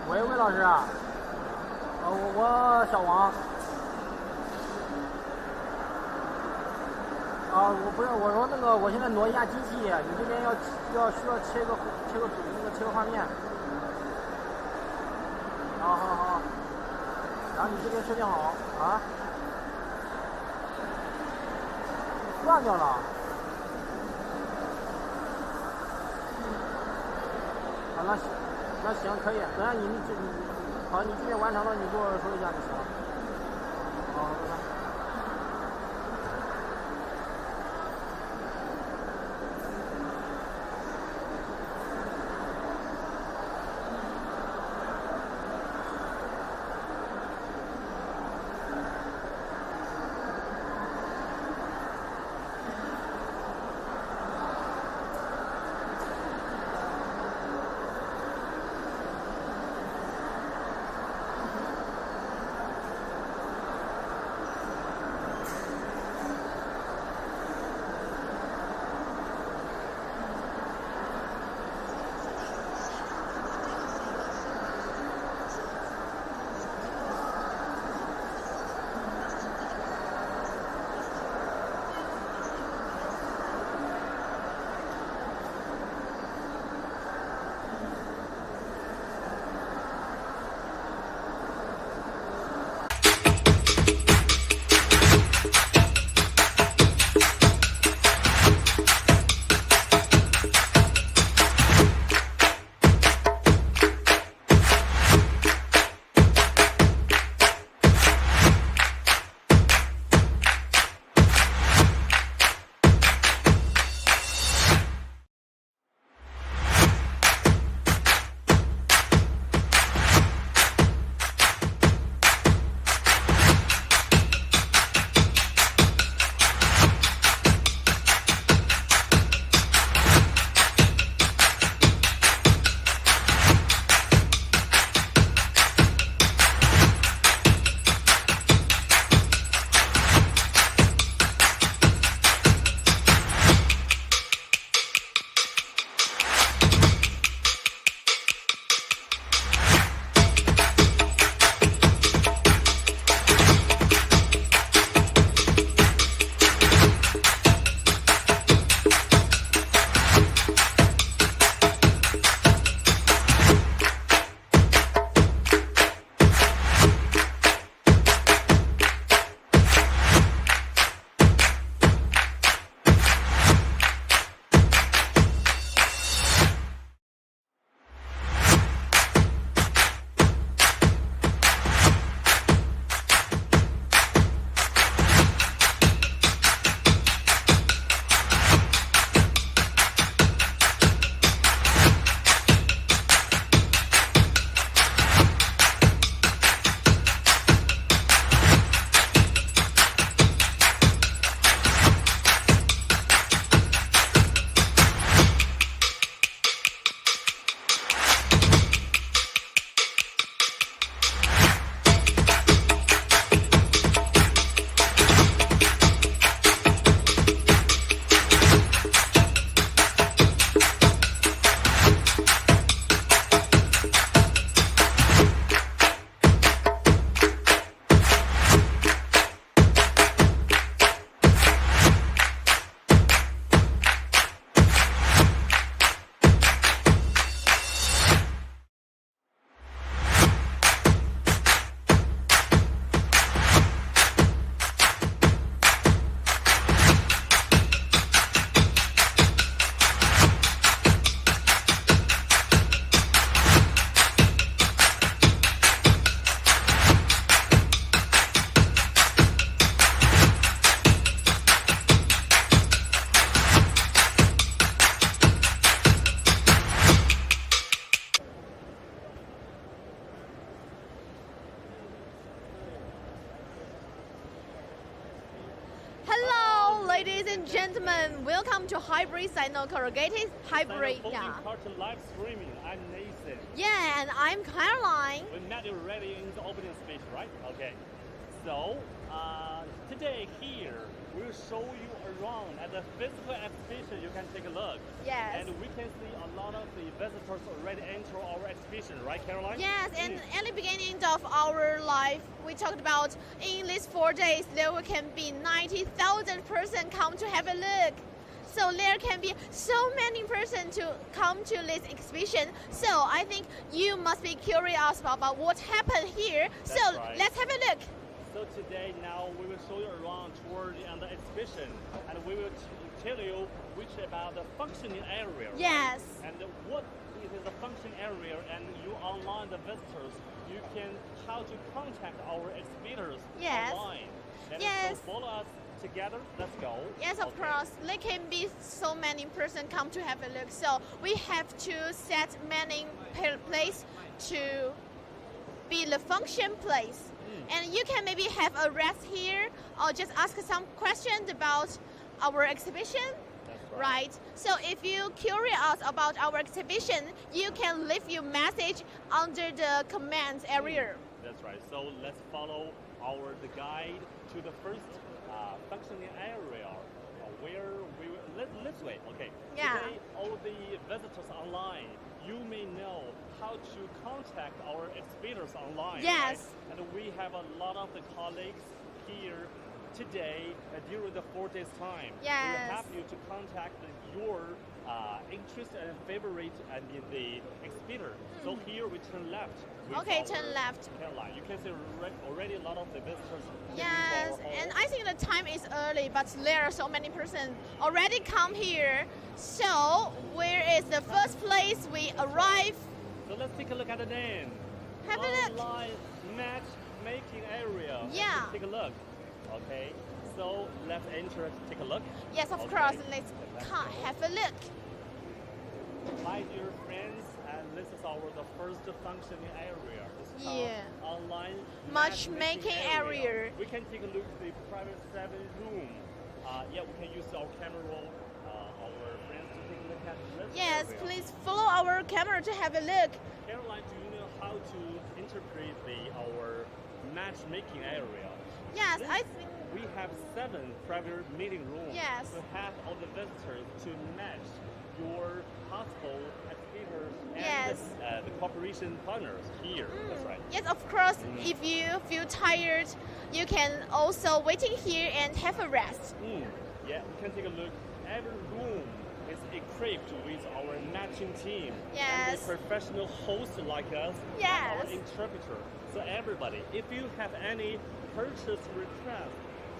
喂，老师啊，我小王。我不是，我说那个，我现在挪一下机器，你这边需要切个画面。好，然后你这边设定好啊。断掉了。好，那行可以。等下你这边完成了，你给我说一下就行了。好，拜拜。Ladies and gentlemen, welcome to Hybrid SinoCorrugated Hybrid. Yeah. Live streaming. I'm Nathan. Yeah, and I'm Caroline. We met you already in the opening speech, right? Okay. So Today here, we'll show you around at the physical exhibition. You can take a look. Yes. And we can see a lot of the visitors already enter our exhibition, right, Caroline? Yes, and at the beginning of our life, we talked about in these 4 days, there can be 90,000 persons come to have a look. So there can be so many persons to come to this exhibition. So I think you must be curious about what happened here. That's so right. let's have a look. So today, now we will show you around toward the exhibition, and we will tell you which about the functioning area. Yes. Right? And what is the functioning area, and you online the visitors, you can how to contact our exhibitors Yes. online. And Yes. So follow us together. Let's go. Yes, of course. There can be so many persons come to have a look. So we have to set many place to be the function place. And you can maybe have a rest here or just ask some questions about our exhibition. That's Right. So if you're curious about our exhibition, you can leave your message under the comments area. That's right. So let's follow the guide to the first functioning area where we will, this way. Okay. Yeah. Today, all the visitors online, you may know how to contact our exhibitors online. Yes. Right? And we have a lot of the colleagues here today during the 4 days time. We Yes. will help you to contact your interest and favorite the exhibitor. So here we turn left. with Okay, our turn left. Caroline. You can see already a lot of the visitors. Yes, looking for and our- I think the time is early, but there are so many persons already come here. So where is the first place we arrive? So let's take a look at the name. Have a look. Online matchmaking area. Yeah. Let's take a look. Okay. So let's enter. Take a look. Yes, of Okay. course. Let's go. have a look. Hi, dear friends, and this is the first functioning area. This is Yeah. our online Matchmaking area. We can take a look at the private 7 room. Yeah, we can use our camera roll. Our friends to take a look at this Yes, area. please follow our camera to have a look. Caroline, do you know how to interpret our matchmaking area? Yes, This- I think. We have 7 private meeting rooms Yes. to have all the visitors to match your possible exhibitors and Yes. the cooperation partners here. That's right. Yes, of course. If you feel tired, you can also waiting here and have a rest. Yeah, we can take a look. Every room is equipped with our matching team. Yes. And a professional host like us. Yes. And our interpreter. So everybody, if you have any purchase request,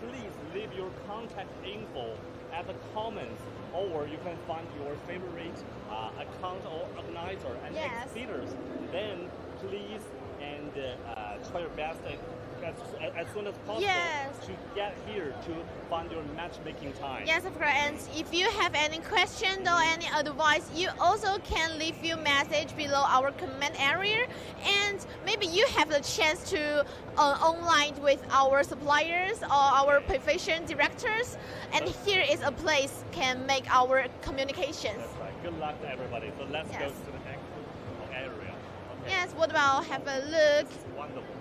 please leave your contact info at the comments, or you can find your favorite account or organizer and Yes. exhibitors. Then please and try your best as soon as possible Yes. to get here to find your matchmaking time. Yes, of course. And if you have any question or any advice, you also can leave your message below our comment area. And maybe you have the chance to online with our suppliers or our profession directors. And here is a place can make our communications. That's right. Good luck to everybody. So let's go Yes. to the next area. Okay. Yes, what about have a look? Wonderful.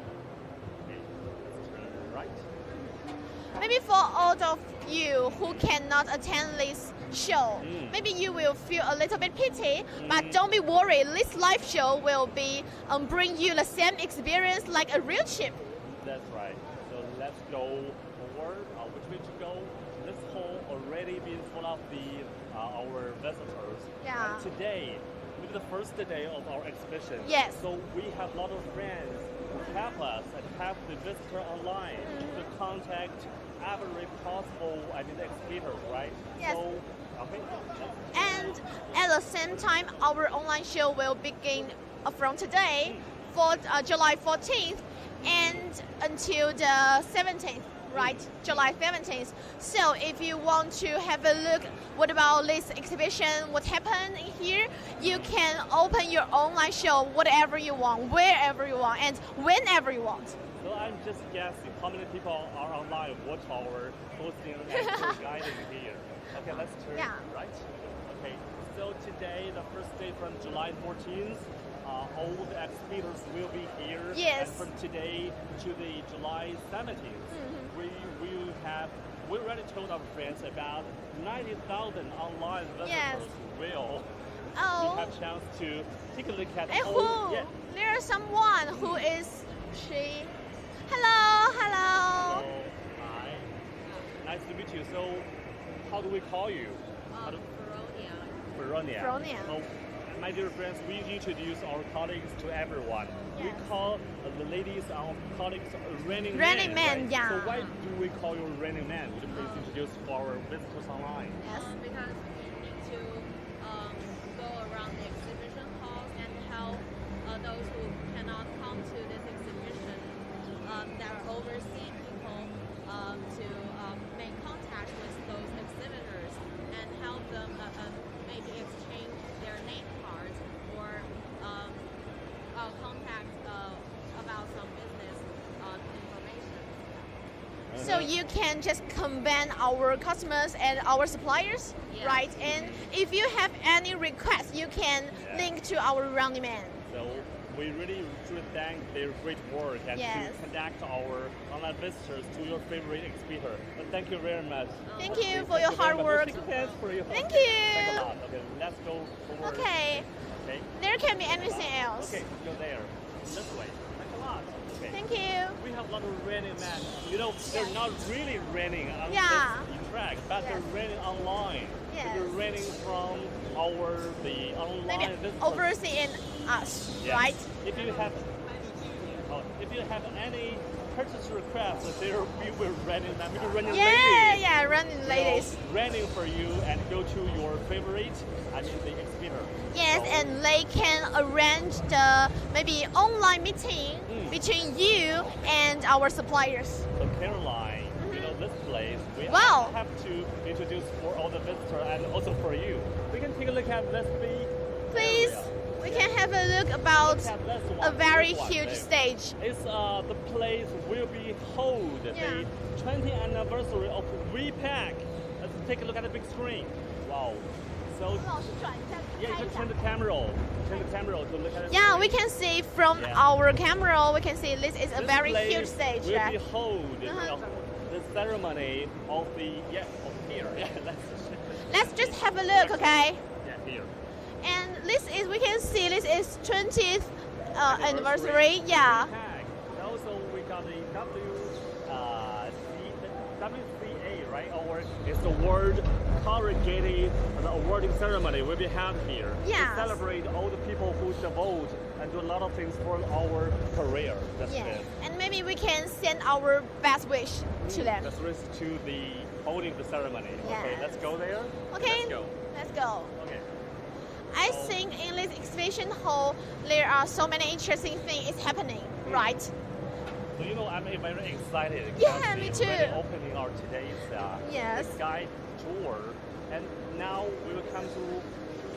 Okay, let's turn right. Maybe for all of you who cannot attend this show, maybe you will feel a little bit pity, but don't be worried. This live show will be bring you the same experience like a real trip. That's right. So let's go forward. Which way to go? This hall already been full of our visitors. Yeah. And today, will be the first day of our exhibition. Yes. So we have a lot of friends who help us and help the visitor online to contact every possible exhibitors, right? Yes. So, okay. And at the same time, our online show will begin from today, for July 14th, and until the 17th, right? July 17th. So if you want to have a look, what about this exhibition, what happened here, you can open your online show whatever you want, wherever you want, and whenever you want. So I'm just guessing how many people are online watch our hosting and guiding here. Okay, let's turn Yeah. right. Okay, so today, the first day from July 14th, all the exhibitors will be here. Yes. And from today to the July 17th, we already told our friends about 90,000 online visitors Yes. will Oh. have chance to take a look at And all. who? Yeah. There's someone who is she. Hello, hello. So, hi. Nice to meet you. So, how do we call you? Veronia. Veronia. So, my dear friends, we introduce our colleagues to everyone. We Yes. call the ladies, our colleagues, running Running men. man, yeah. So why do we call you running man? Would you please introduce for our visitors online? Yes. Because we need to go around the exhibition halls and help those who cannot come to this exhibition, that are overseas people, to make contact with those exhibitors and help them maybe exchange their name cards or contact about some business information. So you can just combine our customers and our suppliers, Yeah. right? And if you have any requests, you can link to our running man. So we really should thank their great work and Yes. to conduct our online visitors to your favorite exhibitor. Thank you very much. Thank you Okay, for your thank you very hard much. work. Shake hands for you. Thank Thanks you. a lot. Okay, let's go forward. Okay, Okay. there can be anything else. Okay, go there. This way. Thanks a lot. Okay. Thank you. We have a lot of running men. You know, they're not really running on Yeah. this track, but Yes. they're running online. Yes. They're running from the online Maybe visitors. overseeing us, Yes. right? If you have any purchase requests, there we will running them. We will running Yeah, ladies. yeah, running will ladies. Running for you and go to your favorite, the exhibitor. Yes, So, and they can arrange the maybe online meeting between you and our suppliers. So Caroline, you know this place. We Wow. have to introduce for all the visitors and also for you. We can take a look at this big Please, area. we can have a look about Look at this a one, very this one huge there. stage. It's the place will be hold the 20th anniversary of Repack. Let's take a look at the big screen. Wow. So yeah, you can turn the camera to look at it. Yeah, we can see from Yeah. our camera, we can see this is a This very place huge stage. will Right? be hold Uh-huh. the ceremony of the of here. Yeah, Let's just have a look, okay? yeah, here. And this is, we can see this is 20th anniversary. Yeah. Repack. And also we got the WCA, right? Or it's the World Corrugated awarding ceremony will be held here. Yes. To celebrate all the people who devote and do a lot of things for our career. That's Yeah. it. And maybe we can send our best wish to them. Let's race to the holding the ceremony. Okay, Yes. let's go there. Okay, Let's go. let's go. Okay. I think in this exhibition hall, there are so many interesting things happening, right? So you know, I'm very excited. Yeah, because me we're too. already opening our today's Yes. guide tour, and now we will come to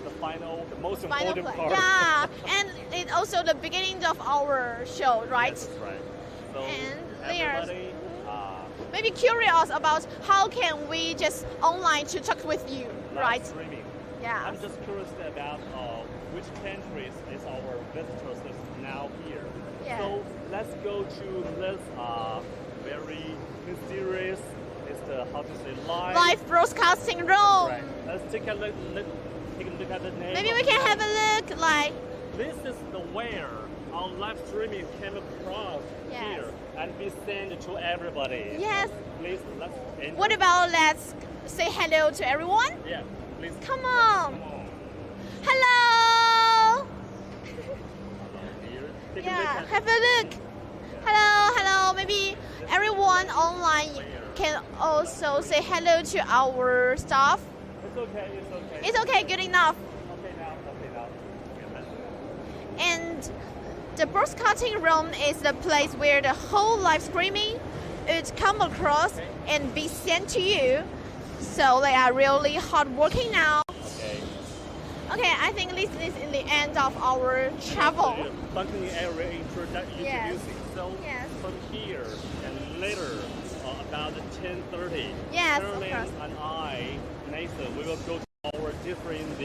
the final, the most Final important play. part. Yeah, and it's also the beginning of our show, right? Yes, that's right. So And there's- everybody, Maybe curious about how can we just online to talk with you, live right? streaming. Yeah. I'm just curious about which countries is our visitors is now here. Yeah. So let's go to this very mysterious, it's the how to say Live broadcasting room. Right. Let's take a look at the name. Maybe of we can the- have a look, like, This is the where our live streaming came across Yes. here and be sent to everybody. Yes. Please let's enter. what about let's say hello to everyone? Yeah. Please. Come on. Come on. Hello. Here. Take a look Yeah, at have a look. Hello, hello. Maybe everyone online can also say hello to our staff. It's okay. It's okay. It's okay, good enough. Okay now. Okay now. And the broadcasting room is the place where the whole live streaming would come across and be sent to you. So they are really hard working now. Okay. Okay, I think this is in the end of our travel. Bunking area introducing. Yes. So Yes. from here and later about 10:30. Yes, of Caroline course. and I, Nathan, we will go to our different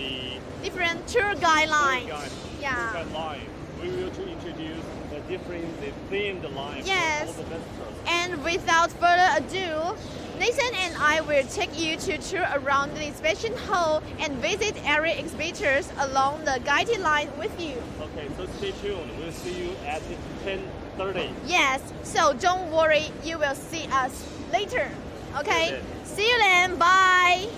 Different tour guidelines. Yeah. tour guide line. We will to introduce the different themed line Yes. for all the visitors. And without further ado, Nathan and I will take you to tour around the exhibition hall and visit area exhibitors along the guided line with you. Okay, so stay tuned. We'll see you at 10:30. Yes, so don't worry, you will see us later. Okay, Okay. see you then, bye.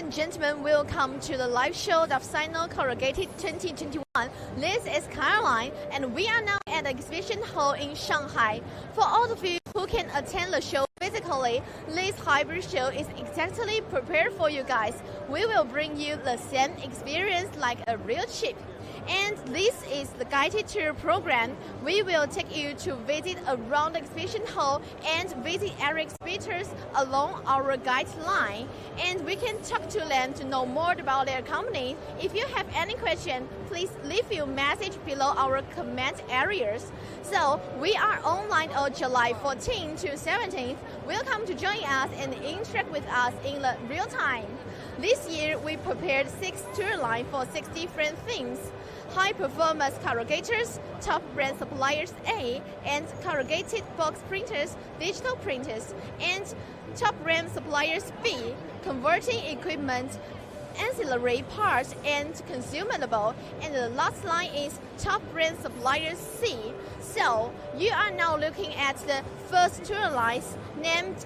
and gentlemen, welcome to the live show of SinoCorrugated 2021. This is Caroline, and we are now at the exhibition hall in Shanghai. For all of you who can attend the show physically, this hybrid show is exactly prepared for you guys. We will bring you the same experience like a real trip. And this is the guided tour program. We will take you to visit around the exhibition hall and visit area exhibitors along our guideline. And we can talk to them to know more about their company. If you have any question, please leave your message below our comment areas. So we are online on July 14th to 17th. Welcome to join us and interact with us in the real time. This year, we prepared 6 tour lines for 6 different themes. High-performance corrugators, top brand suppliers A, and corrugated box printers, digital printers, and top brand suppliers B, converting equipment, ancillary parts, and consumable. And the last line is top brand suppliers C. So you are now looking at the first tour lines named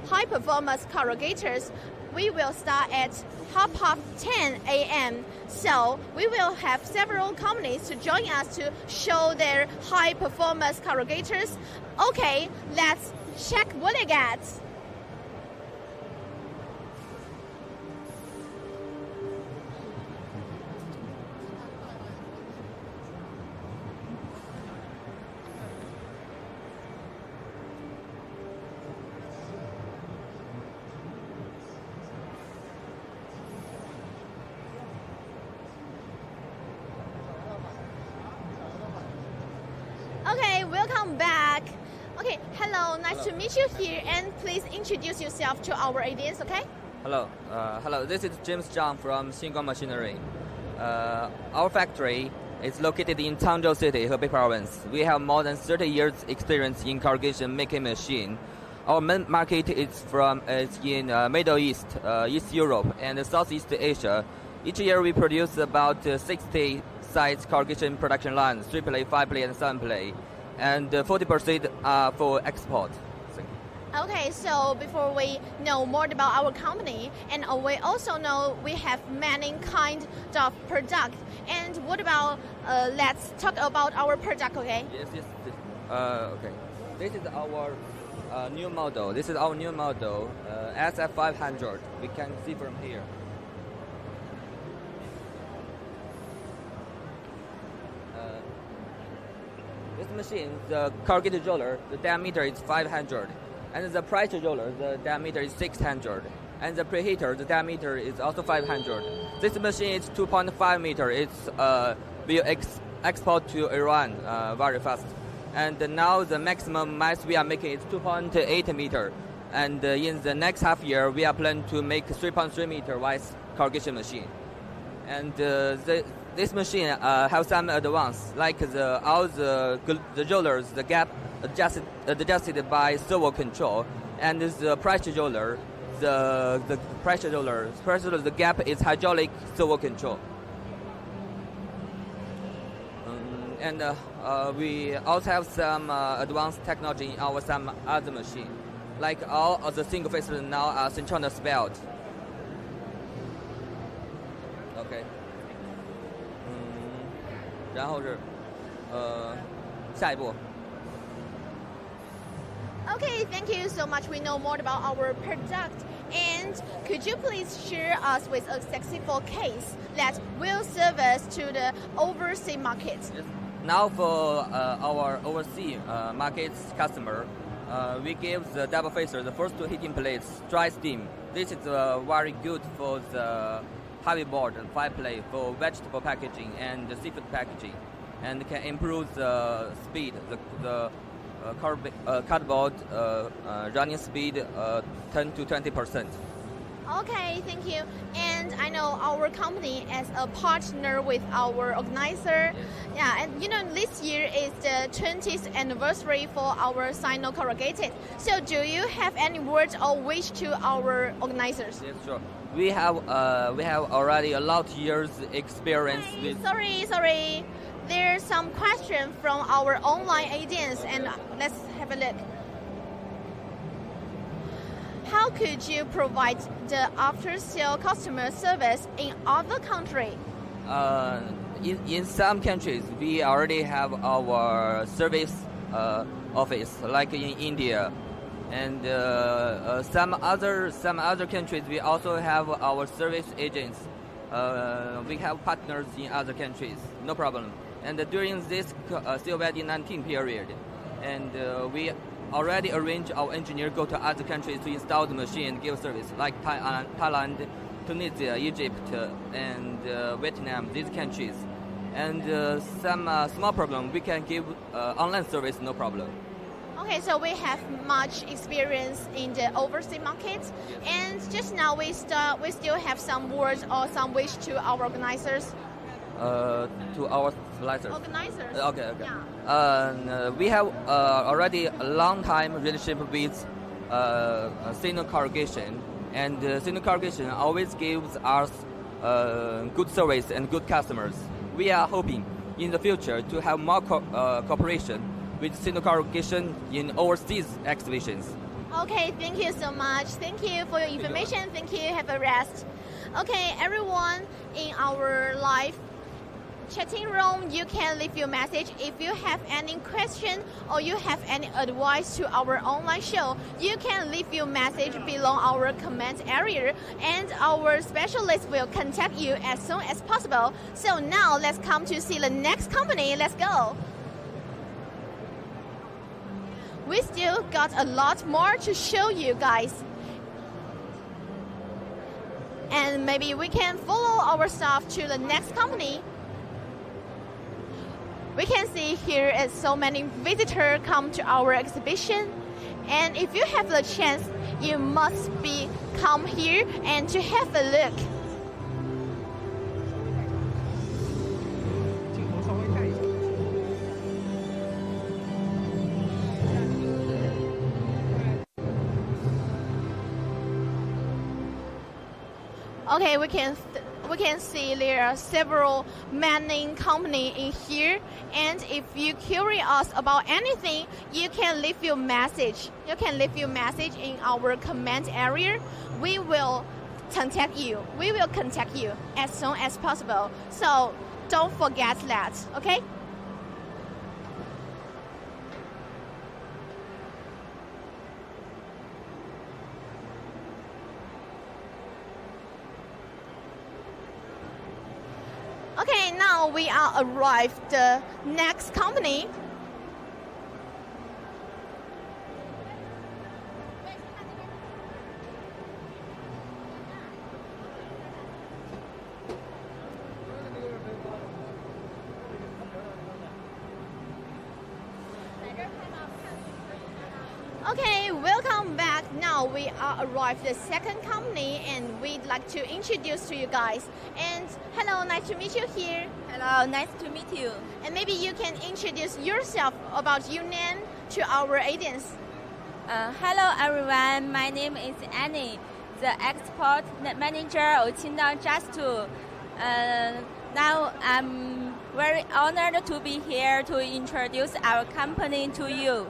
high-performance corrugators. We will start at 10:30 a.m. So we will have several companies to join us to show their high-performance corrugators. Okay, let's check what they got. Okay, welcome back. Okay, hello, nice to meet you here, and please introduce yourself to our audience, okay? Hello, this is James Zhang from Tinder Machinery. Our factory is located in Tangzhou City, Hebei Province. We have more than 30 years experience in corrugation making machine. Our main market is in Middle East, East Europe, and Southeast Asia. Each year we produce about 60 size corrugation production lines, 3-play, 5-play, and 7-play, and 40% are for export. Okay, so before we know more about our company, and we also know we have many kinds of product. And what about, let's talk about our product, okay? Yes. Okay. This is our new model. SF500. We can see from here. This machine, the corrugated roller, the diameter is 500, and the pressure roller, the diameter is 600, and the preheater, the diameter is also 500. This machine is 2.5 meter. It's will export to Iran very fast, and now the maximum mass we are making is 2.8 meter, and in the next half year we are planning to make 3.3 meter wide corrugation machine, and this machine has some advance, like all the rollers, the gap adjusted by servo control, and the pressure roller, the gap is hydraulic servo control. And we also have some advanced technology in some other machine, like all of the single phase now are synchronous belt. Okay. 然后是下一步。 Okay, thank you so much. We know more about our product. And could you please share us with a successful case that will serve us to the overseas market? Yes. Now for our overseas markets customer, we give the double phaser, the first 2 heating plates, dry steam. This is very good for the heavy board and 5-play for vegetable packaging and seafood packaging, and can improve the speed, the cardboard running speed 10 to 20%. Okay, thank you. And I know our company as a partner with our organizer. Yes. Yeah, and you know this year is the 20th anniversary for our SinoCorrugated. So do you have any words or wish to our organizers? Yes, sure. We have already a lot of years experience with. Sorry. There's some question from our online audience, and let's have a look. how could you provide the after-sale customer service in other countries? In some countries, we already have our service office, like in India, and some other countries we also have our service agents. We have partners in other countries, no problem. And during this COVID-19 period, and we already arrange our engineer go to other countries to install the machine and give service, like Thailand, Tunisia, Egypt, and Vietnam, these countries. And some small problem, we can give online service, no problem. Okay, so we have much experience in the overseas market, and just now we still have some words or some wish to our organizers. To our slicers. Organizers. Okay. Yeah. We have already a long time relationship with SinoCorrugated, and SinoCorrugated always gives us good service and good customers. We are hoping in the future to have more cooperation with SinoCorrugated in overseas exhibitions. Okay, thank you so much. Thank you for your information. Thank you. Have a rest. Okay, everyone in our live chatting room, you can leave your message. If you have any question or you have any advice to our online show, you can leave your message below our comment area, and our specialist will contact you as soon as possible. So now let's come to see the next company. Let's go. We still got a lot more to show you guys. And maybe we can follow our staff to the next company. We can see here is so many visitors come to our exhibition. And if you have the chance, you must come here and to have a look. Okay, we can see there are several mining companies in here, and if you're curious about anything, you can leave your message. You can leave your message in our comment area. We will contact you. We will contact you as soon as possible. So don't forget that, okay? Okay, now we are arrived the next company. Okay, welcome back. Now we are arrived the second company, and we'd like to introduce to you guys. And hello, nice to meet you here. Hello, nice to meet you. And maybe you can introduce yourself about your name to our audience. Hello everyone, my name is Annie, the export manager of Tinder Machinery. Now I'm very honored to be here to introduce our company to you.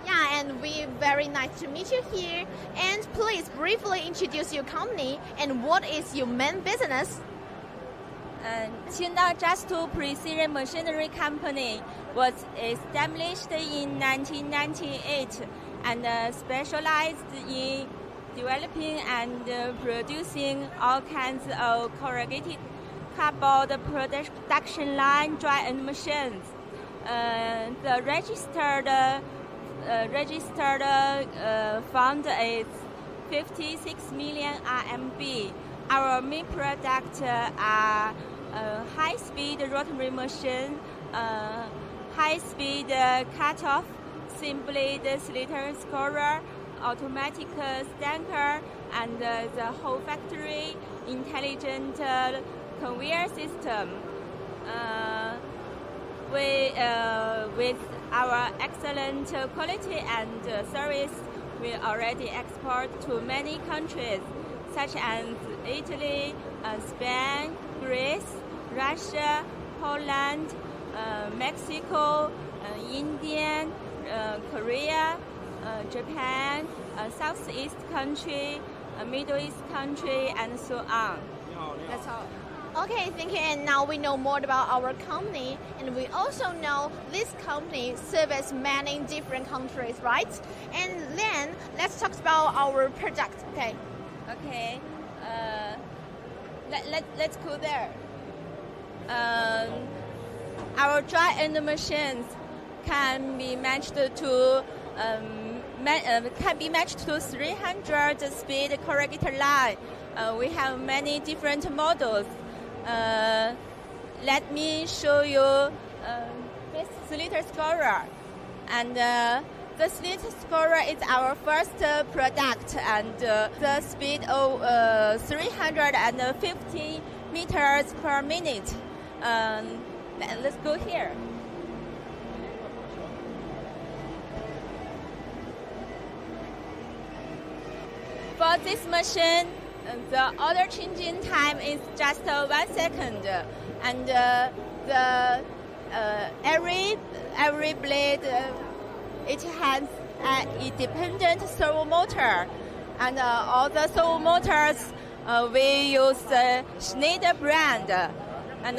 Yeah, and we're very nice to meet you here. And please briefly introduce your company and what is your main business? Tinder Machinery Precision Machinery Company was established in 1998 and specialized in developing and producing all kinds of corrugated cardboard production line dry-end machines. The registered fund is 56 million RMB. Our main products are high-speed rotary machine, high-speed cut-off, simple sliter scorer, automatic stacker, and the whole factory intelligent conveyor system. With our excellent quality and service, we already export to many countries, such as Italy, Spain, Greece, Russia, Poland, Mexico, India, Korea, Japan, Southeast country, Middle East country, and so on. That's all. Okay, thank you. And now we know more about our company, and we also know this company serves many different countries, right? And then let's talk about our product. Okay. Okay. Let's go there. Our dry end machines can be matched to 300 speed corrugator line. We have many different models. Let me show you this sliter scorer. And the sliter scorer is our first product, and the speed of 350 meters per minute. Let's go here. For this machine, the order changing time is just 1 second, and every blade it has an independent servo motor, and all the servo motors we use Schneider brand. And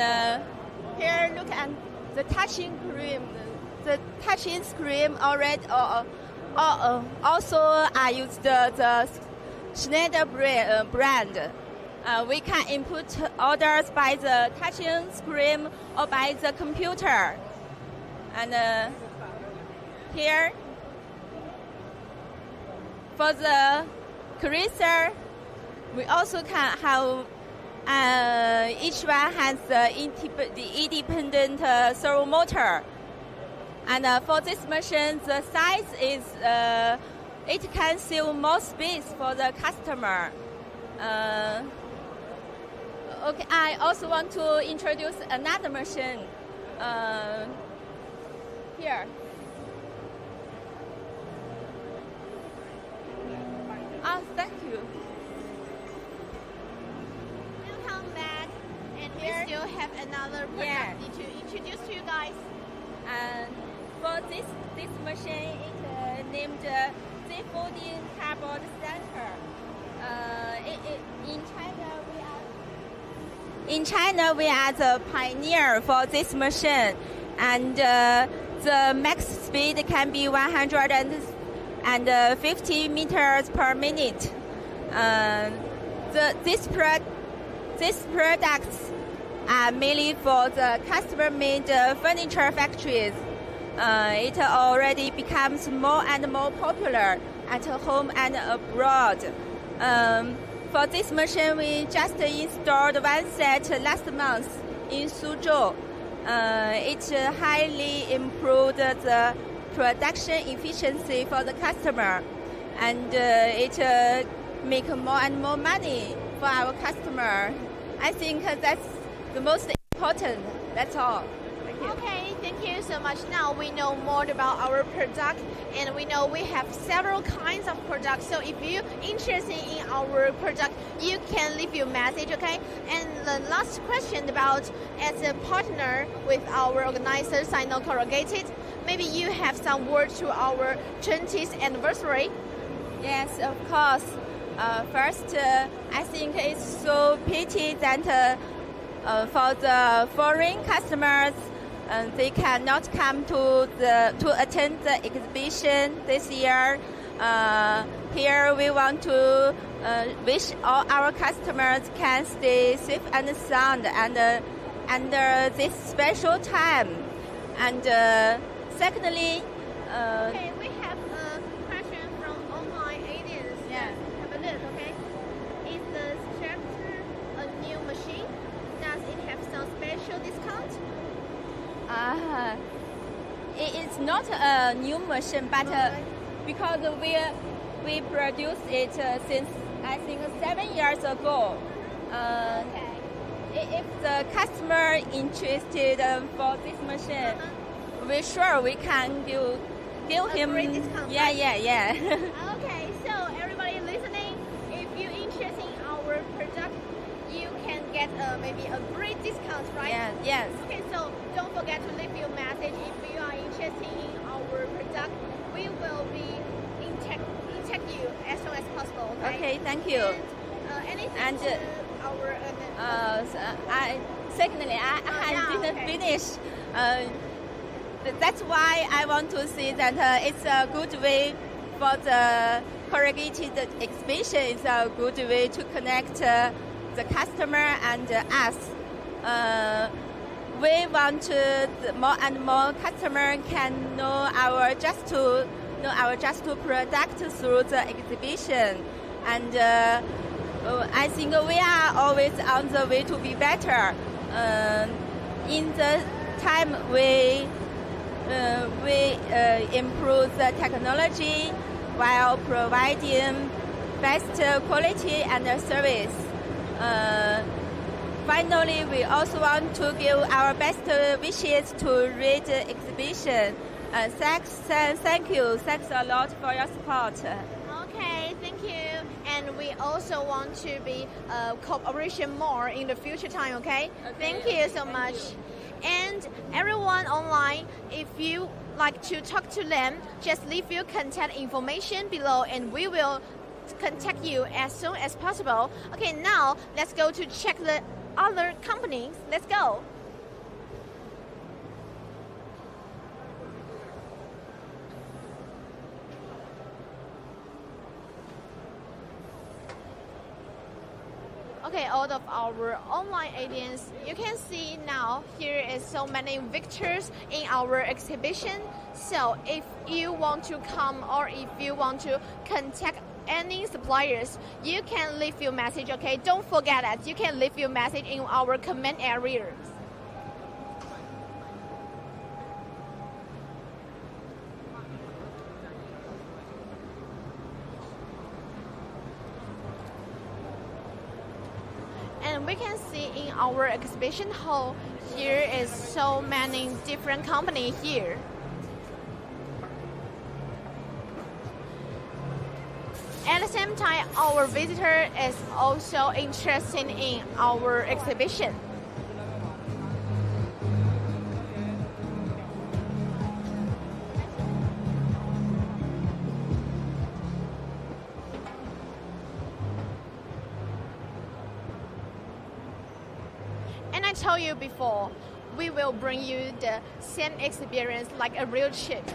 here, look at the touching screen. The touching screen already also I use the Schneider brand. We can input orders by the touching screen or by the computer. And here, for the creaser, we also can have each one has the independent servo motor. And for this machine, the size is it can save more space for the customer. Okay, I also want to introduce another machine. Here. Oh, thank you. Welcome back, and Here. we still have another product Yeah. to introduce to you guys. For this machine, it's named Z-folding cardboard stacker. In China, we are the pioneer for this machine, and the max speed can be 150 meters per minute. These products are mainly for the custom-made furniture factories. It already becomes more and more popular at home and abroad. For this machine, we just installed one set last month in Suzhou. It highly improved the production efficiency for the customer, and it make more and more money for our customer. I think that's the most important. That's all. Thank you. Okay, thank you so much. Now we know more about our product, and we know we have several kinds of products. So if you're interested in our product, you can leave your message, okay? And the last question about as a partner with our organizer, SinoCorrugated, maybe you have some words to our 20th anniversary. Yes, of course. First, I think it's so pity that for the foreign customers, they cannot come to attend the exhibition this year. Here we want to wish all our customers can stay safe and sound and under this special time. And secondly, Okay, we have a question from online audience. Yeah. Have a look, okay? Is the structure a new machine? Does it have some special discount? it is not a new machine, but because we produced it since I think 7 years ago. Okay. If the customer interested for this machine, we sure we can give him. great discount, Yeah, right? yeah. Okay, so everybody listening, if you're interested in our product, you can get maybe a great discount, right? Yeah, yes. Okay, so don't forget to leave your message if you are interested in our product. We will be contact you you as soon as possible. Okay. Okay, thank you. And, anything And, to our Secondly, I didn't finish. That's why I want to say that it's a good way for the corrugated exhibition. It's a good way to connect the customer and us. We want more and more customers can know our Just to product through the exhibition, and I think we are always on the way to be better. In the time we improve the technology while providing best quality and service. Finally, we also want to give our best wishes to read the exhibition. Thank you. Thanks a lot for your support. Okay, thank you. And we also want to be cooperation more in the future time, okay? Thank you so much. And everyone online, if you like to talk to them, just leave your contact information below and we will contact you as soon as possible. Okay, now let's go to check the other companies. Let's go. Okay, all of our online audience, you can see now here is so many victors in our exhibition. So if you want to come or if you want to contact any suppliers, you can leave your message, okay? Don't forget that you can leave your message in our comment area. And we can see in our exhibition hall, here is so many different companies here. At the same time, our visitor is also interested in our exhibition. And I told you before, we will bring you the same experience like a real trip.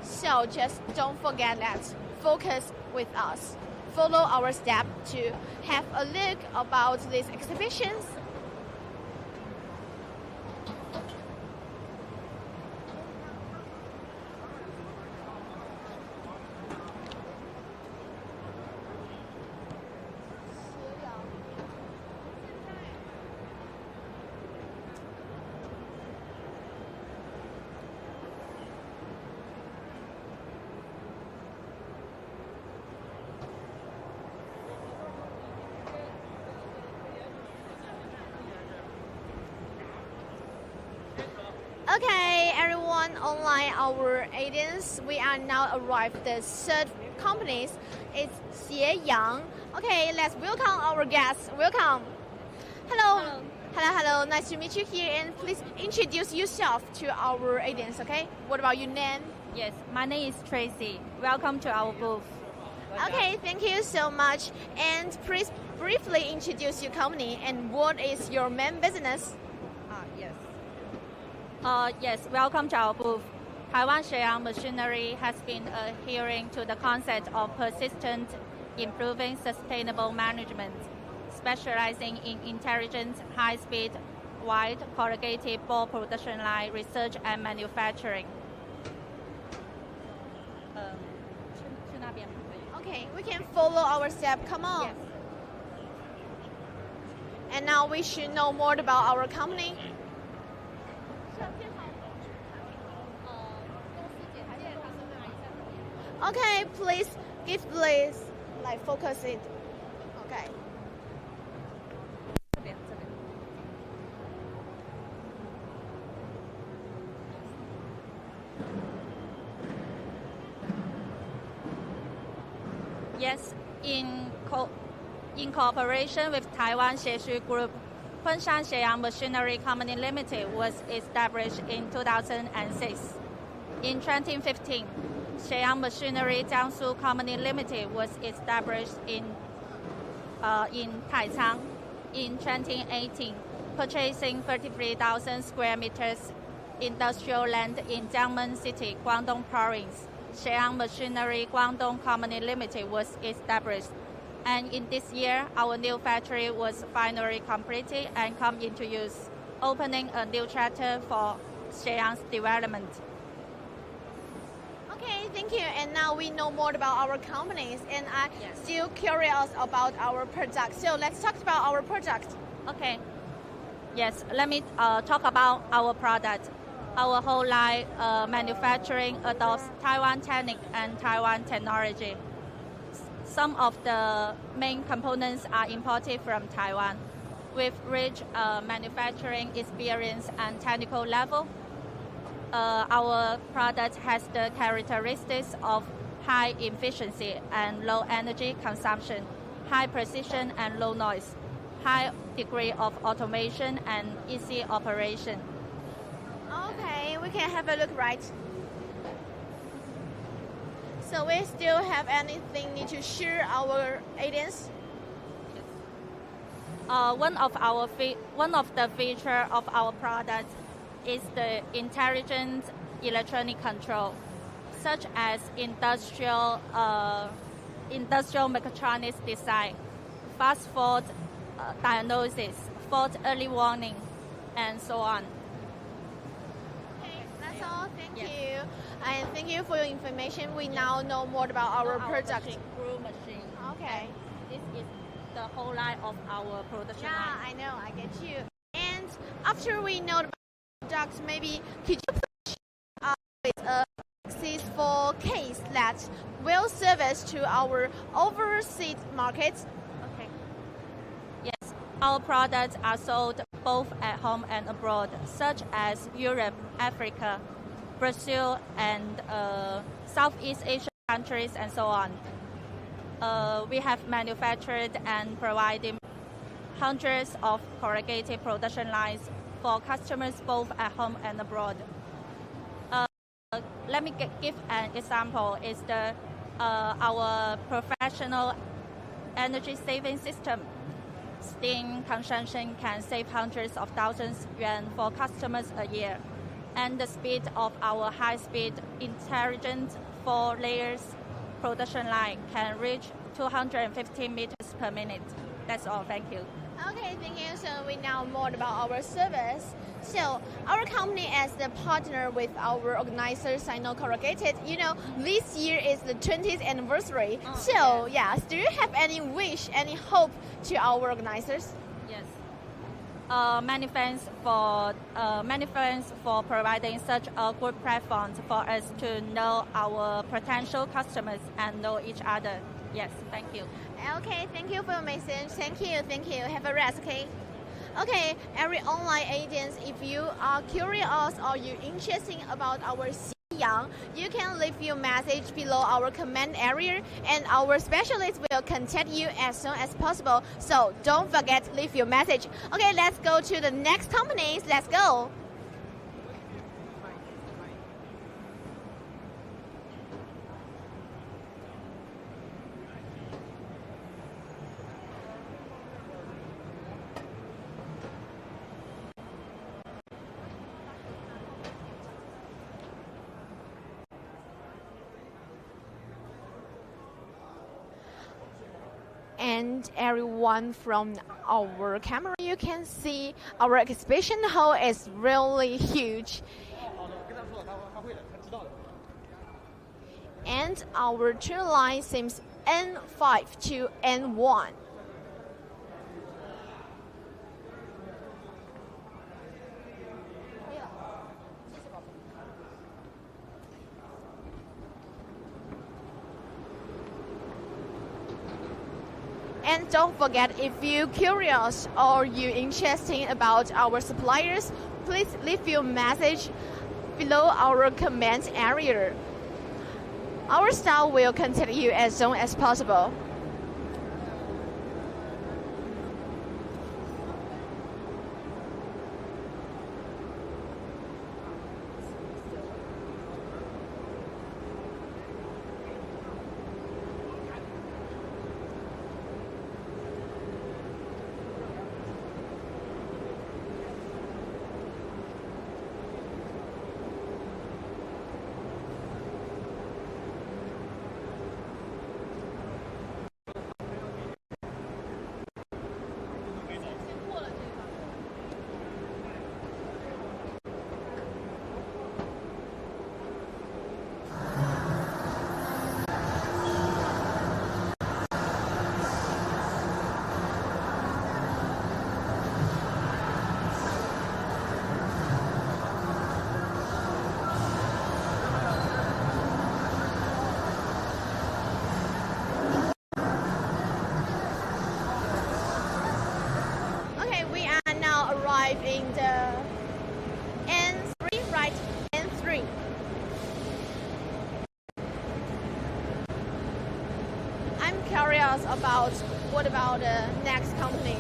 So just don't forget that. Focus with us. Follow our step to have a look about these exhibitions. Okay, everyone online, our audience, we are now arrived the third companies. It's Sofia Young. Okay, let's welcome our guests. Welcome. Hello. Hello. Nice to meet you here, and please introduce yourself to our audience. Okay. What about your name? Yes, my name is Tracy. Welcome to our booth. Okay, thank you so much. And please briefly introduce your company and what is your main business? Yes, welcome to our booth. Tinder Machinery has been adhering to the concept of persistent, improving sustainable management, specializing in intelligent, high-speed, wide corrugated board production line research and manufacturing. Okay, we can follow our step. Come on. Yes. And now we should know more about our company. Okay, please like focus it. Okay. Yes, in cooperation with Taiwan Xieshi Group, Kunshan Xieyang Machinery Company Limited was established in 2006. In 2015, Young Machinery Jiangsu Company Limited was established in Taicang in 2018, purchasing 33,000 square meters industrial land in Jiangmen City, Guangdong Province. Young Machinery Guangdong Company Limited was established. And in this year, our new factory was finally completed and come into use, opening a new chapter for Young's development. Okay, thank you. And now we know more about our companies, and I'm still curious about our product. So let's talk about our product. Okay. Yes, let me talk about our product. Our whole line manufacturing adopts Taiwan technique and Taiwan technology. Some of the main components are imported from Taiwan. With rich manufacturing experience and technical level, our product has the characteristics of high efficiency and low energy consumption, high precision and low noise, high degree of automation and easy operation. Okay, we can have a look, right? So we still have anything need to share our audience? One of the feature of our product is the intelligent electronic control, such as industrial mechatronics design, fast fault diagnosis, fault early warning, and so on. Okay, that's all. Thank you. And thank you for your information. We now know more about our product. Brew machine. Okay. This is the whole line of our production line. Yeah, I know. I get you. And after we know about products, maybe could you please with a successful case that will service to our overseas markets? Okay. Yes, our products are sold both at home and abroad, such as Europe, Africa, Brazil, and Southeast Asian countries, and so on. We have manufactured and provided hundreds of corrugated production lines for customers both at home and abroad. Let me give an example. It's our professional energy saving system. Steam consumption can save hundreds of thousands yuan for customers a year. And the speed of our high-speed intelligent 4 layers production line can reach 250 meters per minute. That's all. Thank you. Okay, thank you. So we know more about our service. So our company as the partner with our organizer SinoCorrugated, this year is the 20th anniversary. Yes, do you have any wish, any hope to our organizers? Yes. Many thanks for providing such a good platform for us to know our potential customers and know each other. Yes, thank you. Okay, thank you for your message. Thank you. Have a rest, okay? Okay, every online agents, if you are curious or you're interested about our Young, you can leave your message below our comment area and our specialist will contact you as soon as possible. So don't forget to leave your message. Okay, let's go to the next companies. Let's go. And everyone from our camera, you can see our exhibition hall is really huge. And our train line seems N5 to N1. And don't forget, if you're curious or you're interested about our suppliers, please leave your message below our comment area. Our staff will contact you as soon as possible. us about what about the next company.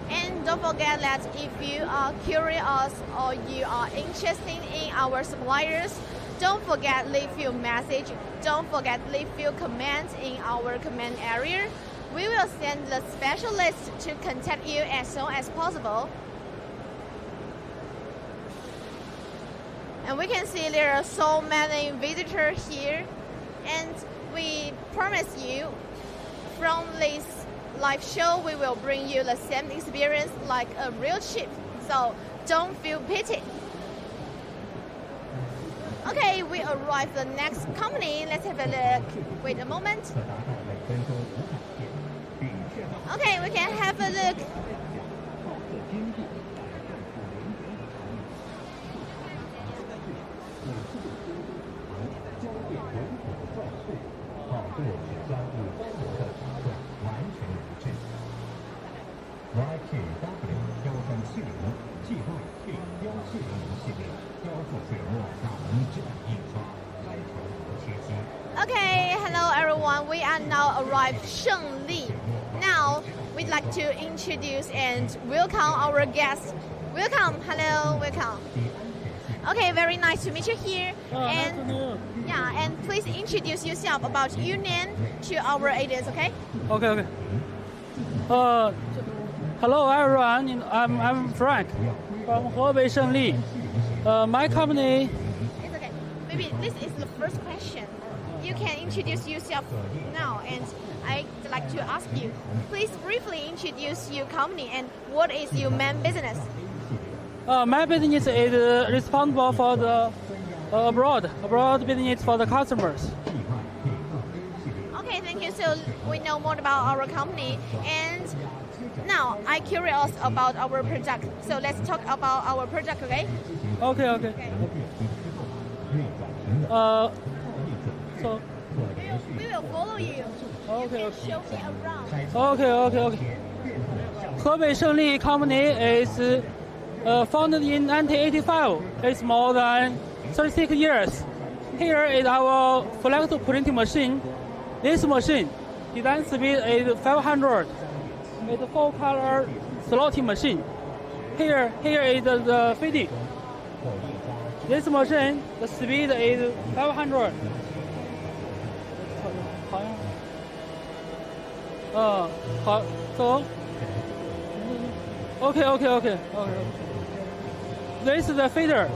And don't forget that if you are curious or you are interested in our suppliers, don't forget leave your message. Don't forget leave your comments in our comment area. We will send the specialist to contact you as soon as possible. And we can see there are so many visitors here, and we promise you from this live show we will bring you the same experience like a real trip, so don't feel pity. Okay, we arrived at the next company. Let's have a look. Wait a moment. Okay, we can have a look. Okay, hello everyone. We are now arrived Shengli. Now we'd like to introduce and welcome our guests. Welcome, hello, welcome. Okay, very nice to meet you here. Nice to meet you. Yeah, and please introduce yourself about your name to our audience, okay? Okay. Hello everyone. I'm Frank from Probation Lee. My company. It's okay. Maybe this is the first question. You can introduce yourself now, and I'd like to ask you, please briefly introduce your company and what is your main business? My business is responsible for the abroad business for the customers. Okay, thank you. So we know more about our company, and now I'm curious about our product. So let's talk about our product, okay? Okay. So we will follow you. Okay. You can show me around. Okay. Probation Lee company is founded in 1985. It's more than 36 years. Here is our flexible printing machine. This machine, design speed is 500. It's a 4-color slotting machine. Here is the fitting. This machine, the speed is 500. So. Okay. This is the feeder.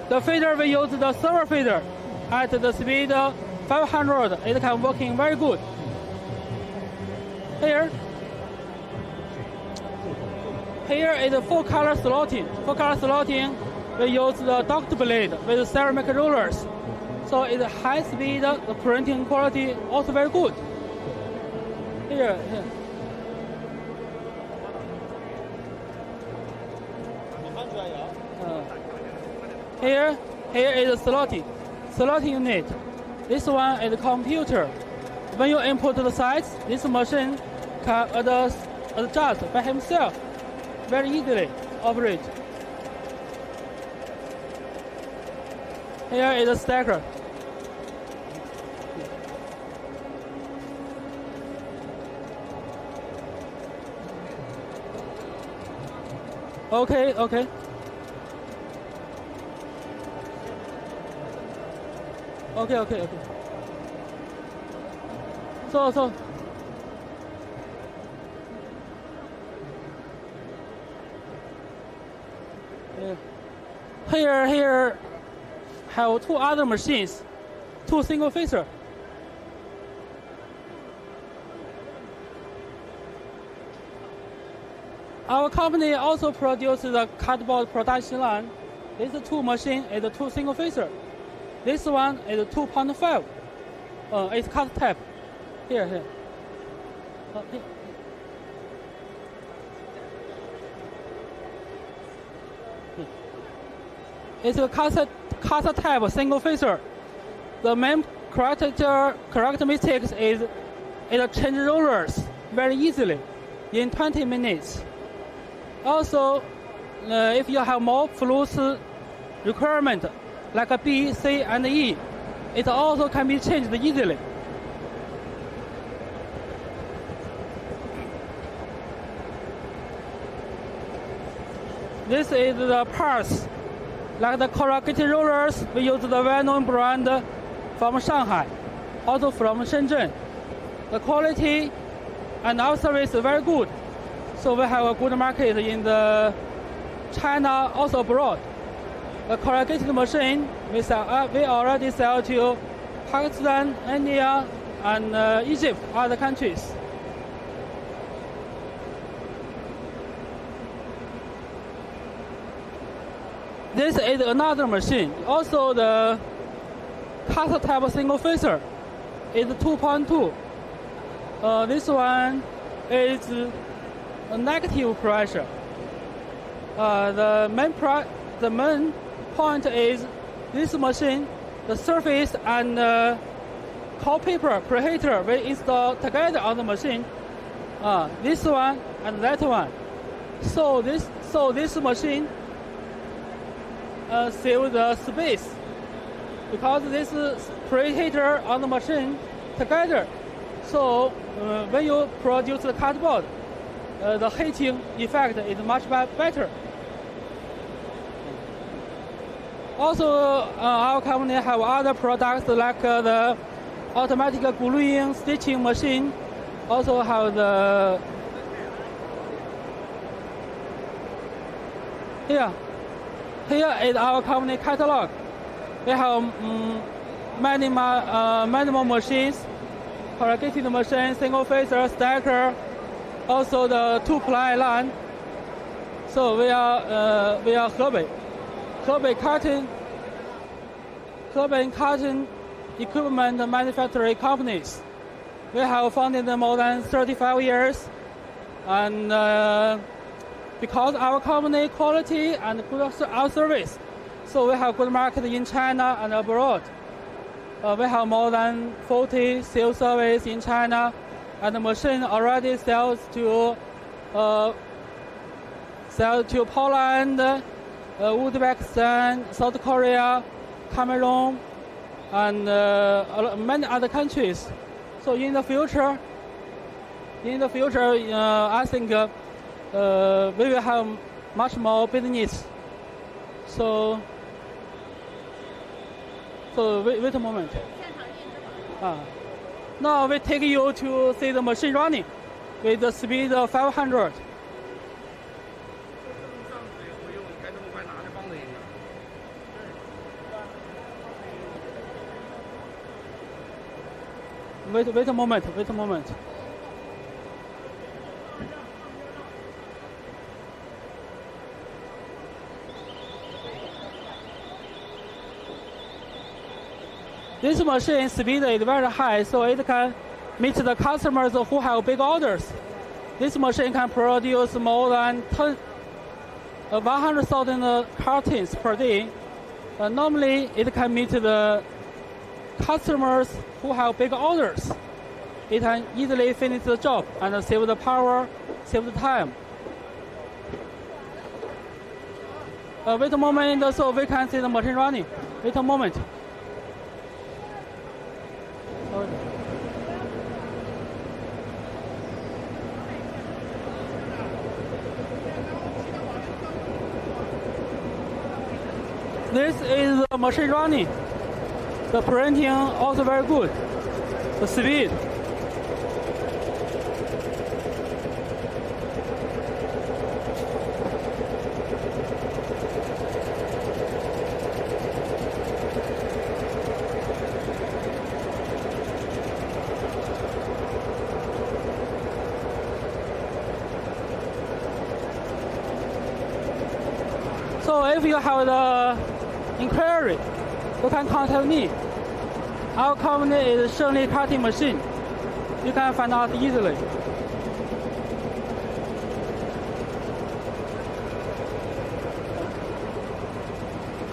The feeder we use the server feeder at the speed 500. It can working very good. Here is a 4-color slotting. 4-color slotting, we use the duct blade with ceramic rollers. So it's high speed, the printing quality also very good. Here. Here is a slotting unit. This one is a computer. When you input the size, this machine can adjust by himself very easily operate. Here is a stacker. Okay. So. Here have 2 other machines, 2 single phaser. Our company also produces the cardboard production line. These 2 machines is 2 single phaser. This one is 2.5. It's cut type. Here. It's a cut type single phaser. The main characteristics is it change rollers very easily in 20 minutes. Also, if you have more flux requirement like a B, C, and E. It also can be changed easily. This is the parts. Like the corrugated rollers, we use the well-known brand from Shanghai, also from Shenzhen. The quality and our service is very good. So we have a good market in the China, also abroad. The corrugated machine we already sell to Pakistan, India, and Egypt, other countries. This is another machine. Also, the cast type single phaser is 2.2. This one is a negative pressure. The main point is this machine, the surface and cold paper preheater we install together on the machine. This one and that one. So this machine save the space because this preheater on the machine together. So when you produce the cardboard, the heating effect is much better. Also, our company have other products like the automatic gluing stitching machine. Also have the Here is our company catalog. We have many more machines, corrugated machine, single phaser, stacker, also the two-ply line. So we are Hebei carton equipment manufacturing companies. We have founded more than 35 years, and because our company quality and good our service, so we have good market in China and abroad. We have more than 40 sales service in China, and the machine already sells to Poland, Uzbekistan, South Korea, Cameroon, and many other countries. So in the future, I think we will have much more business. So wait a moment. Now we take you to see the machine running with the speed of 500. Wait a moment. This machine speed is very high, so it can meet the customers who have big orders. This machine can produce more than 100,000 cartons per day. Normally, it can meet the customers who have big orders. It can easily finish the job and save the power, save the time. Wait a moment, so we can see the machine running. Wait a moment. This is the machine running. The printing also very good. The speed. So if you have the inquiry, you can contact me. Our company is Shengli Cutting Machine. You can find out easily.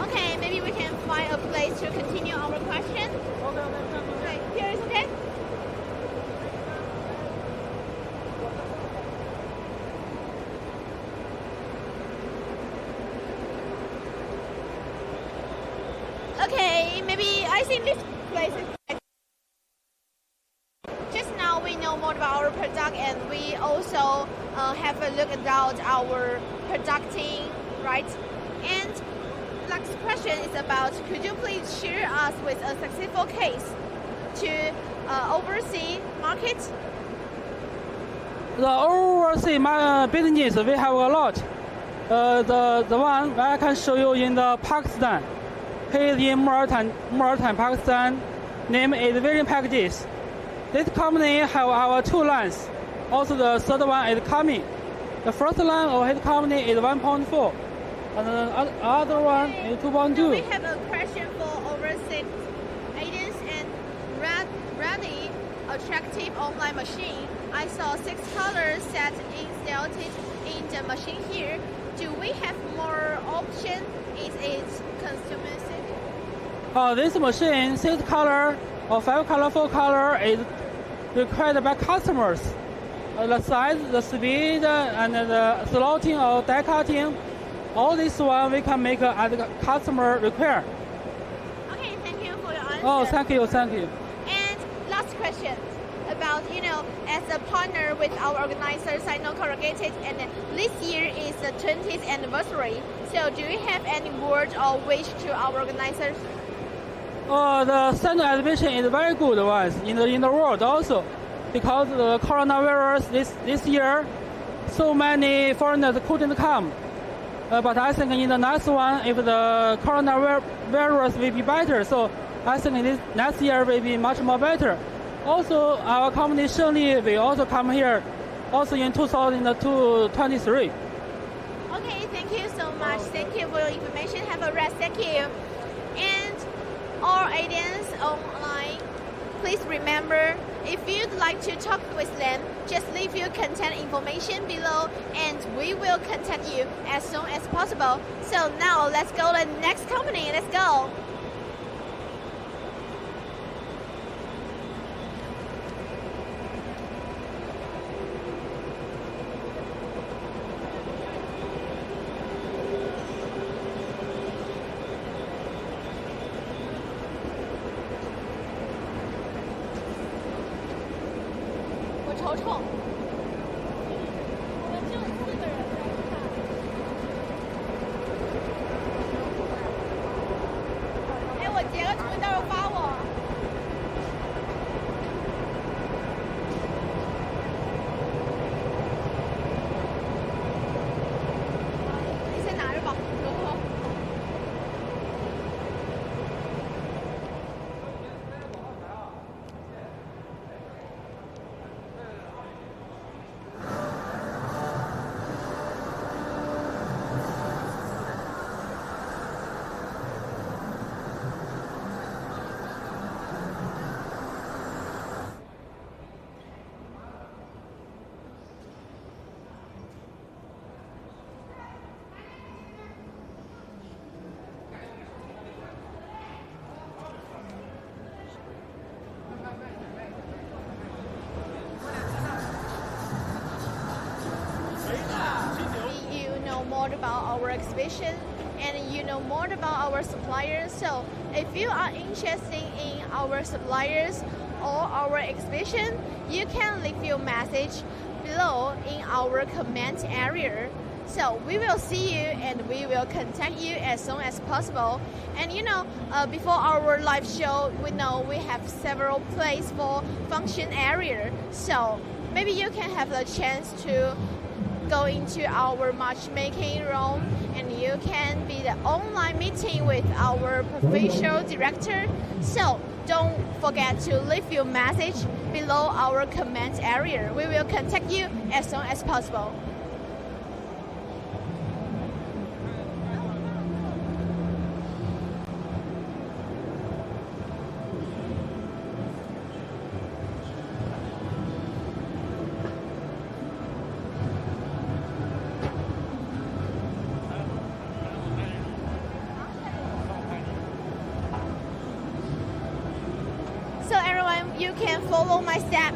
Okay, maybe we can find a place to continue our question. Okay, here is okay. places. Just now we know more about our product, and we also have a look about our producting, right? And next question is about, could you please share us with a successful case to overseas market? The overseas business, we have a lot. The one I can show you in the Pakistan. He is in Multan, Pakistan. Name is William Packages. This company have our 2 lines. Also, the third one is coming. The first line of his company is 1.4, and the other one is 2.2. We have a question for overseas agents and ready attractive online machine. I saw 6 colors set installed in the machine here. Do we have more option? Is it customized? This machine, 6 color or 5 color, 4 color is required by customers. The size, the speed, and the slotting or die cutting, all this one we can make as the customer require. Okay, thank you for your answer. Oh, thank you. And last question about, as a partner with our organizer, SinoCorrugated, and this year is the 20th anniversary. So do you have any word or wish to our organizers? The Sino exhibition is very good one in the world also, because the coronavirus this year, so many foreigners couldn't come. But I think in the next one, if the coronavirus will be better, so I think this next year will be much more better. Also, our company Shengli will also come here, also in 2023. Okay, thank you so much. Thank you for your information. Have a rest. Thank you. And all audience online, please remember, if you'd like to talk with them, just leave your contact information below, and we will contact you as soon as possible. So now let's go to the next company. Let's go. About our exhibition, and you know more about our suppliers. So if you are interested in our suppliers or our exhibition, you can leave your message below in our comment area. So we will see you and we will contact you as soon as possible. And before our live show, we know we have several places for function area. So maybe you can have the chance to go into our matchmaking room, and you can be the online meeting with our professional director. So don't forget to leave your message below our comment area. We will contact you as soon as possible. You can follow my step.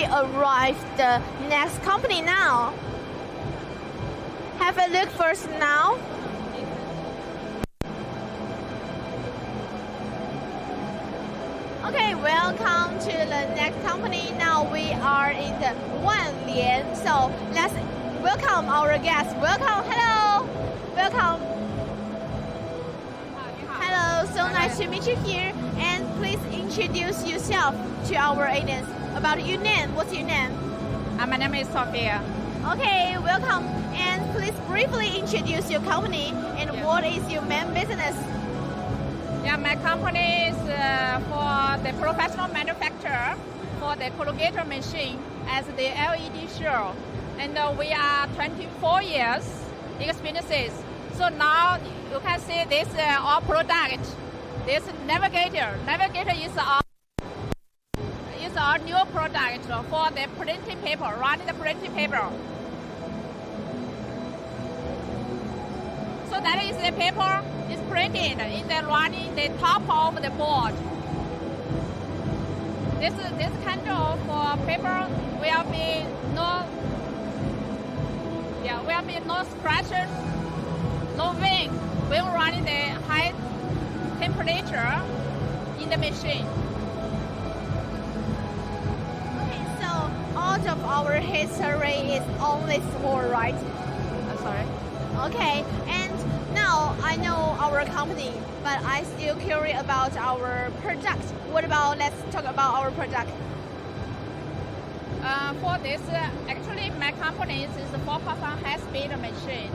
we arrived the next company now. Have a look first now. Okay, welcome to the next company. Now we are in the Wanderjet. So let's welcome our guests. Welcome, hello, welcome. Hello, so nice to meet you here. And please introduce yourself to our audience. About your name, what's your name? My name is Sofia. Okay, welcome. And please briefly introduce your company and what is your main business? Yeah, my company is for the professional manufacturer for the corrugator machine as the LED show. And we are 24 years experiences. So now you can see this our product. This Navigator. Navigator is our new product for the printing paper, running the printing paper. So that is the paper is printed in the running the top of the board. This kind of paper will be no scratch, no wing. Will run in the high temperature in the machine. Okay, so all of our history is only small, right? Sorry. Okay, and now I know our company, but I still curious about our product. What about, let's talk about our product. For this, actually my company is focused on high-speed machine.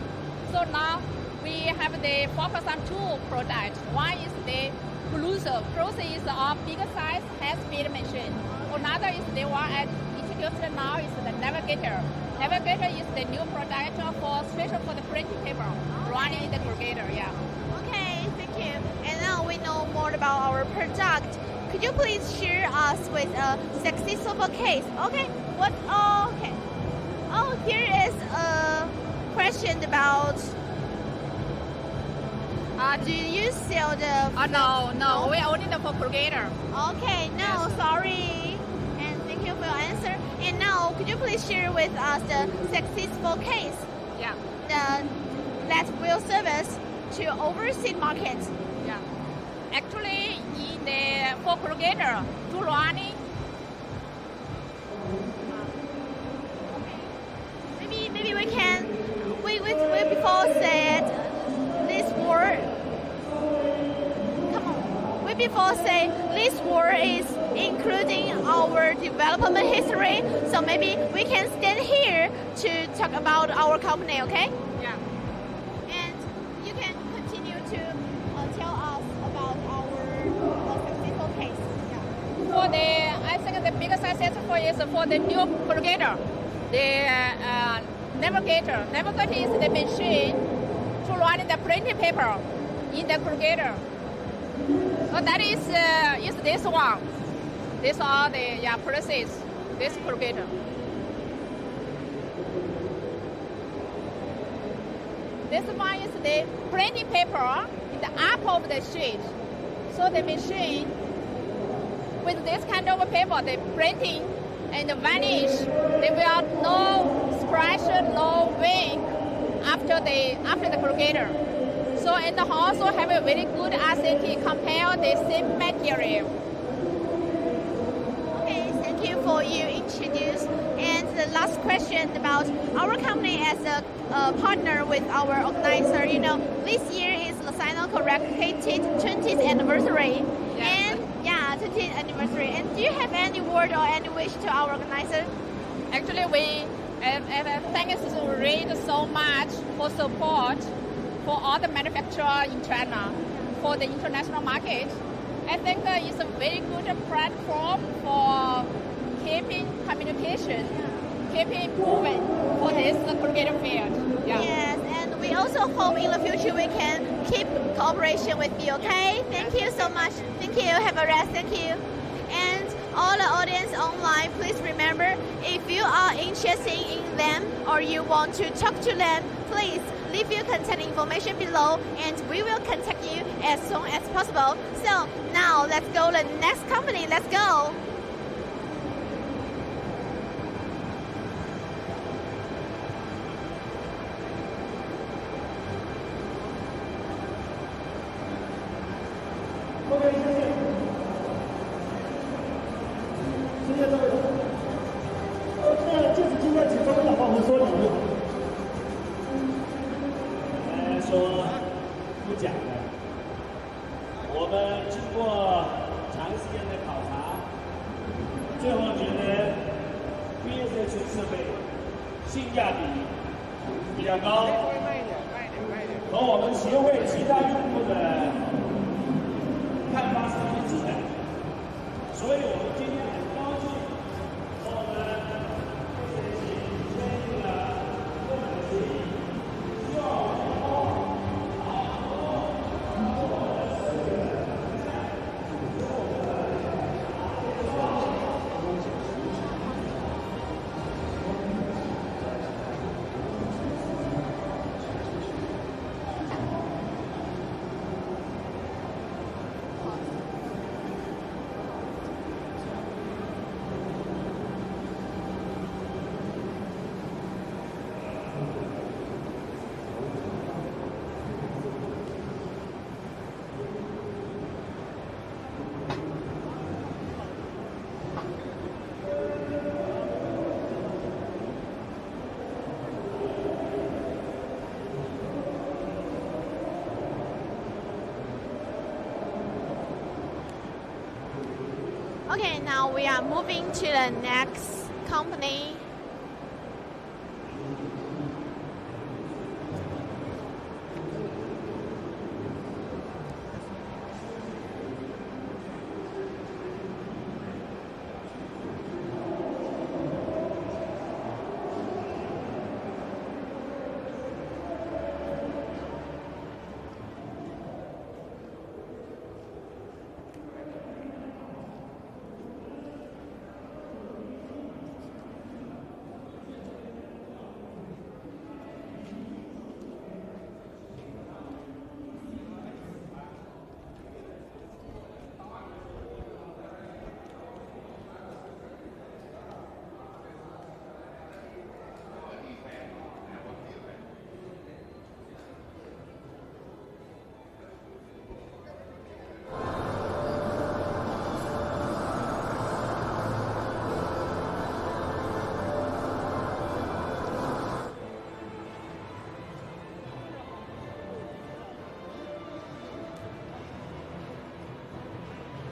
So now we have the focus on two products. One is the Cruiser. Cruiser is our bigger size high-speed machine. Another is the one I introduced now is the Navigator. Navigator is the new product for special for the printing paper running in the Corrugator. Yeah. Okay, thank you. And now we know more about our product. Could you please share us with a successful case? Okay. What? Oh, okay. Oh, here is a question about. Do you sell the? No. We only the for Corrugator. Okay. No, yes. Sorry. And thank you for your answer. And now, could you please share with us the successful case? Yeah. That will service to overseas markets. Yeah. Actually, in the for Corrugator to running. Maybe we can. We before said this word. Come on. We before say this word is including our development history. So maybe we can stand here to talk about our company. Okay? Yeah. And you can continue to tell us about our successful case. Yeah. For I think the biggest successful is for the new Corrugator. The Navigator. Navigator is the machine to run the printing paper in the Corrugator. So that is this one. These are the process. This Corrugator. This one is the printing paper in the up of the sheet. So the machine with this kind of paper, the printing and the vanish, there will no scratch, no wing after the Corrugator. So and also have a very good ACCA compare the same material. Okay, thank you for you introduce. And the last question about our company as a partner with our organizer. You know, this year is the SinoCorrugated 20th anniversary. Yes. And 20th anniversary. And do you have any word or any wish to our organizer? Actually, we thanks to read so much for support for all the manufacturers in China for the international market. I think it's a very good platform for keeping communication, keeping improving for this corrugated field. Yeah. Yes, and we also hope in the future we can keep cooperation with you, okay? Thank you so much. Thank you. Have a rest. Thank you. And all the audience online, please remember, if you are interested in them or you want to talk to them, please leave your contact information below and we will contact you as soon as possible. So now let's go to the next company. Let's go. 谢谢各位。那借此机会，请周部长帮我们说两句话。说不讲的，我们经过长时间的考察，最后觉得 BSH 设备性价比比较高，和我们协会其他用户的看法是一致的，所以我们今天很高兴和我们 BSH 签订了购买协议，希望我们以后。Okay, now we are moving to the next company.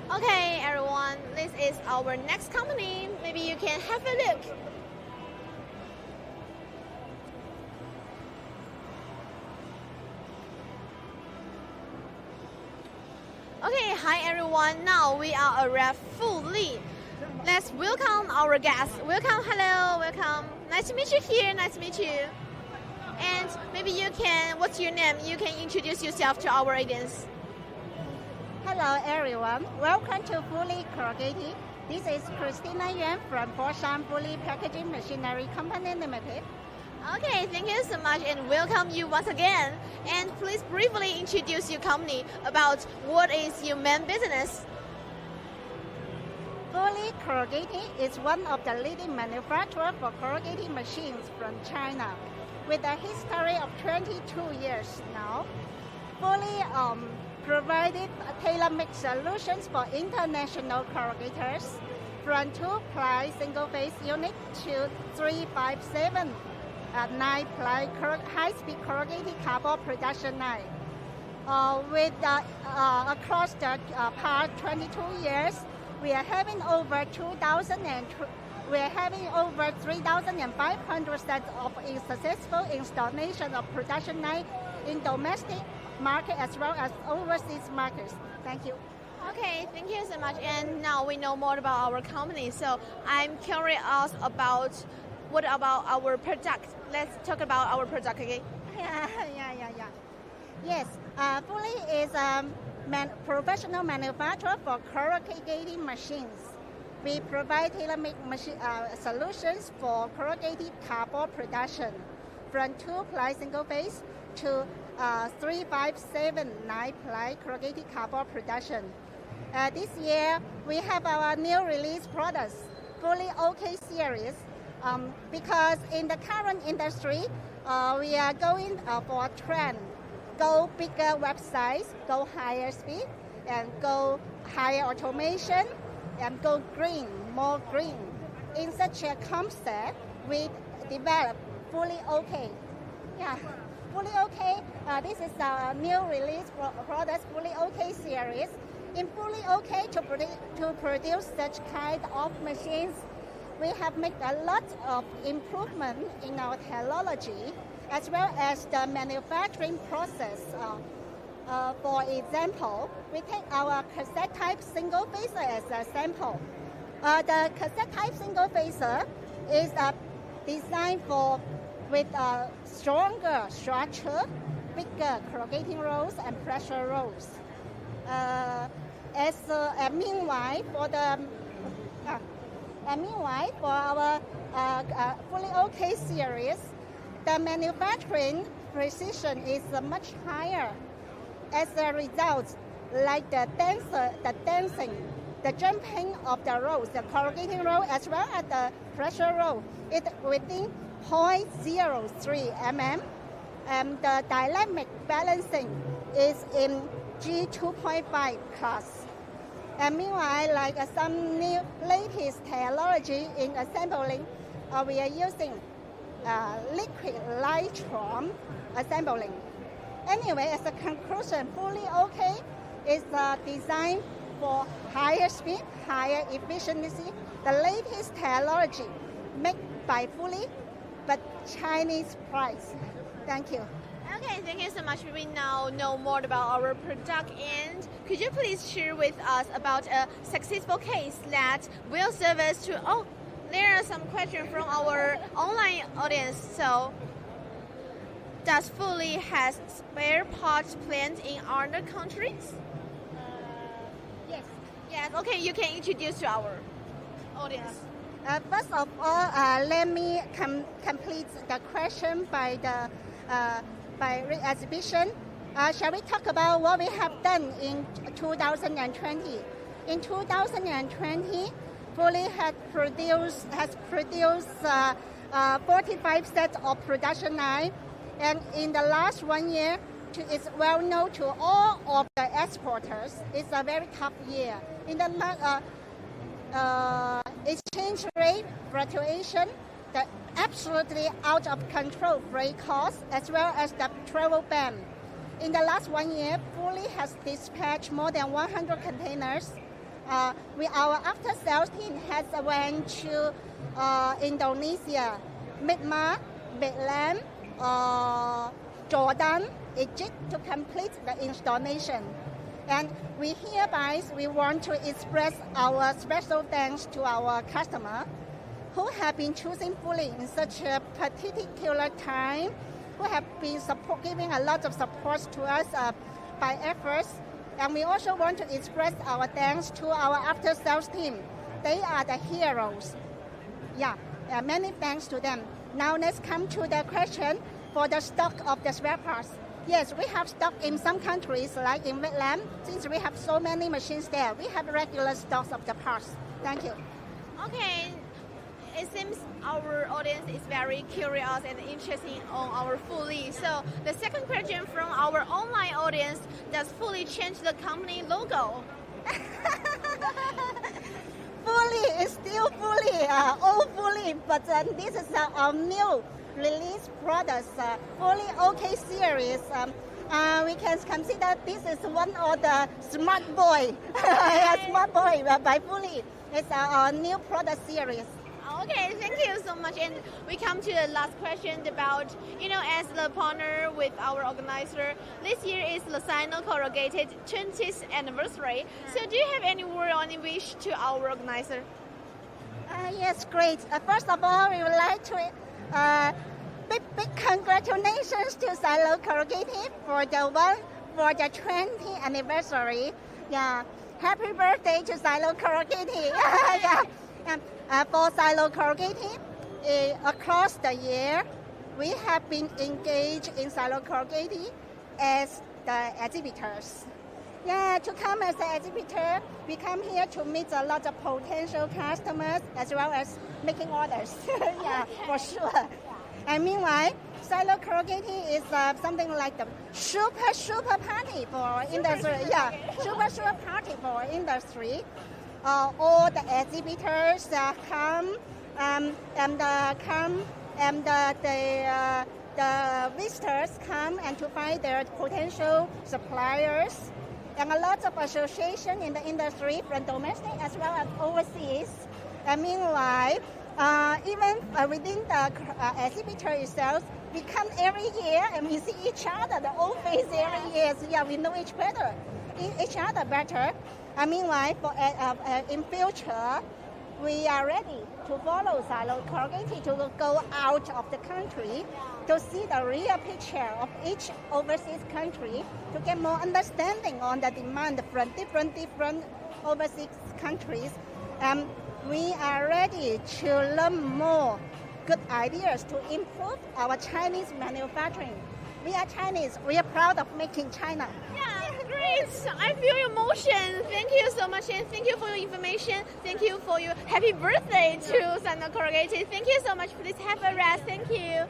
Okay, everyone, this is our next company. Maybe you can have a look. Okay, hi everyone. Now we are arrived fully. Let's welcome our guests. Welcome, hello, welcome. Nice to meet you here. Nice to meet you. And maybe you can, what's your name? You can introduce yourself to our audience. Hello everyone, welcome to Fully Corrugated. This is Christina Yuan from Foshan Fully Packaging Machinery Company Limited. Okay, thank you so much and welcome you once again. And please briefly introduce your company about what is your main business. Fully Corrugated is one of the leading manufacturers for corrugated machines from China. With a history of 22 years now, Fully provided tailor-made solutions for international corrugators, from 2-ply single-phase unit to 357 9-ply high-speed corrugated cardboard production line. Across the past 22 years, we are having over 3,500 sets of successful installation of production line in domestic market as well as overseas markets. Thank you. Okay, thank you so much. And now we know more about our company. So I'm curious about what about our product. Let's talk about our product, okay? Yeah. Yes, Fully is a professional manufacturer for corrugated machines. We provide tailor-made solutions for corrugated cardboard production, from 2-ply single-phase to 357 9-ply corrugated cardboard production. This year, we have our new release products, Fully OK series, because in the current industry, we are going for a trend, go bigger websites, go higher speed. and go higher automation and go green, more green. In such a concept, we developed Fully OK. Yeah, Fully OK. This is our new release product, Fully OK series. In Fully OK, to produce such kind of machines, we have made a lot of improvement in our technology, as well as the manufacturing process. For example, we take our cassette type single phaser as a sample. The cassette type single phaser is designed with a stronger structure, bigger corrugating rolls and pressure rolls. Meanwhile, for our Fully OK series, the manufacturing precision is much higher. As a result, like the dancing, the jumping of the rolls, the corrugating roll as well as the pressure roll, it within 0.03 mm, and the dynamic balancing is in G2.5 class. And meanwhile, like some new latest technology in assembling, we are using liquid nitron assembling. Anyway, as a conclusion, Fully OK is designed for higher speed, higher efficiency, the latest technology made by Fully, but Chinese price. Thank you. Okay, thank you so much. We now know more about our product, and could you please share with us about a successful case that will serve us to... Oh, there are some questions from our online audience. So, does Fully has spare parts planned in other countries? Yes. Yes, okay, you can introduce to our audience. First of all, let me complete the question by the exhibition. Shall we talk about what we have done in 2020? In 2020, Fully has produced 45 sets of production line, and in the last 1 year, it's well known to all of the exporters. It's a very tough year. In the exchange rate fluctuation, the absolutely out of control freight costs, as well as the travel ban. In the last 1 year, Fully has dispatched more than 100 containers. Our after-sales team has went to Indonesia, Myanmar, Vietnam, Jordan, Egypt to complete the installation. And we want to express our special thanks to our customer who have been choosing Fully in such a particular time, who have been giving a lot of support to us by efforts. And we also want to express our thanks to our after-sales team. They are the heroes. Many thanks to them. Now let's come to the question for the stock of the spare parts. Yes, we have stock in some countries, like in Vietnam. Since we have so many machines there, we have regular stocks of the parts. Thank you. Okay, it seems our audience is very curious and interested on our Fully. So the second question from our online audience, does Fully change the company logo? Fully is still Fully, old Fully, but this is our new release products, Fully OK series. We can consider this is one of the smart boy, smart boy by Fully. It's our new product series. Okay, thank you so much. And we come to the last question about, as the partner with our organizer, this year is the SinoCorrugated 20th anniversary. So do you have any word or any wish to our organizer? Yes, great. First of all, we would like to big congratulations to SinoCorrugated for the 20th anniversary. Yeah, happy birthday to SinoCorrugated. For SinoCorrugated, across the year, we have been engaged in SinoCorrugated as the exhibitors. To come as an exhibitor, we come here to meet a lot of potential customers as well as making orders. For sure. And meanwhile, SinoCorrugated is something like the super party for industry. Yeah, super party for industry. All the exhibitors come and the visitors come and to find their potential suppliers, and a lot of association in the industry from domestic as well as overseas. And meanwhile, even within the exhibitor itself, we come every year and we see each other, the old face every year. So yeah, we know each other better. And meanwhile, in future, we are ready to follow SinoCorrugated to go out of the country to see the real picture of each overseas country to get more understanding on the demand from different overseas countries. We are ready to learn more good ideas to improve our Chinese manufacturing. We are Chinese. We are proud of making China. Yeah, great. I feel your emotion. Thank you so much, and thank you for your information. Thank you for your happy birthday to SinoCorrugated. Thank you so much. Please have a rest. Thank you.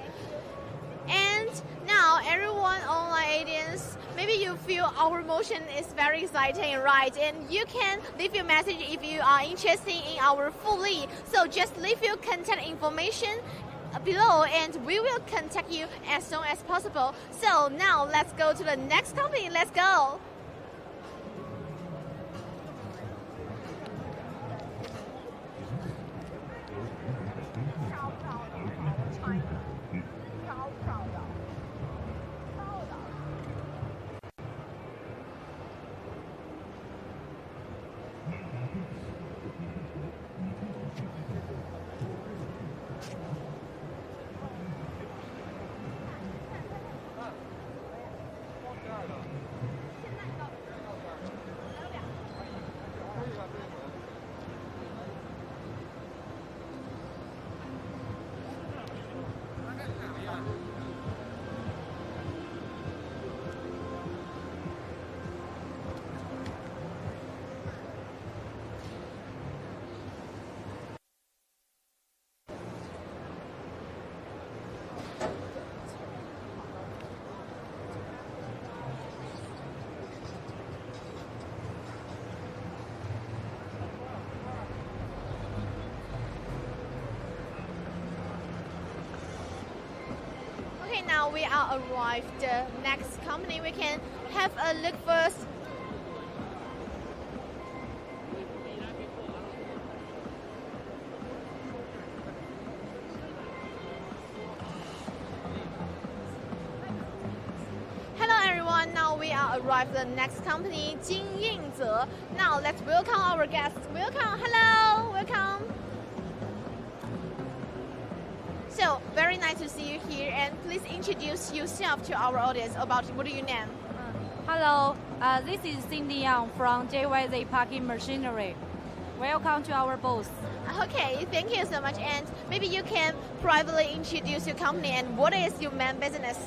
And now, everyone online audience, maybe you feel our motion is very exciting, right? And you can leave your message if you are interested in our fully. So just leave your contact information below and we will contact you as soon as possible. So now let's go to the next company. Let's go. Now we are arrived the next company. We can have a look first. Hello everyone, now we are arrived the next company, Jin Yingze. Now let's welcome our guests. Welcome, hello, welcome. So, very nice to see you here, and please introduce yourself to our audience about what are your name? Hello, this is Cindy Young from JYZ Parking Machinery. Welcome to our booth. Okay, thank you so much, and maybe you can privately introduce your company and what is your main business?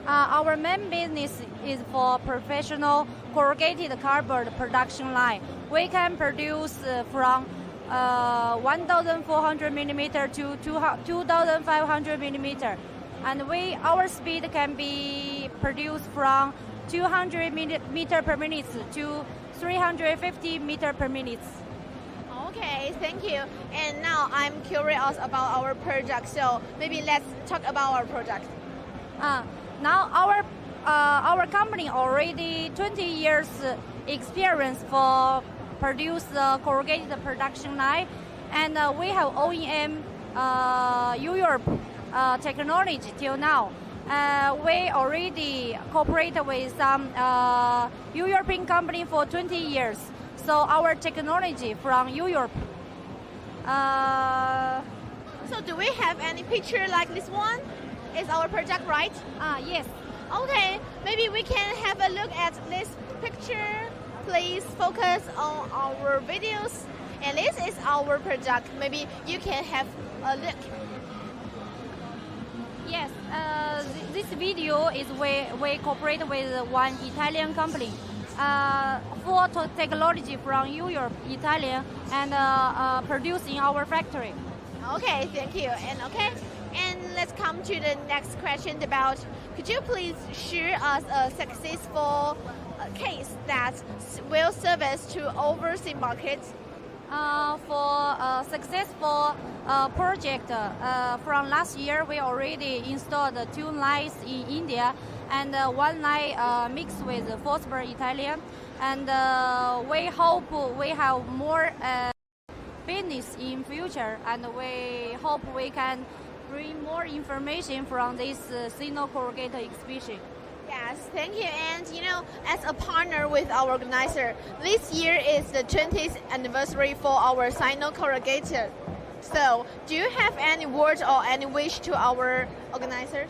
Our main business is for professional corrugated cardboard production line. We can produce from 1,400 millimeter to 2,500 millimeter, and our speed can be produced from 200 meter per minute to 350 meter per minute. Okay, thank you. And now I'm curious about our project, so maybe let's talk about our project. Now our company already 20 years experience for produce the corrugated production line, and we have OEM Europe technology till now. We already cooperate with some European company for 20 years. So our technology from Europe. So do we have any picture like this one? Is our project right? Yes. Okay, maybe we can have a look at this picture. Please focus on our videos, and this is our project. Maybe you can have a look. Yes, this video is we cooperate with one Italian company for technology from Europe, Italian, and produce in our factory. Okay, thank you. And let's come to the next question about, could you please share us a successful case that will service to overseas markets? For a successful project from last year, we already installed 2 lines in India and 1 line mixed with phosphor Italian. And we hope we have more business in future, and we hope we can bring more information from this SinoCorrugated exhibition. Yes, thank you. And as a partner with our organizer, this year is the 20th anniversary for our SinoCorrugated. So, do you have any words or any wish to our organizers?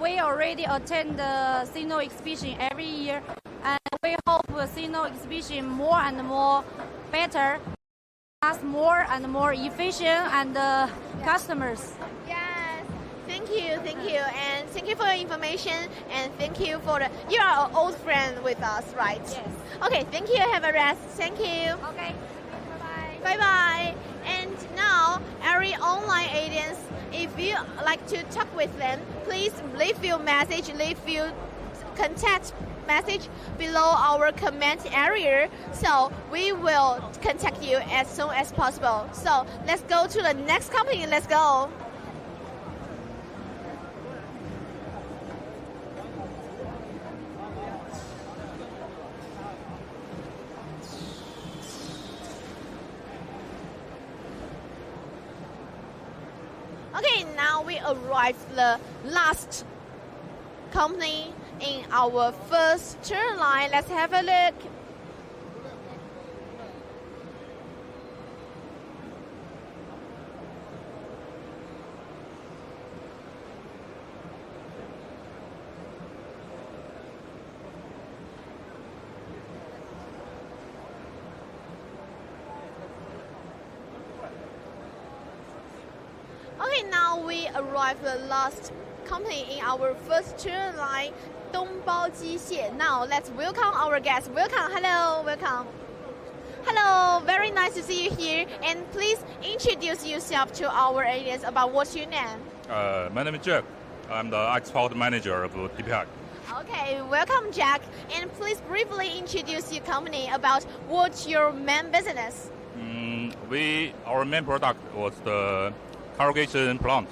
We already attend the Sino exhibition every year, and we hope the Sino exhibition more and more better, us more and more efficient and customers. Yes, thank you, and thank you for your information, and thank you for you are an old friend with us, right? Yes. Okay, thank you. Have a rest. Thank you. Okay. Bye bye. And now, every online audience, if you like to talk with them, please leave your message, leave your contact message below our comment area, so we will contact you as soon as possible. So let's go to the next company. Let's go. Okay, now we arrived the last company in our first turn line. Let's have a look. Okay, now we arrived the last company in our first turn line, Dongbao Jixie. Now let's welcome our guests. Welcome, hello, welcome. Hello, very nice to see you here. And please introduce yourself to our audience about what's your name. My name is Jack. I'm the export manager of DPI. Okay, welcome, Jack. And please briefly introduce your company about what's your main business. Our main product was the corrugation plant.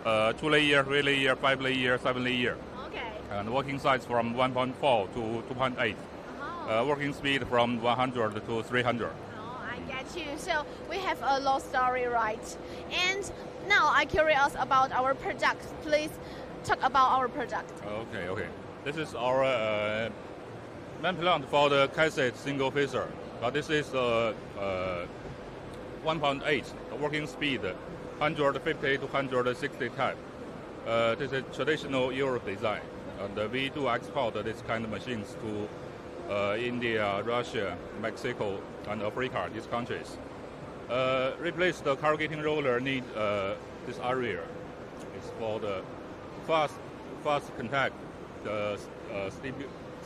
2 layer, 3 layer, 5 layer, 7 layer. Okay. And working size from 1.4 to 2.8. Working speed from 100 to 300. Oh, I get you. So we have a long story, right? And now I'm curious about our product. Please talk about our product. Okay. This is our main plant for the cassette single phaser. But this is 1.8 working speed. 150 to 160 type. This is traditional Europe design, and we do export this kind of machines to India, Russia, Mexico, and Africa, these countries. Replace the corrugating roller need this area. It's for the fast contact, the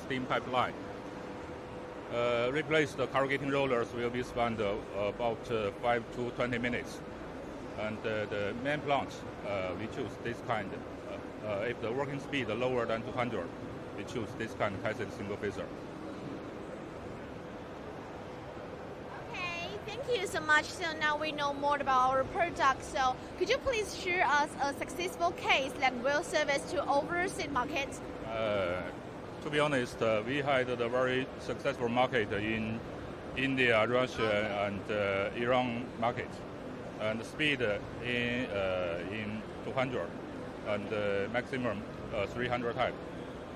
steam pipeline. Replace the corrugating rollers will be spent about 5 to 20 minutes. And the main plant, we choose this kind. If the working speed is lower than 200, we choose this kind of cassette single phaser. Okay, thank you so much. So now we know more about our product. So could you please share us a successful case that will service to overseas markets? To be honest, we had a very successful market in India, Russia, and Iran market. And the speed in 200 and maximum 300 type.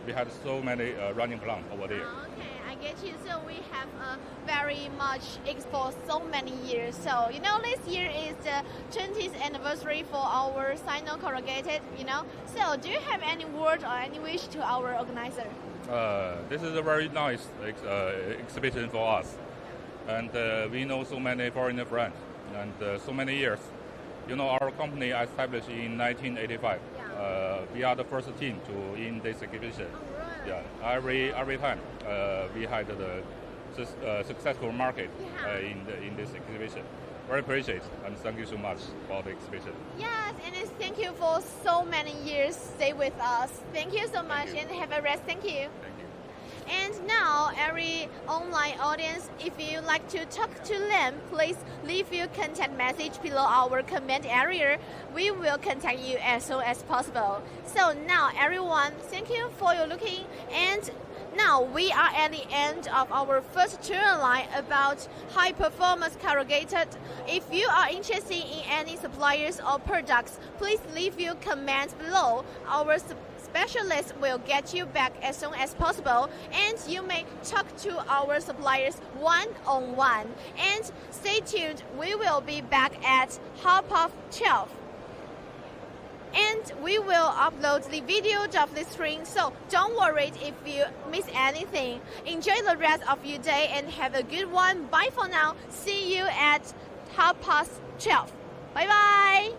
We had so many running plants over there. Okay, I get you. So we have very much exposed so many years. So this year is the 20th anniversary for our SinoCorrugated. So do you have any word or any wish to our organizer? This is a very nice exhibition for us, and we know so many foreign friends. And so many years. Our company established in 1985. Yeah. We are the first team to in this exhibition. Oh, really? Yeah. Every time we had the successful market in this exhibition. very appreciate and thank you so much for the exhibition. Yes, and thank you for so many years stay with us. Thank you so much and have a rest. Thank you. Thank you. And now, every online audience, if you like to talk to them, please leave your contact message below our comment area. We will contact you as soon as possible. So now, everyone, thank you for your looking. And now we are at the end of our first tour line about high-performance corrugated. If you are interested in any suppliers or products, please leave your comments below. Our specialist will get you back as soon as possible, and you may talk to our suppliers one-on-one. And stay tuned, we will be back at 12:30. And we will upload the video of this stream, so don't worry if you miss anything. Enjoy the rest of your day and have a good one. Bye for now. See you at 12:30. Bye bye.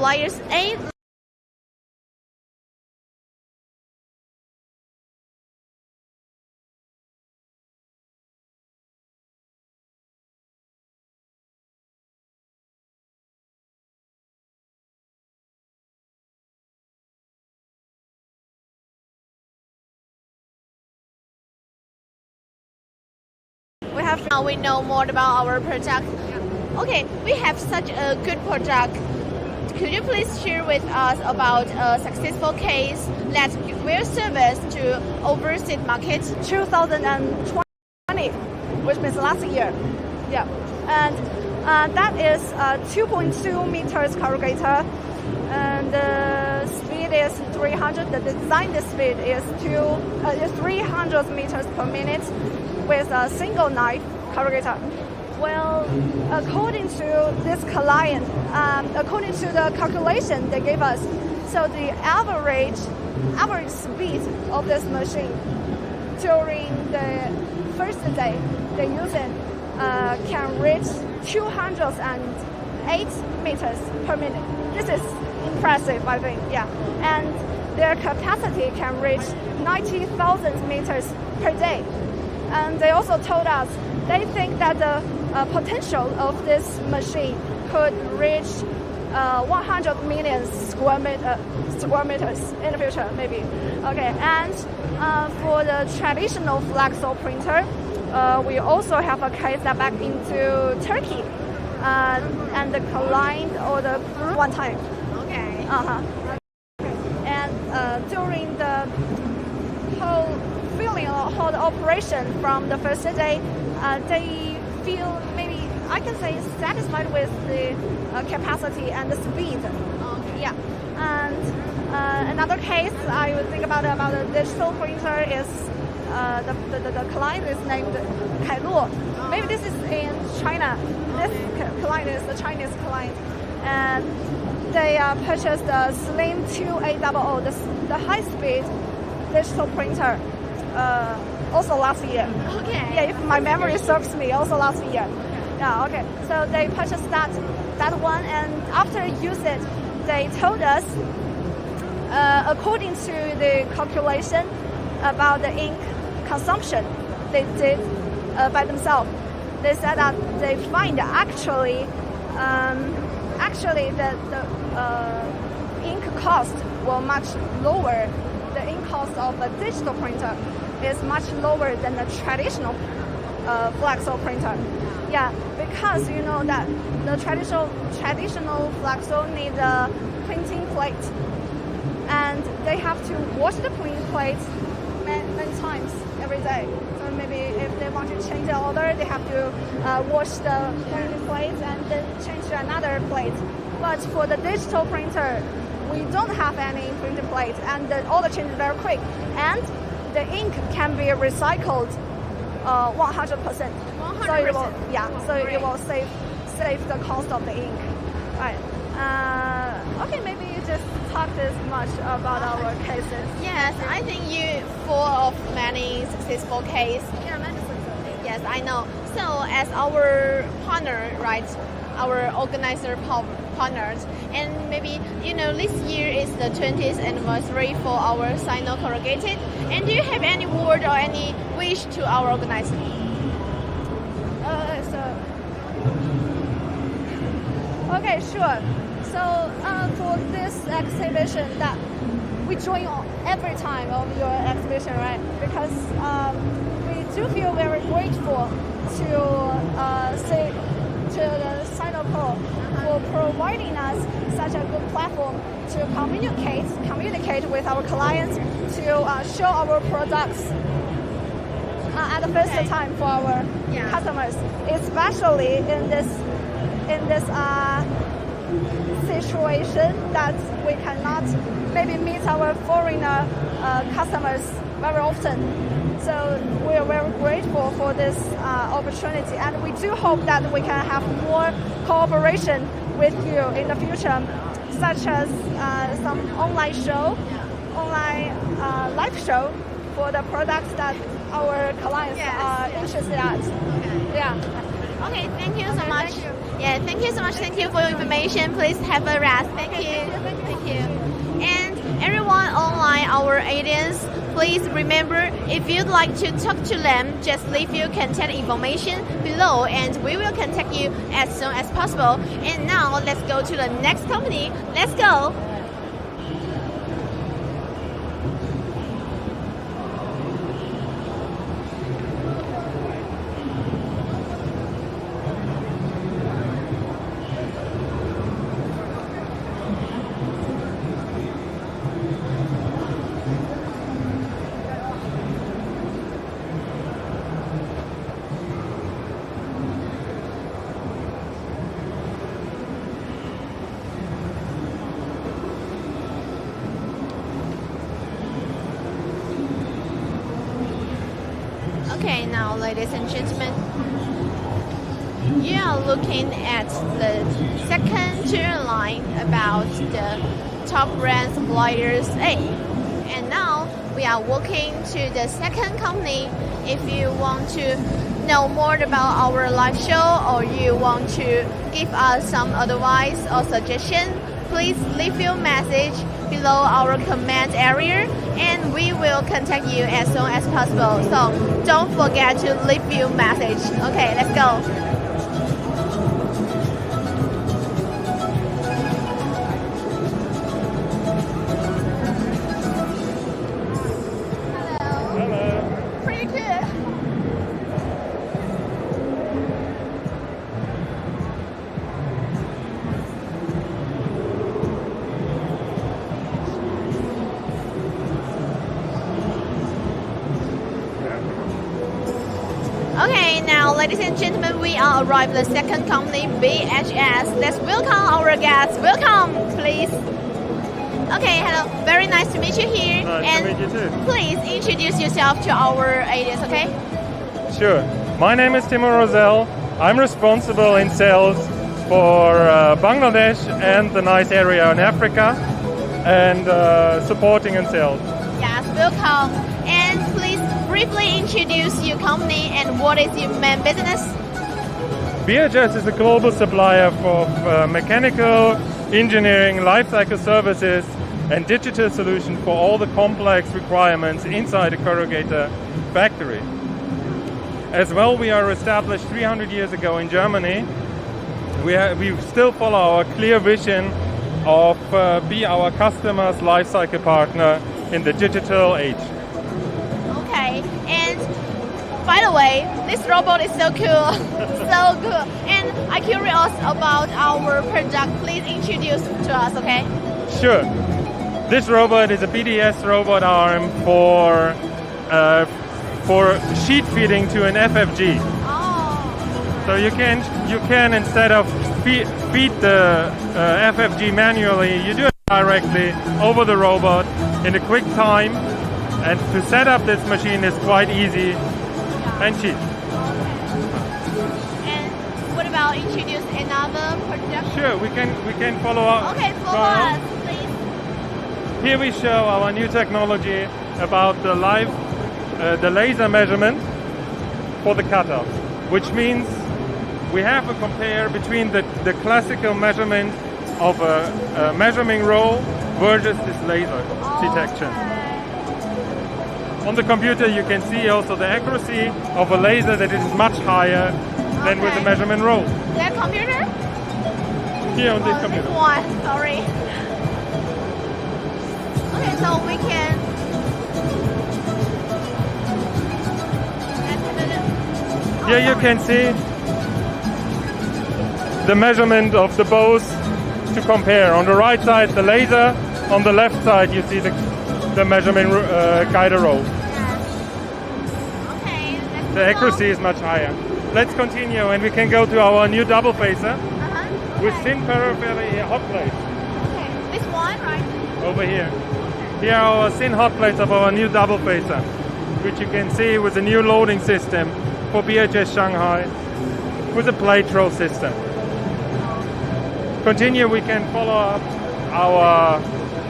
suppliers A. Now we know more about our product. Okay, we have such a good product. Could you please share with us about a successful case that will service to overseas market? 2020, which means last year. Yeah, and that is 2.2 meters corrugator, and the speed is 300. The design speed is 300 meters per minute with a single knife corrugator. Well, according to this client, according to the calculation they gave us, so the average speed of this machine during the first day they use it can reach 208 meters per minute. This is impressive, I think. Yeah, and their capacity can reach 90,000 meters per day. And they also told us they think that the potential of this machine could reach 100 million square meters in the future, maybe. Okay, and for the traditional flexo printer, we also have a case that back into Turkey, and the client ordered one time. Okay. And during the whole operation from the first day, they feel maybe I can say satisfied with the capacity and the speed. Okay. Yeah. And another case I would think about a digital printer is the client is named Kai Luo. Maybe this is in China. This client is a Chinese client, and they purchased the Slim 2800, the high-speed digital printer. Also last year. Okay. Yeah, if my memory serves me, also last year. Yeah, okay. So they purchased that one, and after use it, they told us, according to the calculation about the ink consumption they did by themselves, they said that they find actually the ink cost were much lower. The ink cost of a digital printer is much lower than the traditional flexo printer. Yeah, because you know that the traditional flexo need a printing plate, and they have to wash the printing plate many times every day. So maybe if they want to change the order, they have to wash the printing plate and then change to another plate. But for the digital printer, we don't have any printing plate, and the order change is very quick, and the ink can be recycled 100%. So it will, it will save the cost of the ink, right? Okay, maybe you just talk this much about our cases. Yes, I think you full of many successful cases. Yeah, many successful cases. Yes, I know. So as our partner, right? Our organizer partners, and maybe this year is the 20th anniversary for our SinoCorrugated. And do you have any word or any wish to our organizer? Okay, sure. So for this exhibition, that we join every time of your exhibition, right? Because we do feel very grateful to the SinoCo for providing us such a good platform to communicate with our clients, to show our products at the first time for our customers, especially in this situation that we cannot maybe meet our foreigner customers very often. So we are very grateful for this opportunity, and we do hope that we can have more cooperation with you in the future, such as some online live show for the products that our clients are interested at. Yeah. Okay, thank you so much. Yeah, thank you so much. Thank you for your information. Please have a rest. Thank you. Thank you. And everyone online, our audience, please remember, if you'd like to talk to them, just leave your contact information below and we will contact you as soon as possible. And now let's go to the next company. Let's go. Okay, now ladies and gentlemen, you are looking at the second tier line about the top brand suppliers A. And now we are walking to the second company. If you want to know more about our live show or you want to give us some advice or suggestion, please leave your message below our comment area and we will contact you as soon as possible. So don't forget to leave your message. Okay, let's go. Hello. Pretty good. Okay, now ladies and gentlemen, we are arrived at the second company, BHS. Let's welcome our guests. Welcome, please. Okay, hello. Very nice to meet you here. Nice to meet you too. Please introduce yourself to our audience, okay? Sure. My name is Timo Rosell. I'm responsible in sales for Bangladesh and the nice area in Africa and supporting in sales. Yes, welcome. And please briefly introduce your company and what is your main business? BHS is a global supplier for mechanical, engineering, lifecycle services and digital solutions for all the complex requirements inside a corrugator factory. As well, we are established 300 years ago in Germany. We still follow our clear vision of be our customers' lifecycle partner in the digital age. Okay, and by the way, this robot is so cool, so good. And I'm curious about our product. Please introduce to us, okay? Sure. This robot is a BDS robot arm for sheet feeding to an FFG. Oh. So you can instead of feed the FFG manually, you do it directly over the robot in a quick time. And to set up this machine is quite easy and cheap. And what about introduce another product? Sure, we can follow up. Okay, follow us, please. Here we show our new technology about the laser measurement for the cutoff, which means we have a compare between the classical measurement of a measuring roll versus this laser detection. On the computer you can see also the accuracy of a laser that is much higher than with a measurement roll. That computer? Here on this computer. This one, sorry. Okay, so we can... Here you can see the measurement of the both to compare. On the right side the laser, on the left side you see the measurement guide roll. Okay, the accuracy is much higher. Let's continue and we can go to our new double phaser with thin periphery hot plates. Okay, this one, right? Over here. Here are our thin hot plates of our new double phaser, which you can see with the new loading system for BHS Shanghai with a plate roll system. Continue, we can follow up our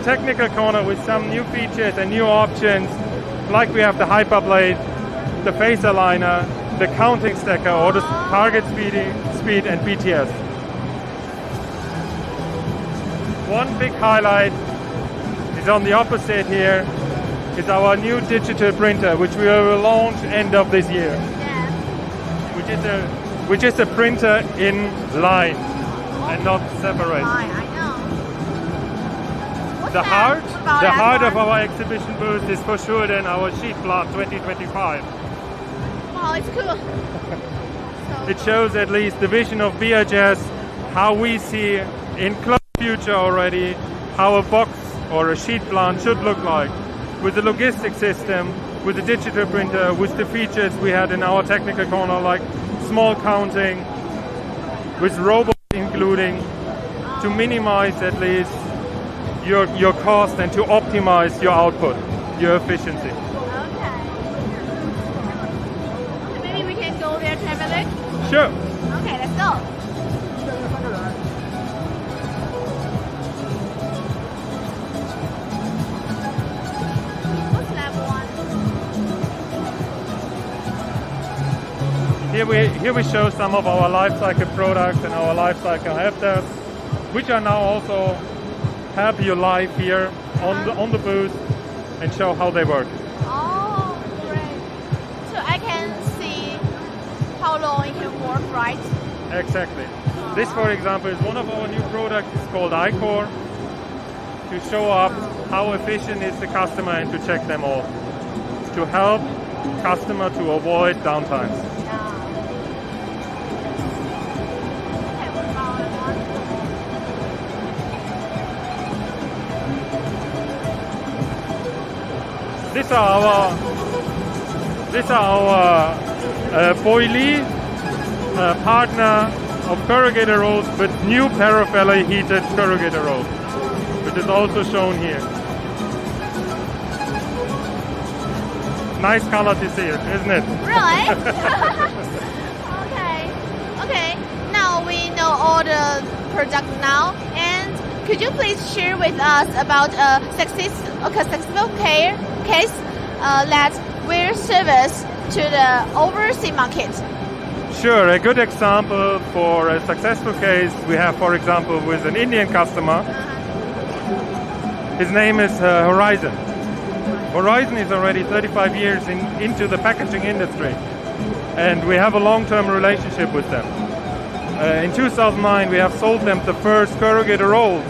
technical corner with some new features and new options, like we have the hyper blade, the phaser liner, the counting stacker or the target speed and BTS. One big highlight is on the opposite here, is our new digital printer, which we will launch end of this year. Yeah. Which is a printer in line and not separate. I know. What's The that? heart of our exhibition booth is for sure then our sheet plant 2025. Wow, it's cool. It shows at least the vision of BHS, how we see in close future already how a box or a sheet plant should look like, with the logistic system, with the digital printer, with the features we had in our technical corner like small counting, with robots including, to minimize at least your cost and to optimize your output, your efficiency. Okay. Maybe we can go there to have a look? Sure. Okay, let's go. What's level 1? Here we show some of our lifecycle products and our lifecycle help desk, which are now also help you live here on the booth and show how they work. Oh, great. So I can see how long it can work, right? Exactly. This, for example, is one of our new products. It's called iCore, to show up how efficient is the customer and to check them all, to help customer to avoid downtimes. These are our Lee partner of corrugator rolls with new parafella heated corrugator rolls, which is also shown here. Nice color to see it, isn't it? Really? Okay. Now we know all the products now, and could you please share with us about a successful case that will service to the overseas market? Sure, a good example for a successful case we have, for example, with an Indian customer. His name is Horizon. Horizon is already 35 years into the packaging industry, and we have a long-term relationship with them. In 2009 we have sold them the first corrugator rolls.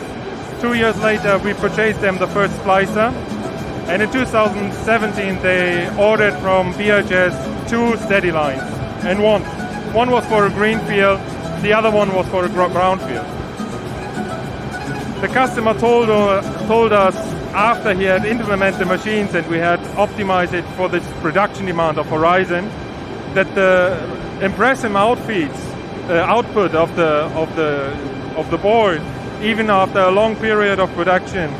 2 years later we purchased them the first splicer, and in 2017 they ordered from BHS 2 steady lines, and one was for a green field, the other one was for a brown field. The customer told us after he had implemented the machines and we had optimized it for this production demand of Horizon, that the impressive output of the board, even after a long period of production,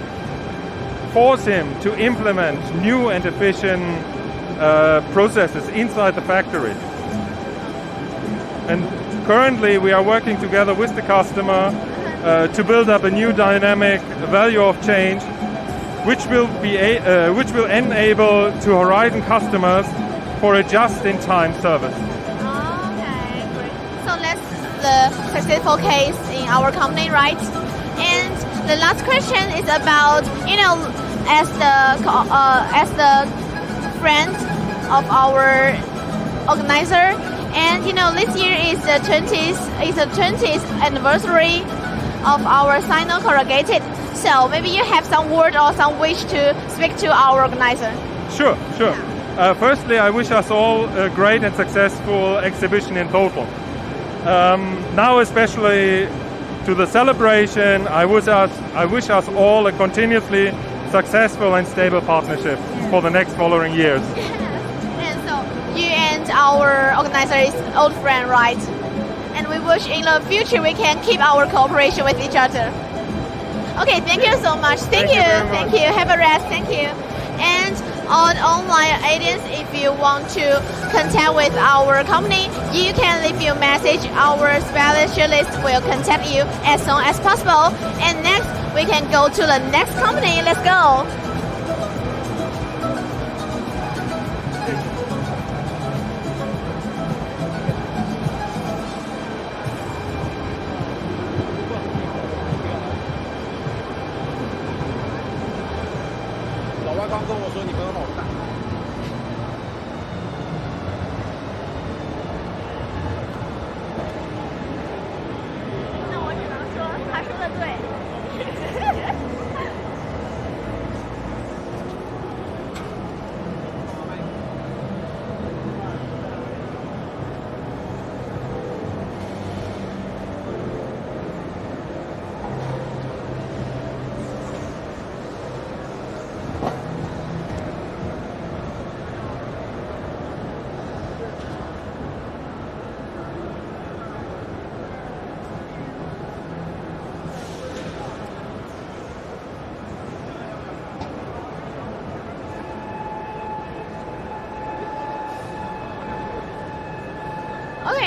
force him to implement new and efficient processes inside the factory. And currently we are working together with the customer to build up a new dynamic value of change, which will enable to Horizon customers for a just-in-time service. Okay, great. So that's the successful case in our company, right? And the last question is about, as the friend of our organizer, and this year is the 20th anniversary of our SinoCorrugated. So maybe you have some word or some wish to speak to our organizer. Sure. Firstly, I wish us all a great and successful exhibition in total. Now, especially to the celebration, I wish us all a continuously successful and stable partnership for the next following years. And so you and our organizer is old friend, right? And we wish in the future we can keep our cooperation with each other. Okay, thank you so much. Thank you. Have a rest. Thank you. And on online audience, if you want to contact with our company, you can leave your message. Our specialist will contact you as soon as possible. And next, we can go to the next company. Let's go.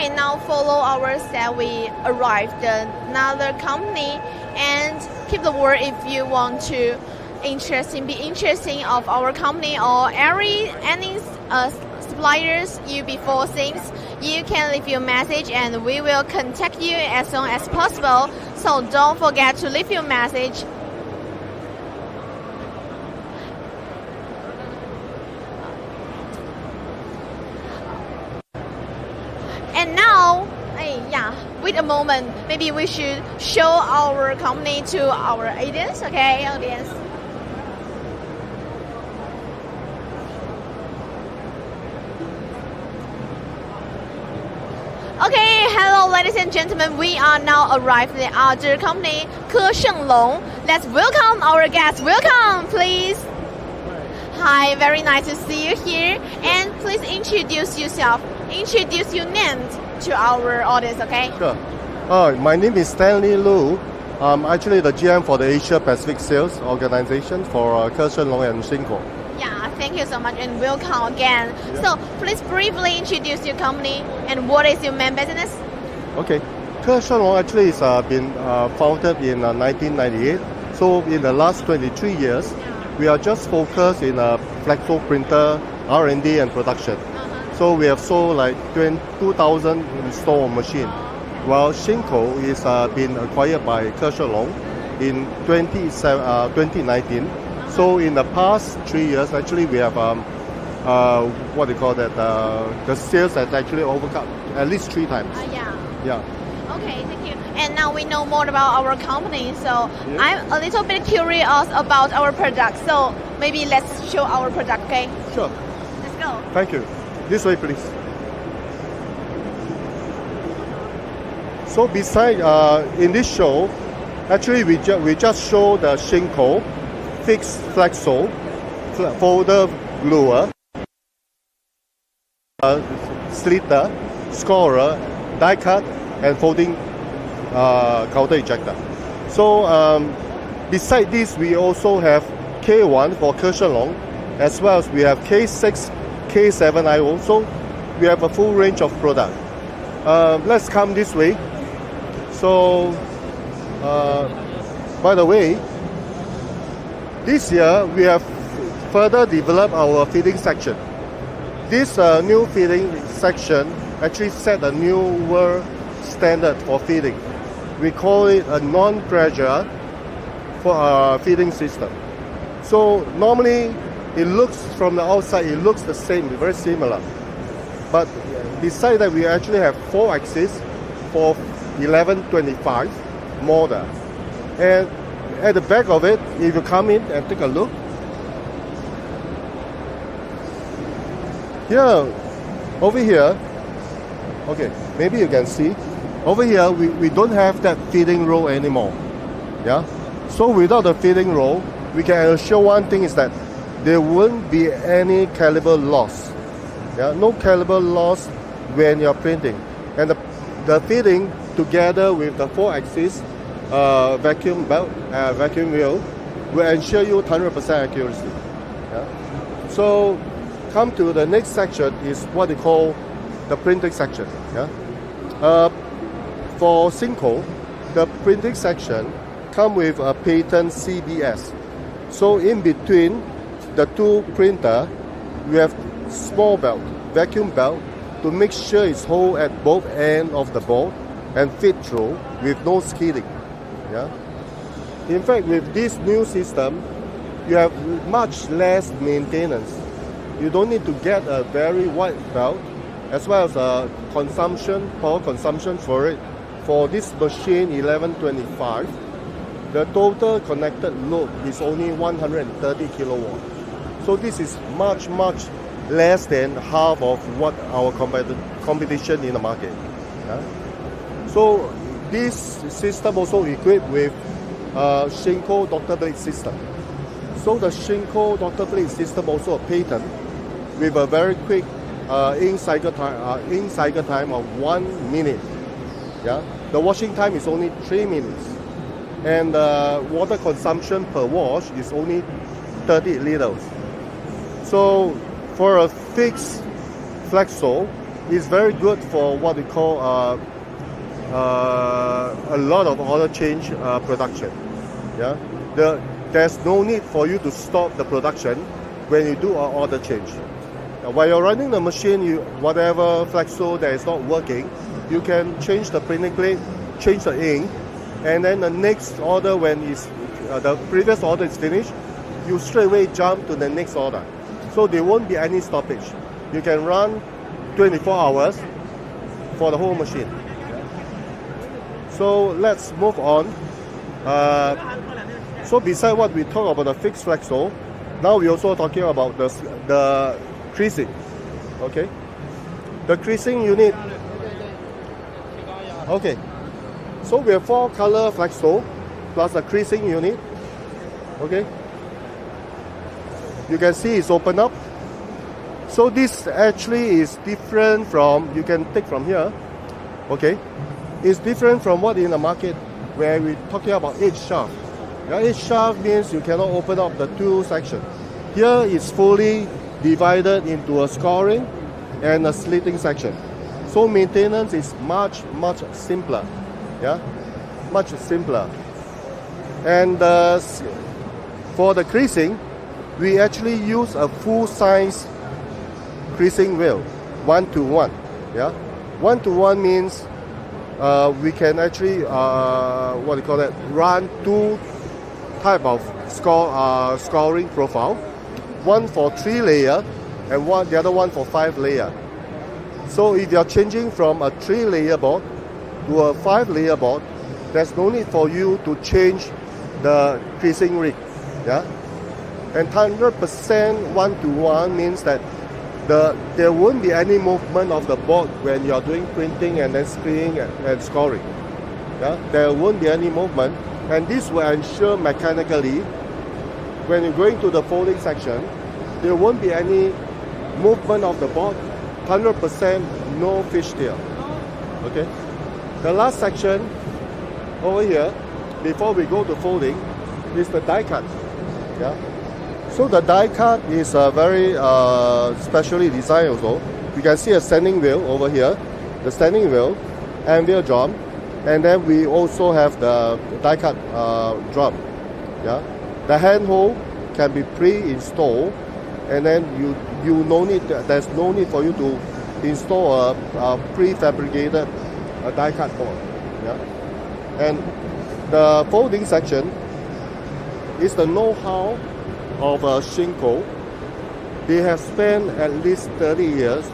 Okay, now follow our step. We arrived at another company, and keep the word if you want to be interesting of our company or any suppliers you before things. You can leave your message, and we will contact you as soon as possible. So don't forget to leave your message. And now, wait a moment. Maybe we should show our company to our audience. Okay, audience. Okay, hello, ladies and gentlemen. We are now arrived at the other company, Ke Sheng Long. Let's welcome our guests. Welcome, please. Hi, very nice to see you here. And please introduce yourself. Introduce your name to our audience, okay? Sure. My name is Stanley Lu. I'm actually the GM for the Asia Pacific Sales Organization for Ke Sheng Long and SinoCorrugated. Yeah, thank you so much and welcome again. Yeah. So please briefly introduce your company and what is your main business? Okay. Ke Sheng Long actually has been founded in 1998. So in the last 23 years, we are just focused in flexo printer, R&D and production. So we have sold like 2,000 installed machine. While SinoCorrugated is been acquired by Ke Sheng Long in 2019. So in the past 3 years, actually we have what do you call that? The sales has actually overcome at least 3 times. Yeah. Okay, thank you. And now we know more about our company. So I'm a little bit curious about our product. So maybe let's show our product, okay? Sure. Let's go. Thank you. This way, please. So beside in this show, actually we just show the SinoCorrugated fixed flexo, folder gluer, slitter, scorer, die cut, and folding counter ejector. So beside this, we also have K1 for Ke Sheng Long, as well as we have K6, K7 IO. So we have a full range of product. Let's come this way. So by the way, this year we have further developed our feeding section. This new feeding section actually set a new world standard for feeding. We call it a non-pressure for feeding system. So normally it looks from the outside, it looks the same, very similar. But beside that, we actually have 4 axes for 1125 model. And at the back of it, if you come in and take a look, over here, okay, maybe you can see, over here we don't have that feeding row anymore. Yeah. So without the feeding row, we can assure one thing is that there won't be any caliber loss. Yeah, no caliber loss when you're printing. And the feeding together with the 4 axis vacuum belt, vacuum wheel will ensure you 100% accuracy. Yeah. So come to the next section is what they call the printing section. Yeah. For SinoCorrugated, the printing section come with a patent CBS. So in between the 2 printer, we have small belt, vacuum belt, to make sure it's hold at both ends of the board and fit through with no skidding. Yeah. In fact, with this new system, you have much less maintenance. You don't need to get a very wide belt, as well as power consumption for it. For this machine 1125, the total connected load is only 130 kilowatt. So this is much less than half of what our competition in the market. Yeah? So this system also equipped with SinoCorrugated Dr. Blade system. So the SinoCorrugated Dr. Blade system also a patent with a very quick ink cycle time of 1 minute. Yeah, the washing time is only 3 minutes, and water consumption per wash is only 30 liters. So for a fixed flexo, is very good for what we call a lot of order change production. Yeah, there's no need for you to stop the production when you do an order change. While you're running the machine, whatever flexo that is not working, you can change the printing plate, change the ink, and then the next order, when the previous order is finished, you straight away jump to the next order. So there won't be any stoppage. You can run 24 hours for the whole machine. So let's move on. So besides what we talk about the fixed flexo, now we're also talking about the creasing. Okay, the creasing unit. Okay, so we have 4 color flexo plus a creasing unit. Okay, you can see it's open up. So this actually is different from, you can take from here. Okay, it's different from what in the market where we're talking about edge shaft. Edge shaft means you cannot open up the 2 sections. Here it's fully divided into a scoring and a slitting section. So maintenance is much simpler. Yeah, much simpler. And for the creasing, we actually use a full-size creasing wheel, 1-to-1. Yeah, 1-to-1 means we can actually what do you call that? Run 2 type of scoring profile. One for 3 layer and the other one for 5 layer. So if you're changing from a 3 layer board to a 5 layer board, there's no need for you to change the creasing rig. Yeah, and 100% 1-to-1 means that there won't be any movement of the board when you're doing printing and then screening and scoring. Yeah, there won't be any movement, and this will ensure mechanically, when you're going to the folding section, there won't be any movement of the board, 100% no fishtail. Okay, the last section over here, before we go to folding, is the die cut. Yeah, so the die cut is very specially designed also. You can see a standing wheel over here, the standing wheel, anvil drum, and then we also have the die cut drum. Yeah. The handhold can be pre-installed, and then there's no need for you to install a prefabricated die cut board. Yeah? And the folding section is the know-how of Shinko. They have spent at least 30 years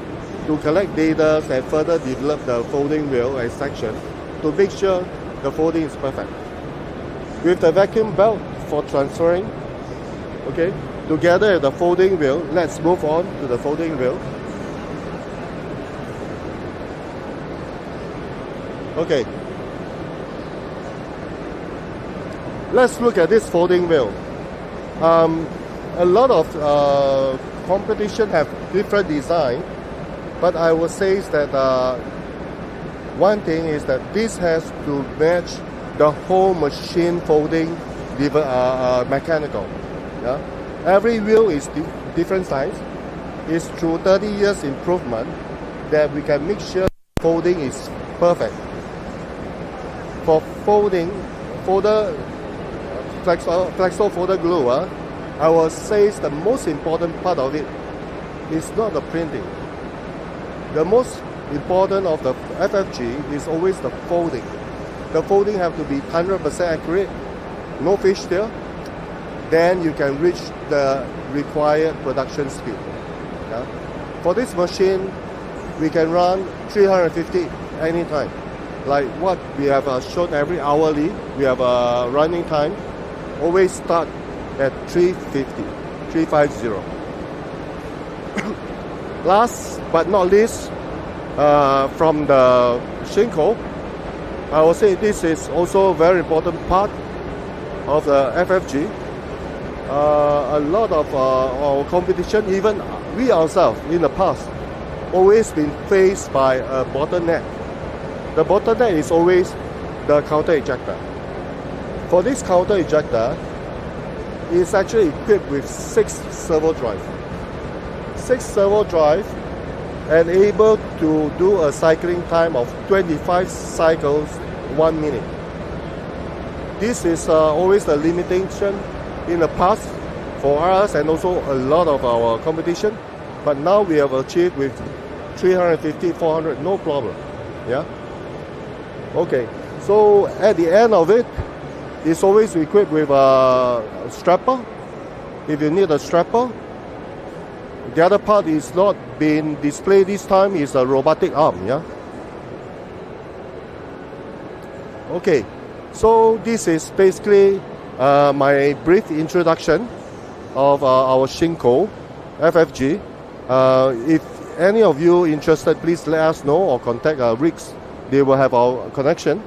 to collect data and further develop the folding wheel and section to make sure the folding is perfect. With the vacuum belt for transferring, okay, together with the folding wheel, let's move on to the folding wheel. Okay, let's look at this folding wheel. A lot of competition have different design, but I would say that one thing is that this has to match the whole machine folding mechanical. Yeah? Every wheel is different size. It's through 30 years improvement that we can make sure folding is perfect. For folding, flexo folder glue, I will say the most important part of it is not the printing. The most important of the FFG is always the folding. The folding have to be 100% accurate, no fishtail. Then you can reach the required production speed. Yeah? For this machine, we can run 350 anytime. Like what we have shown every hourly, we have a running time. Always start at 350. Last but not least, from the Shinko, I will say this is also a very important part of the FFG. A lot of our competition, even we ourselves in the past, always been faced by a bottleneck. The bottleneck is always the counter ejector. For this counter ejector, it's actually equipped with 6 servo drives. 6 servo drives and able to do a cycling time of 25 cycles 1 minute. This is always a limitation in the past for us and also a lot of our competition, but now we have achieved with 350, 400, no problem. Yeah. Okay. So at the end of it, it's always equipped with a strapper. If you need a strapper, the other part is not being displayed this time, is a robotic arm. Yeah. Okay. So this is basically my brief introduction of our Shinko FFG. If any of you interested, please let us know or contact Riggs. They will have our connection.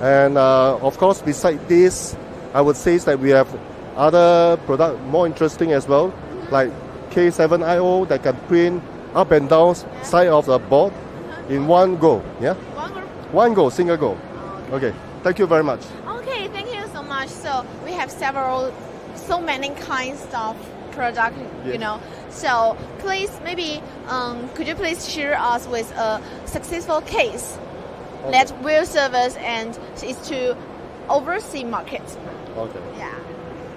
And of course, beside this, I would say that we have other products more interesting as well, like K7IO that can print up and down side of the board in one go. Yeah. One go, single go. Okay. Thank you very much. Okay, thank you so much. So we have so many kinds of product, Yes. you know. So please, maybe, could you please share us with a successful case that will serve us and is to overseas market? Okay. Yeah.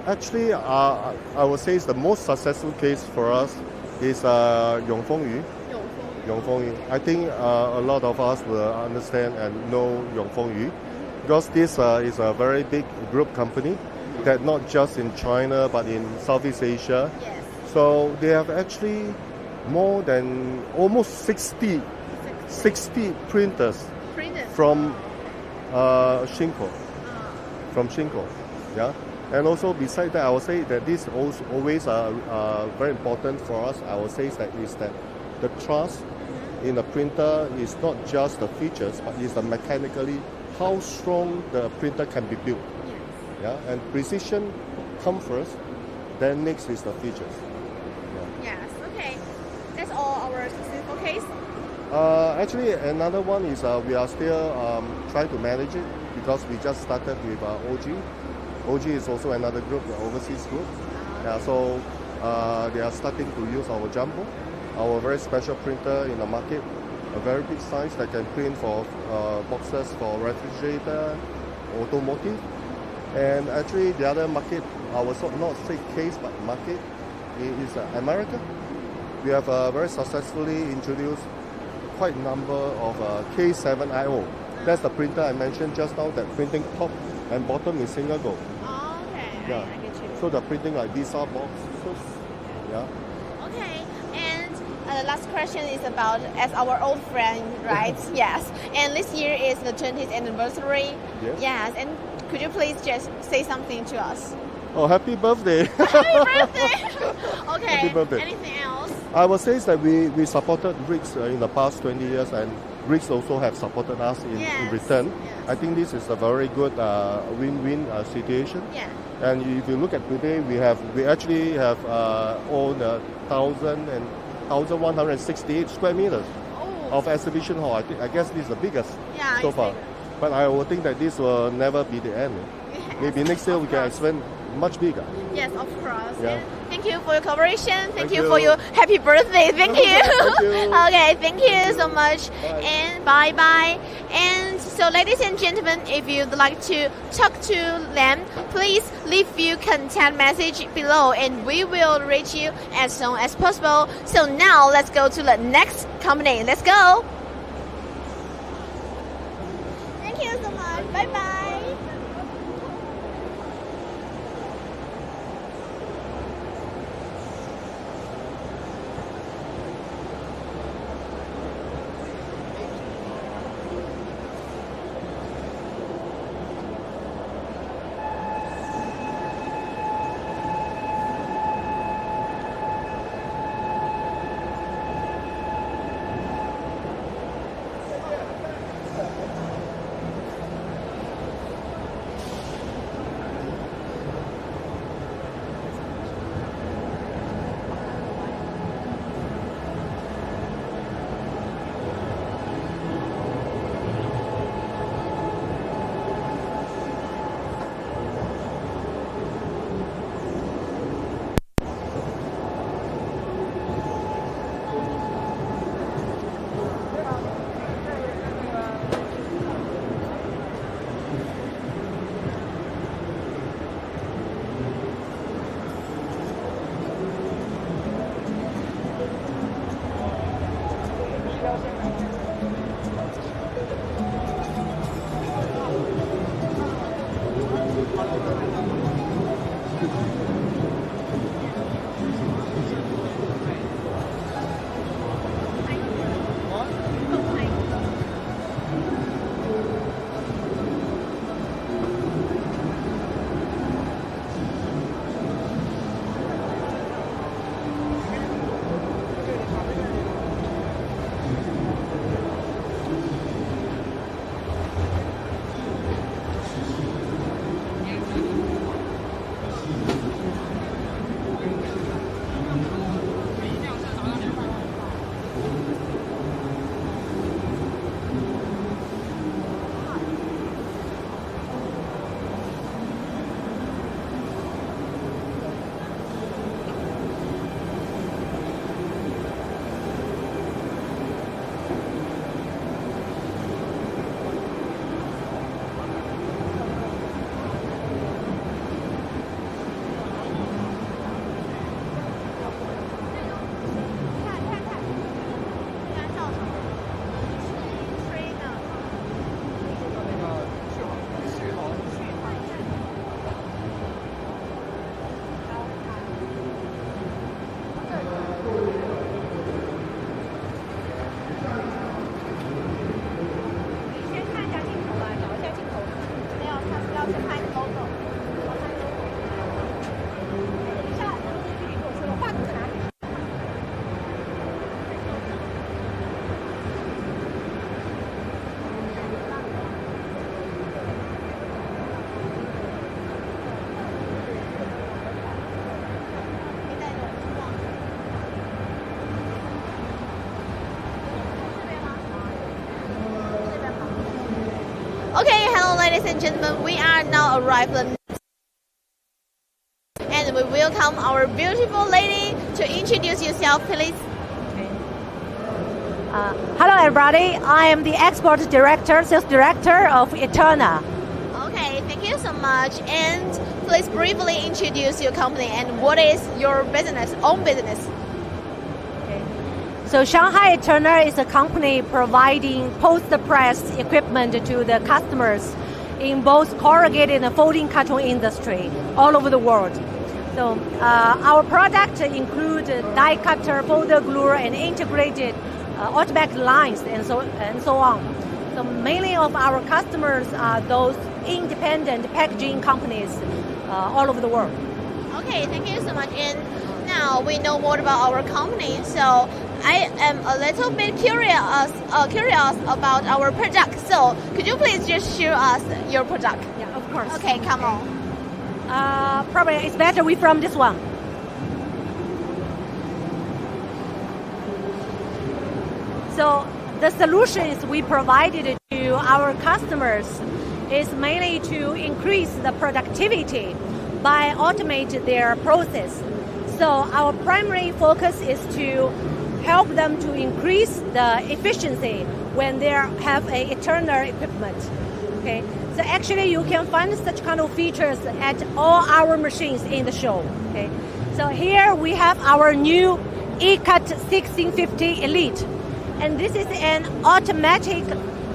Actually, I would say the most successful case for us is Yongfengyu. Yongfengyu. I think a lot of us will understand and know Yongfengyu because this is a very big group company that not just in China but in Southeast Asia. Yes. So they have actually more than almost 60 printers from Shinko. From Shinko. Yeah. And also beside that, I would say that this also always very important for us. I would say that the trust in the printer is not just the features, but is the mechanically how strong the printer can be built. Yes. Yeah, and precision comes first. Then next is the features. Yes. Okay. That's all our successful case. Actually, another one is we are still trying to manage it because we just started with OG. OG is also another group, the overseas group. Yeah, so they are starting to use our Jumbo, our very special printer in the market, a very big size that can print for boxes for refrigerator, automotive. And actually the other market, I would not say case, but market is America. We have very successfully introduced quite a number of K7IO. That's the printer I mentioned just now, that printing top and bottom is single go. Oh, okay. Yeah. I get you. So the printing like Visa boxes. Yeah. Okay. And the last question is about as our old friend, right? Yes. And this year is the 20th anniversary. Yes. Yes. And could you please just say something to us? Oh, happy birthday! Happy birthday! Okay. Happy birthday. Anything else? I would say that we supported Riggs in the past 20 years, and Riggs also have supported us in return. Yes. I think this is a very good win-win situation. Yeah. And if you look at today, we actually have owned 1,168 square meters of exhibition hall. I guess this is the biggest so far. But I would think that this will never be the end. Maybe next year we can expand much bigger. Yes, of course. Yeah. And thank you for your cooperation. Thank you you. for your happy birthday. Thank you. Thank you. Okay, thank you so much. And bye bye. And so, ladies and gentlemen, if you'd like to talk to them, please leave your contact message below, and we will reach you as soon as possible. So now let's go to the next company. Let's go. Thank you so much. Bye bye. Okay, hello ladies and gentlemen, we are now arrived and we welcome our beautiful lady to introduce yourself, please. Hello everybody, I am the export director, sales director of Eterna. Okay, thank you so much. And please briefly introduce your company and what is your business, own business. So Shanghai Eterna is a company providing post-press equipment to the customers in both corrugated and folding carton industry all over the world. So our product include die cutter, folder gluer, and integrated automatic lines and so on. So many of our customers are those independent packaging companies all over the world. Okay, thank you so much. And now we know more about our company. So I am a little bit curious about our product. So could you please just show us your product? Yeah, of course. Okay, come on. Probably it's better we from this one. So the solutions we provided to our customers is mainly to increase the productivity by automate their process. So our primary focus is to help them to increase the efficiency when they have a Eterna equipment. Okay, so actually you can find such kind of features at all our machines in the show. Okay, so here we have our new E-Cut 1650 Elite, and this is an automatic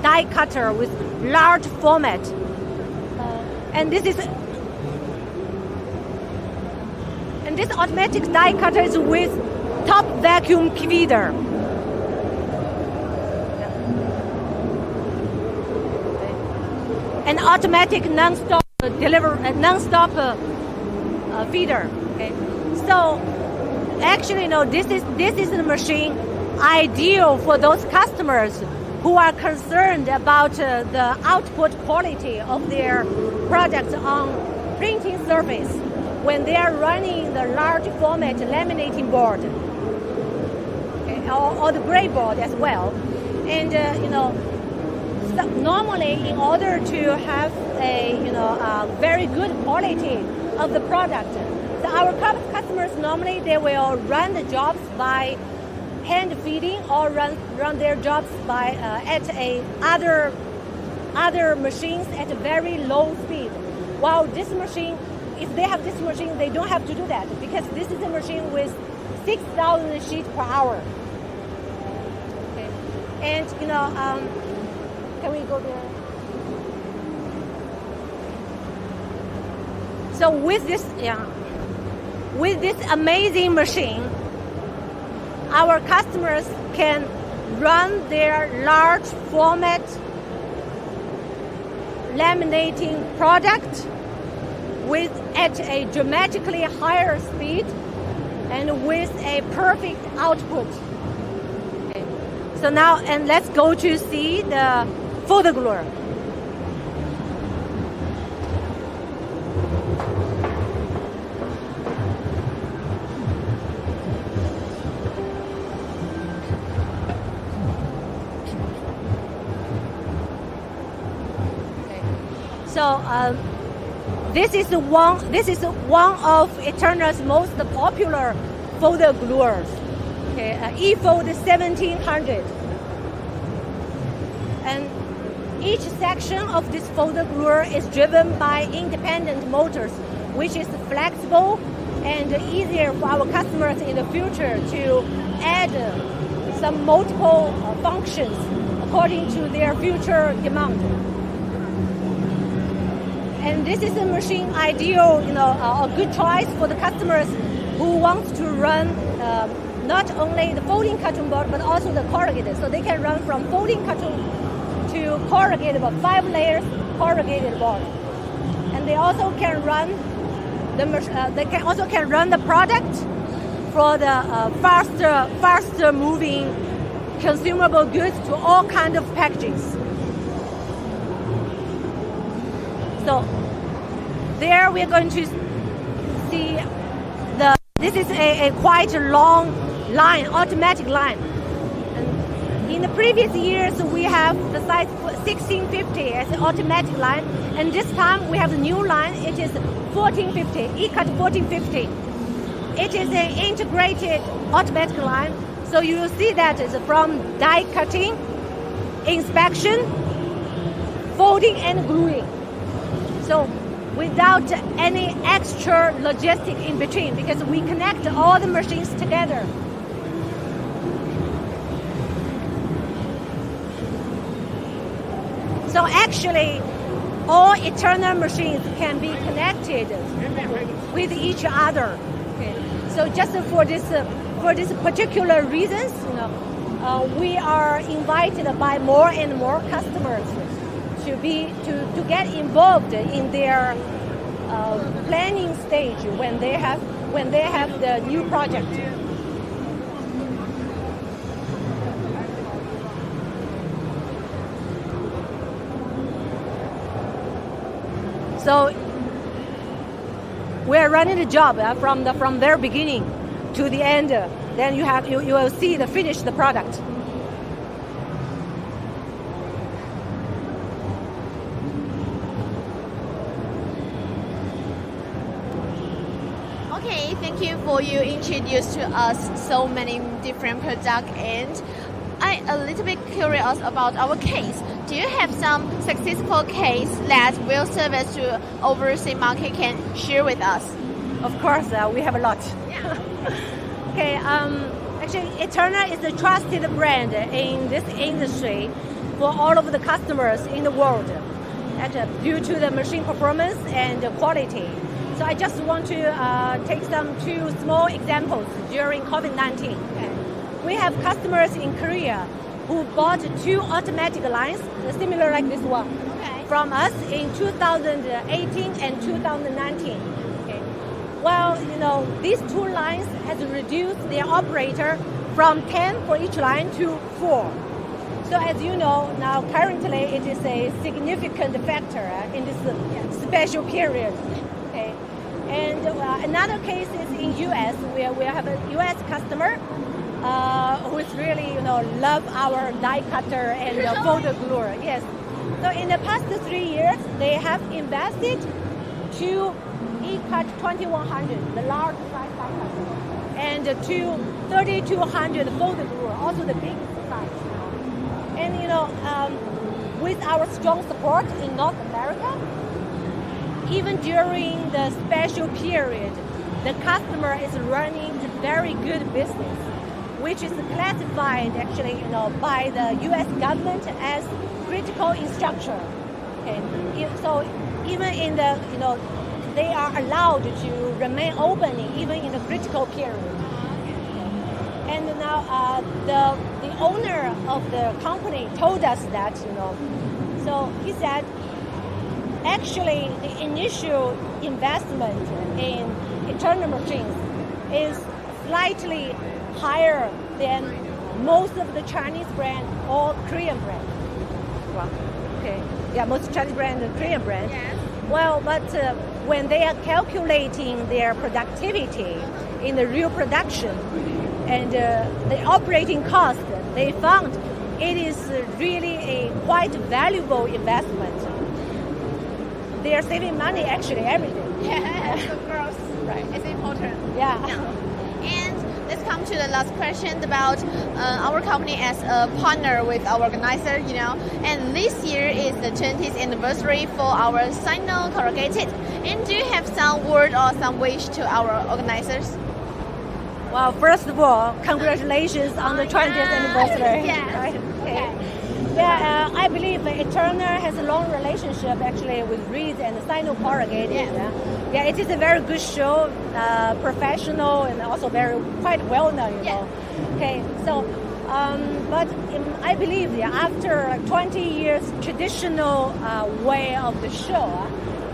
die cutter with large format, and this automatic die cutter is with top vacuum feeder. An automatic non-stop feeder. Okay, so actually, this is a machine ideal for those customers who are concerned about the output quality of their products on printing surface when they are running the large format laminating board, okay, or the gray board as well. And so normally, in order to have a very good quality of the product, so our customers normally they will run the jobs by hand feeding or run their jobs by at other machines at a very low speed. While this machine, if they have this machine, they don't have to do that because this is a machine with 6,000 sheets per hour. Okay, and can we go there? So with this amazing machine, our customers can run their large format laminating product at a dramatically higher speed and with a perfect output. Okay. So now, and let's go to see the folder gluer. So this is one of Eterna's most popular folder gluers. Okay, E-Fold 1700. And each section of this folder gluer is driven by independent motors, which is flexible and easier for our customers in the future to add some multiple functions according to their future demand. And this is a machine ideal, a good choice for the customers who want to run not only the folding carton board but also the corrugated. So they can run from folding carton to corrugated board, 5 layers corrugated board. And they also can run the product for the faster moving consumable goods to all kinds of packages. So there we're going to see this is a quite long line, automatic line. And In the previous years, we have the size 1650 as an automatic line, and this time we have a new line. It is 1450, E-Cut 1450. It is an integrated automatic line, so you will see that it's from die cutting, inspection, folding and gluing. So without any extra logistic in between, because we connect all the machines together. So actually, all Eterna machines can be connected with each other. Okay. So just for this particular reasons, we are invited by more and more customers to get involved in their planning stage when they have the new project. So we're running the job from their beginning to the end. Then you will see the finished product. Okay, thank you for you introduced to us so many different products, and I'm a little bit curious about our case. Do you have some successful case that will serve us to overseas market can share with us? Of course, we have a lot. Yeah. Okay, actually, Eterna is a trusted brand in this industry for all of the customers in the world, due to the machine performance and the quality. So I just want to take two small examples during COVID-19. Okay. We have customers in Korea who bought 2 automatic lines, similar like this one, from us in 2018 and 2019. Okay. Well, these 2 lines has reduced their operator from 10 for each line to 4. So as you know, now currently it is a significant factor in this special period. Okay. And another case is in U.S. where we have a U.S. customer who is really, love our die cutter and photo gluer. Yes. So in the past 3 years, they have invested 2 E-Cut 2100, the large size die cutter, and 2 3200 photo gluer, also the big size. And with our strong support in North America, even during the special period, the customer is running very good business, which is classified actually, by the U.S. government as critical infrastructure. Okay, so even in the, they are allowed to remain open even in the critical period. And now the owner of the company told us that, so he said, actually, the initial investment in Eterna machines is slightly higher than most of the Chinese brand or Korean brand. Well, okay, yeah, most Chinese brand and Korean brand. Yes. Well, but when they are calculating their productivity in the real production and the operating cost, they found it is really a quite valuable investment. They are saving money actually every day. Yeah, of course. Right. It's important. Yeah. And let's come to the last question about our company as a partner with our organizer, And this year is the 20th anniversary for our SinoCorrugated. And do you have some word or some wish to our organizers? Well, first of all, congratulations on the 20th anniversary. Yes. Right? Okay. Yeah, I believe Eterna has a long relationship actually with Reed and SinoCorrugated. Yeah, it is a very good show, professional and also quite well known. Okay, so but I believe after 20 years traditional way of the show,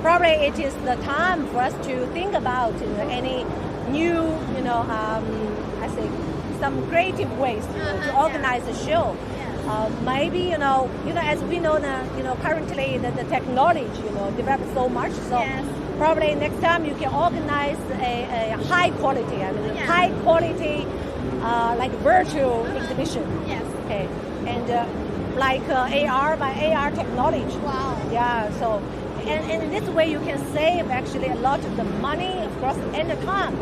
probably it is the time for us to think about any new, I say some creative ways to organize the show. Maybe as we know now, currently the technology develops so much. So probably next time you can organize a high quality, high quality like virtual exhibition. Yes. Okay. and like AR by AR technology. Wow. Yeah. So, and in this way you can save actually a lot of the money, of course, and the time,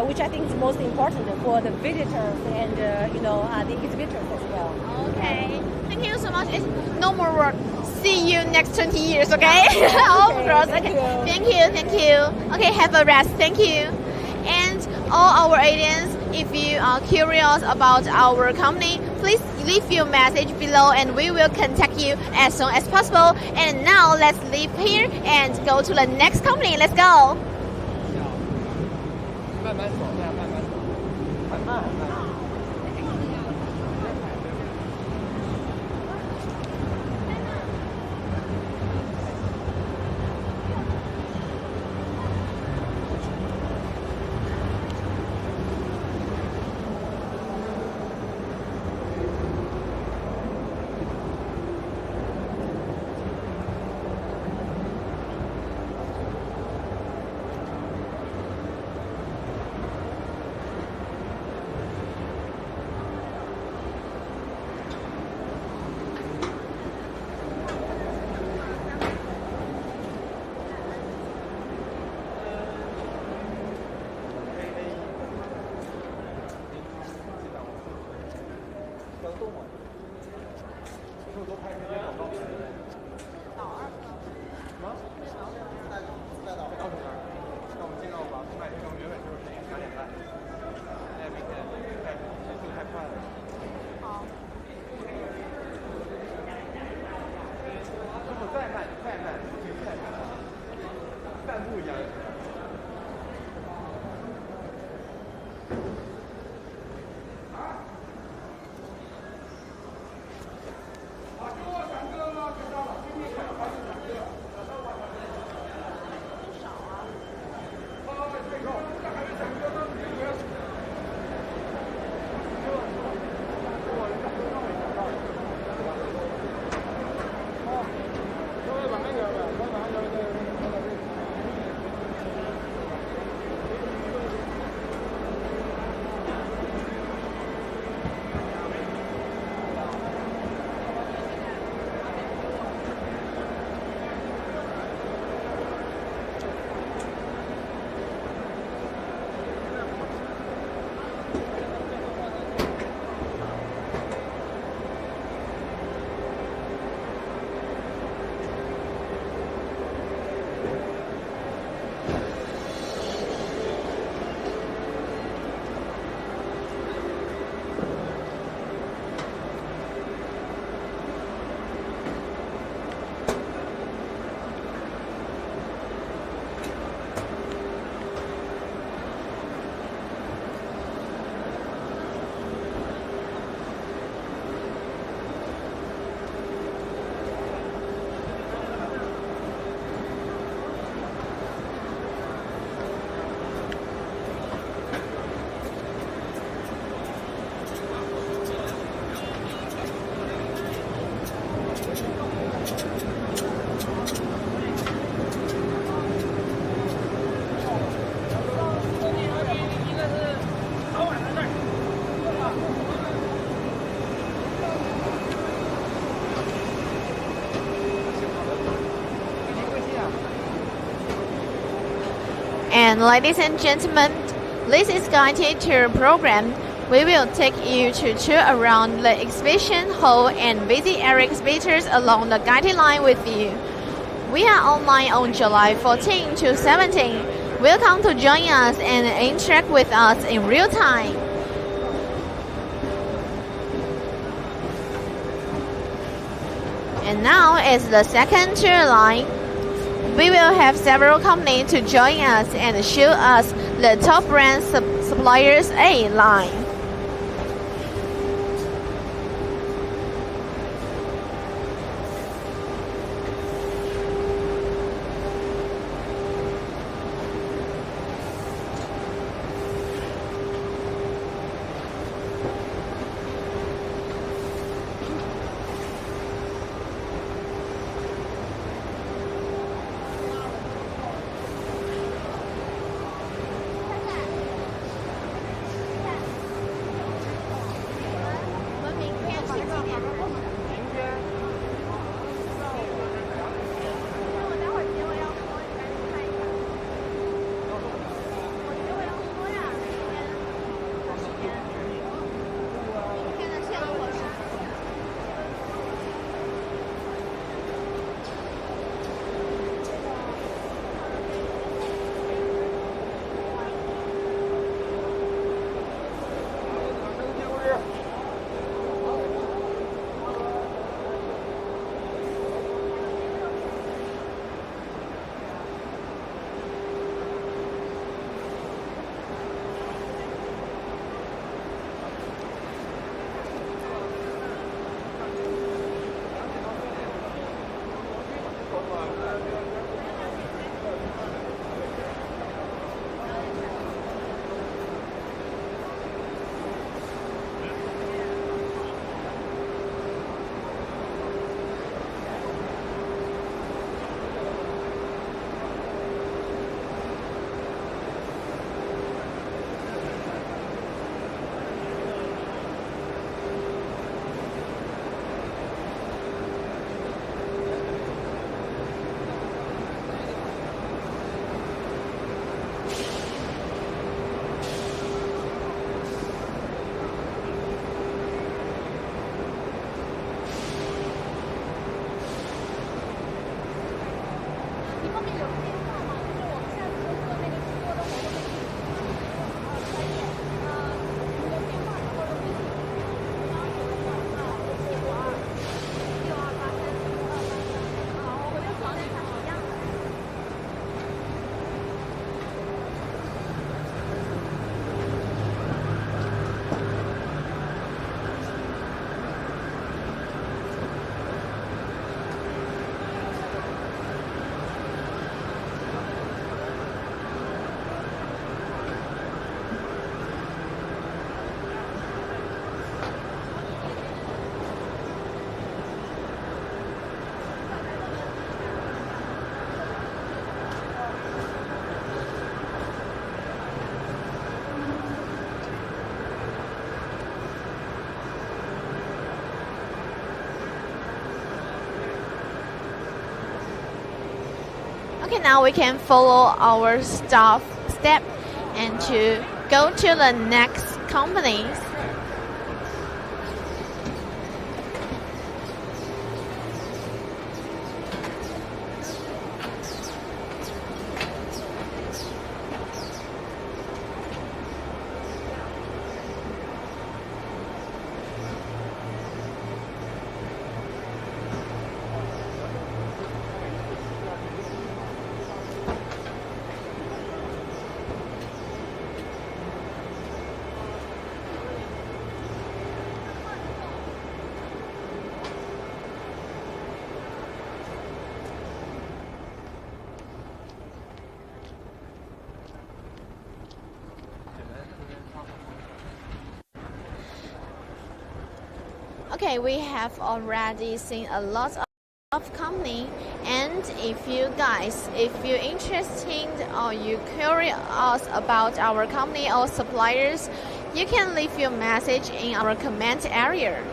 which I think is most important for the visitors and the exhibitors as well. Okay. Thank you so much. It's no more work. See you next 20 years, okay? Of course. Okay. Thank you. Okay, have a rest. Thank you. And all our audience, if you are curious about our company, please leave your message below and we will contact you as soon as possible. And now let's leave here and go to the next company. Let's go. 慢慢走，慢慢走，很慢很慢。And ladies and gentlemen, this is guided tour program. We will take you to tour around the exhibition hall and visit area exhibitors along the guided line with you. We are online on July 14 to 17. Welcome to join us and interact with us in real time. And now is the second tour line. We will have several companies to join us and show us the top brand suppliers A line. Okay, now we can follow our step and to go to the next companies. Okay, we have already seen a lot of company, and if you're interested or you curious about our company or suppliers, you can leave your message in our comment area.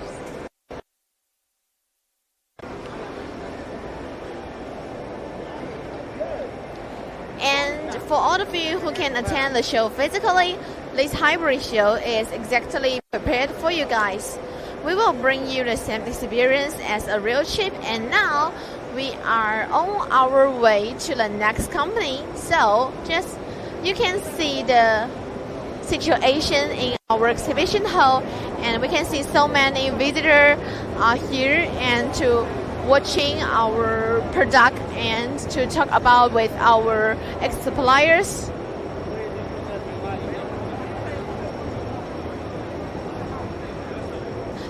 And for all of you who can attend the show physically, this hybrid show is exactly prepared for you guys. We will bring you the same experience as a real trip, and now we are on our way to the next company. So just you can see the situation in our exhibition hall, and we can see so many visitors are here and to watching our product and to talk about with our ex-suppliers.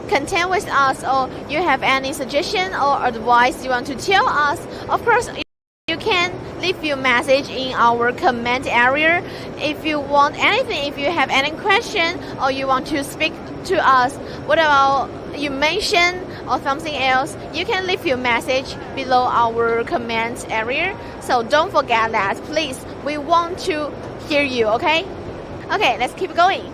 Contact with us, or you have any suggestion or advice you want to tell us, of course you can leave your message in our comment area. If you want anything, if you have any question or you want to speak to us, whatever you mention or something else, you can leave your message below our comment area. So don't forget that, please. We want to hear you, okay? Okay, let's keep going.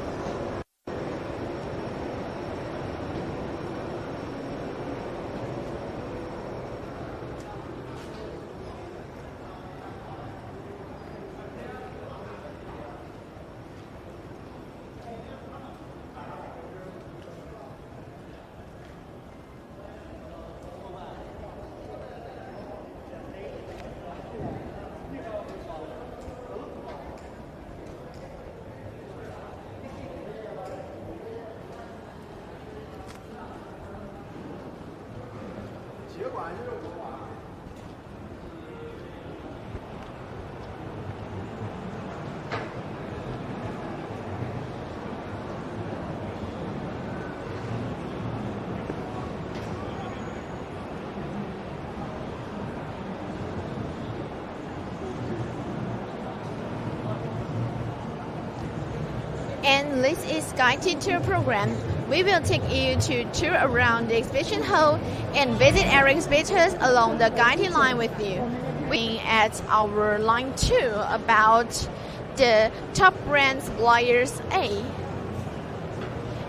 And this is guided tour program. We will take you to tour around the exhibition hall and visit area exhibitors along the guiding line with you. We at our line 2 about the top brand suppliers A.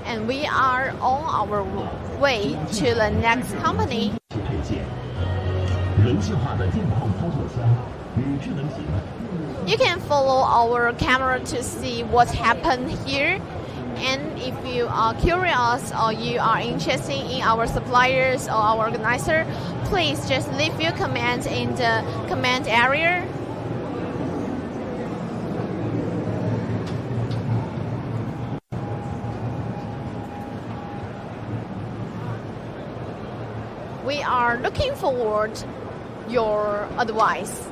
And we are on our way to the next company. You can follow our camera to see what happened here. And if you are curious or you are interested in our suppliers or our organizer, please just leave your comment in the comment area. We are looking forward to your advice.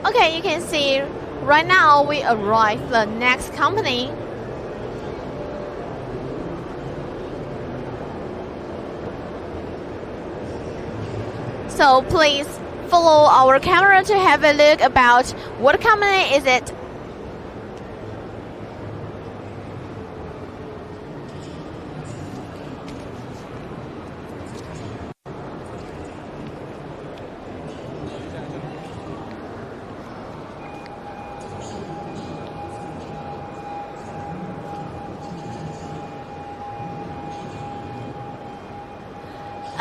Okay, you can see right now we arrived the next company. So please follow our camera to have a look about what company is it.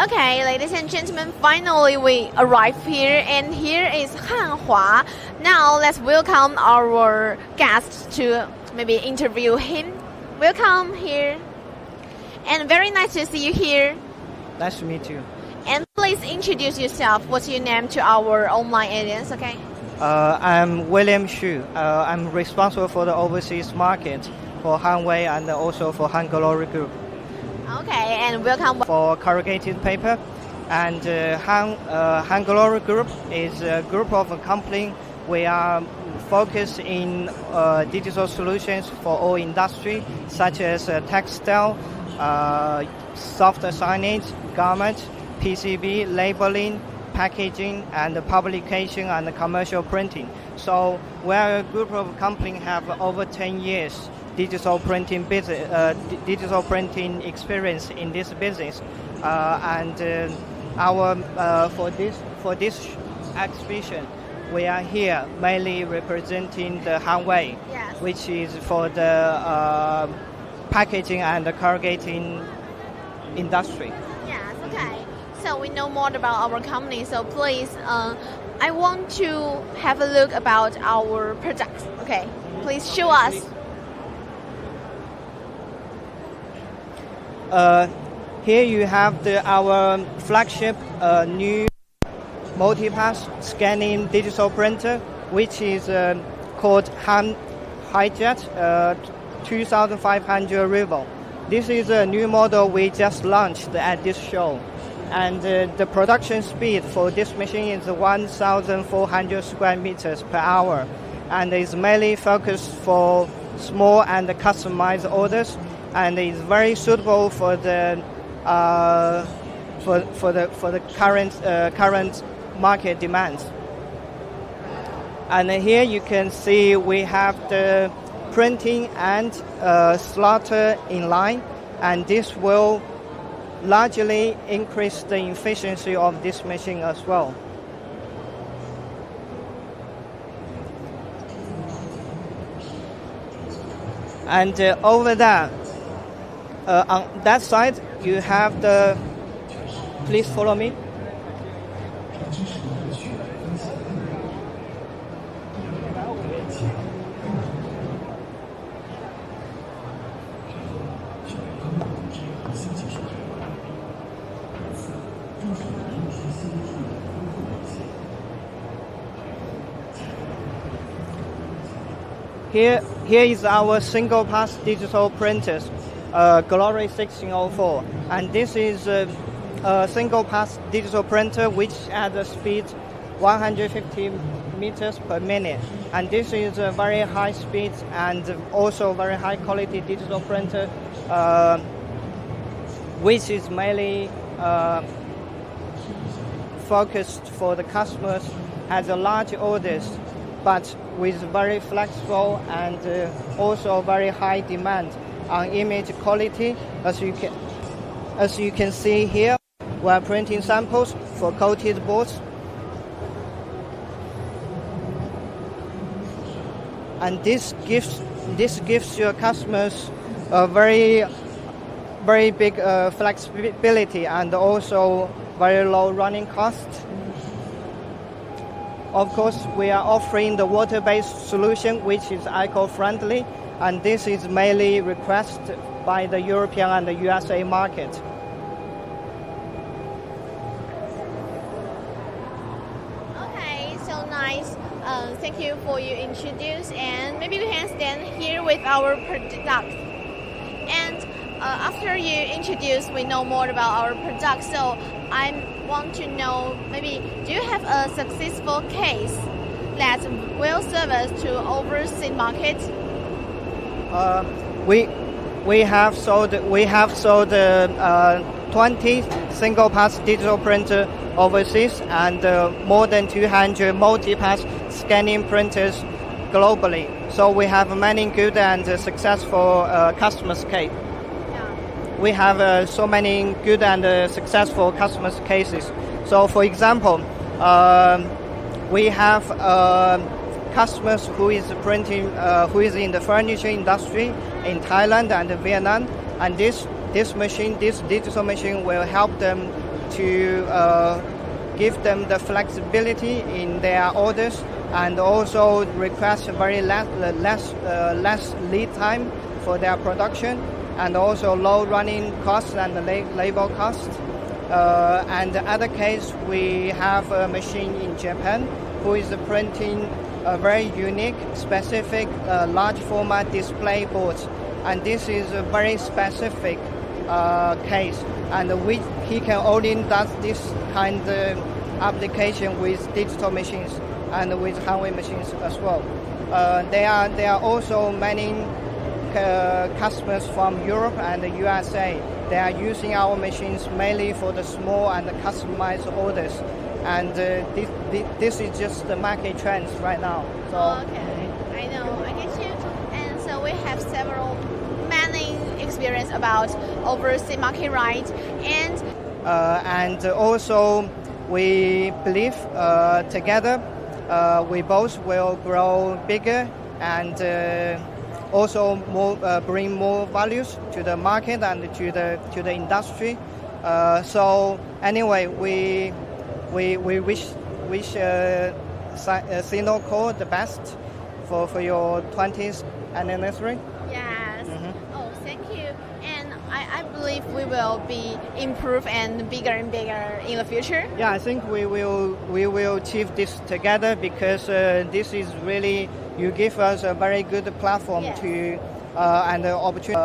Okay, ladies and gentlemen, finally we arrived here, and here is Hanhua. Now let's welcome our guest to maybe interview him. Welcome here. And very nice to see you here. Nice to meet you. And please introduce yourself. What's your name to our online audience, okay? I'm William Xu. I'm responsible for the overseas market for Hanwei and also for Han Glory Group. Okay, and welcome for corrugated paper. And Han Glory Group is a group of companies. We are focused in digital solutions for all industry, such as textile, soft signage, garment, PCB, labeling, packaging, and publication and commercial printing. So we're a group of companies have over 10 years digital printing business, digital printing experience in this business, and our for this exhibition, we are here mainly representing the Hanwei, yes, which is for the packaging and the corrugating industry. Yes, okay. So we know more about our company. So please, I want to have a look about our products. Okay, please show us. Here you have our flagship new multi-pass scanning digital printer, which is called Wanderjet 2500 Revo. This is a new model we just launched at this show, and the production speed for this machine is 1,400 square meters per hour, and is mainly focused for small and customized orders, and is very suitable for the current market demands. And here you can see we have the printing and slaughter in line, and this will largely increase the efficiency of this machine as well. And over there, on that side, you have the, please follow me. Here is our single pass digital printers, Glory 1604, and this is a single pass digital printer which has a speed 150 meters per minute. And this is a very high speed and also very high quality digital printer, which is mainly focused for the customers has a large orders, but with very flexible and also very high demand on image quality. As you can see here, we are printing samples for coated boards. And this gives your customers a very big flexibility and also very low running cost. Of course, we are offering the water-based solution, which is eco-friendly, and this is mainly requested by the European and the USA market. Okay, so nice. Thank you for your introduce, and maybe we can stand here with our product. And after you introduce, we know more about our product. So I want to know, maybe do you have a successful case that will serve us to overseas market? We have sold 20 single pass digital printer overseas and more than 200 multi-pass scanning printers globally. So we have many good and successful customers case. We have so many good and successful customers cases. So for example, we have customers who is printing, who is in the furniture industry in Thailand and Vietnam, and this digital machine will help them to give them the flexibility in their orders and also request very less lead time for their production, and also low running costs and labor costs. And the other case, we have a machine in Japan who is printing a very unique, specific, large format display boards. And this is a very specific case, and he can only do this kind of application with digital machines and with handmade machines as well. There are also many customers from Europe and the USA. They are using our machines mainly for the small and the customized orders, and this is just the market trends right now. So, okay, I know, I get you. And so we have many experience about overseas market, right? And also we believe together we both will grow bigger and also bring more values to the market and to the industry. So anyway, we wish SinoCorrugated the best for your 20th anniversary. Yes. Mm-hmm. Oh, thank you. And I believe we will be improved and bigger in the future. Yeah, I think we will achieve this together, because this is really, you give us a very good platform to and the opportunity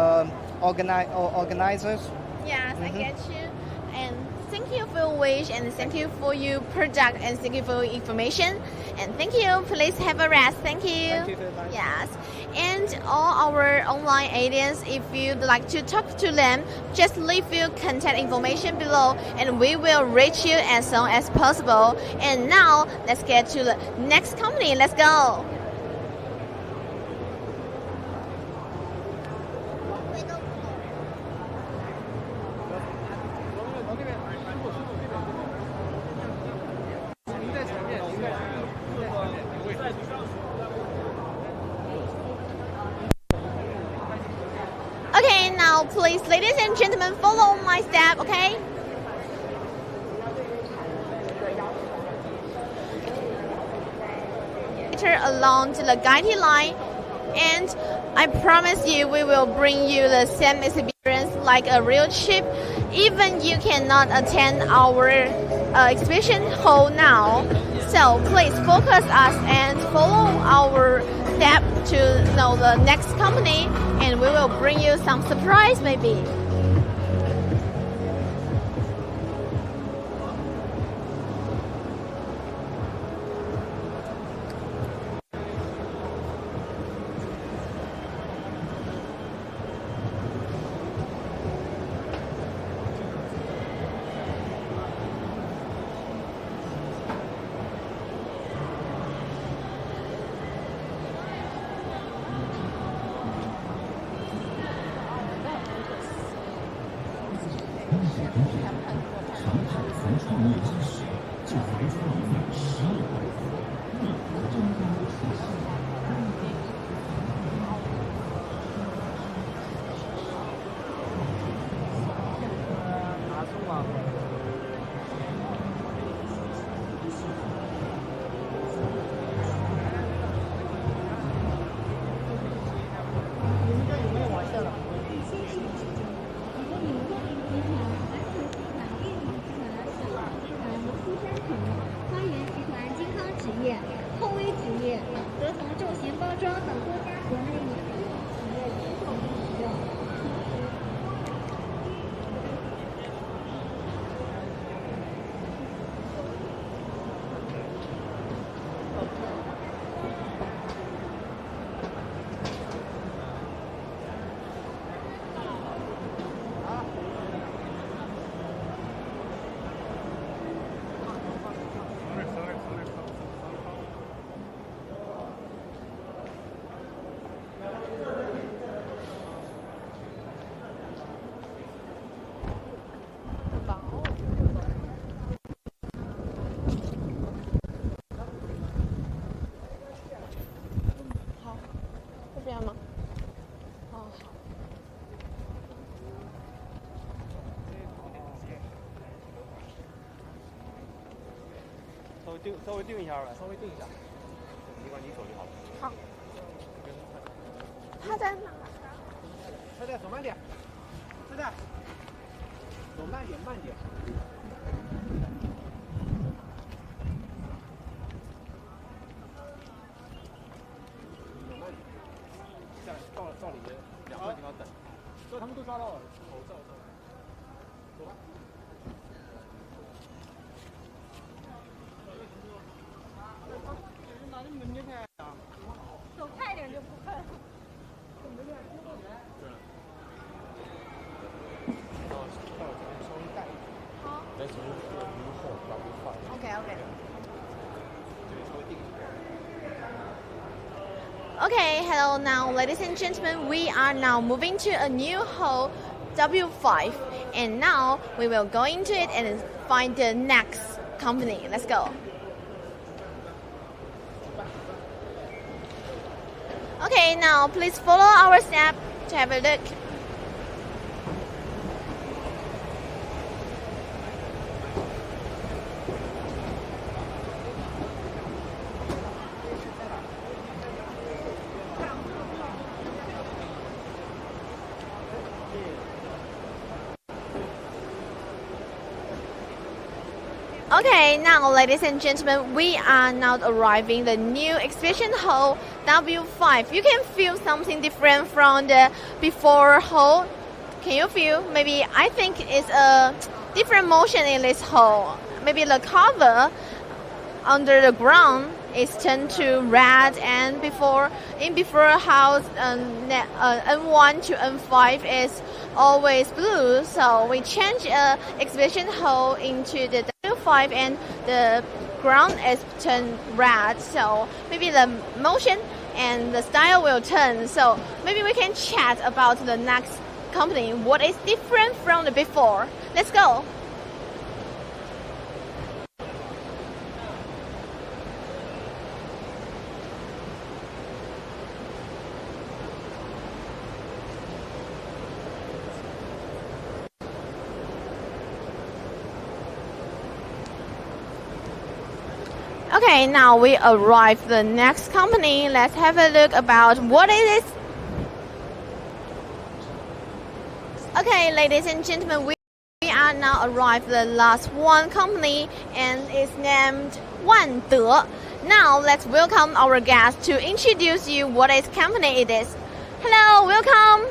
organizers. Yes, I get you. And thank you for your wish, and thank you for your product, and thank you for your information. And thank you. Please have a rest. Thank you. Thank you very much. Yes. And all our online audience, if you'd like to talk to them, just leave your contact information below, and we will reach you as soon as possible. And now, let's get to the next company. Let's go. Okay, now please, ladies and gentlemen, follow my step, okay? Along to the guiding line, and I promise you we will bring you the same experience like a real trip, even you cannot attend our exhibition hall now. So please focus us and follow our step to know the next company, and we will bring you some surprise maybe. 稍微定一下吧，稍微定一下。你管你走就好了。好。他在哪？菜菜走慢点，菜菜走慢点，慢点。走慢点。下来到里面2个地方等。他们都抓到了，口罩。走吧。走快点就不看。Okay, hello now, ladies and gentlemen. We are now moving to a new hall, W5, and now we will go into it and find the next company. Let's go. Okay, now please follow our step to have a look. Okay, now ladies and gentlemen, we are now arriving the new exhibition hall W5. You can feel something different from the before hall. Can you feel? Maybe I think it's a different motion in this hall. Maybe the cover under the ground is turned to red, and before house N1 to N5 is always blue. So we change exhibition hall into the W5 and the ground is turned red. So maybe the motion and the style will turn. So maybe we can chat about the next company. What is different from the before? Let's go. Okay, now we arrive the next company. Let's have a look about what it is. Okay, ladies and gentlemen, we are now arrived the last one company, and it's named Wanderjet. Now let's welcome our guest to introduce you what is company it is. Hello, welcome.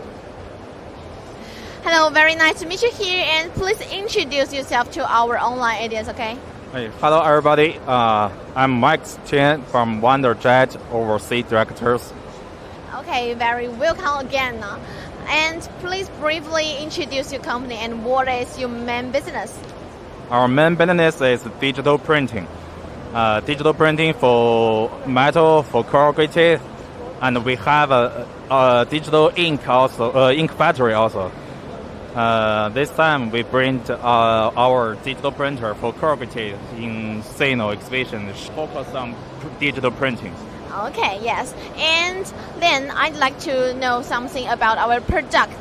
Hello, very nice to meet you here, and please introduce yourself to our online audience, okay? Hey, hello everybody. I'm Mike Chen from Wanderjet, Overseas Directors. Okay, very welcome again. And please briefly introduce your company and what is your main business? Our main business is digital printing. Digital printing for metal, for corrugated, and we have a digital ink also, ink factory also. This time we bring our digital printer for Corrugated in Sino exhibition, focus on digital printing. Okay, yes. And then I'd like to know something about our product.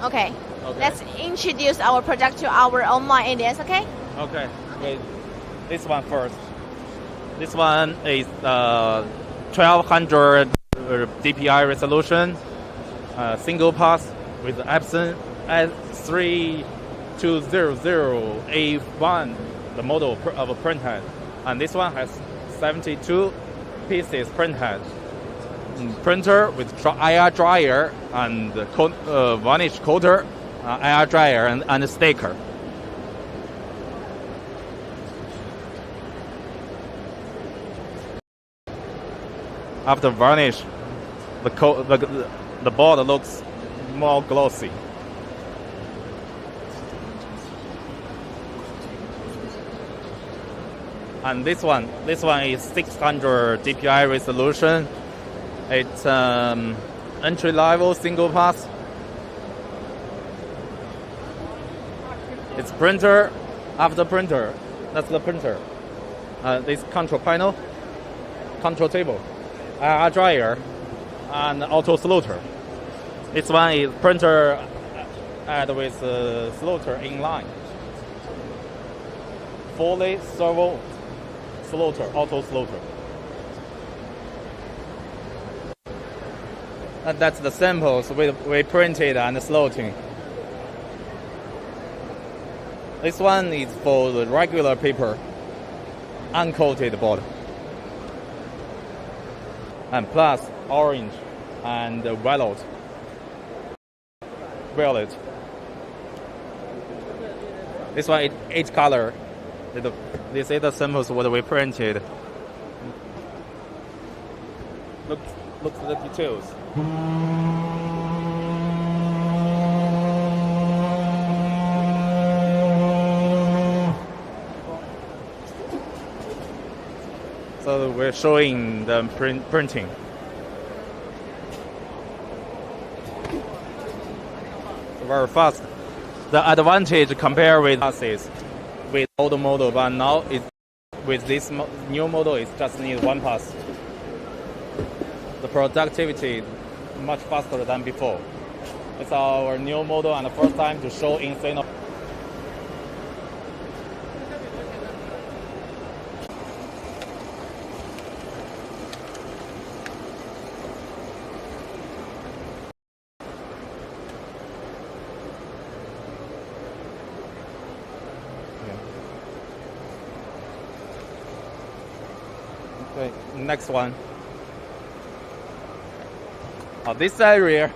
Okay. Let's introduce our product to our online audience, okay? Okay. Wait. This one first. This one is 1200 DPI resolution, single pass with Epson S3200A1, the model of a print head. And this one has 72 pieces print head. Printer with IR dryer and varnish coater, IR dryer and a sticker. After varnish, the board looks more glossy. And this one is 600 DPI resolution. It's entry level single pass. It's printer after printer. That's the printer. This control panel, control table, IR dryer, and auto slaughter. This one is printer add with slaughter inline. Fully servo slaughter, auto slaughter. And that's the samples we printed and slaughtering. This one is for the regular paper, uncoated board. And plus orange and violet. This one is 8 color. This is the samples what we printed. Look at the details. So we're showing the printing. Very fast. The advantage compared with passes with old model, but now with this new model, it just needs 1 pass. The productivity is much faster than before. It's our new model and the first time to show in Sino. Okay, next one. This area.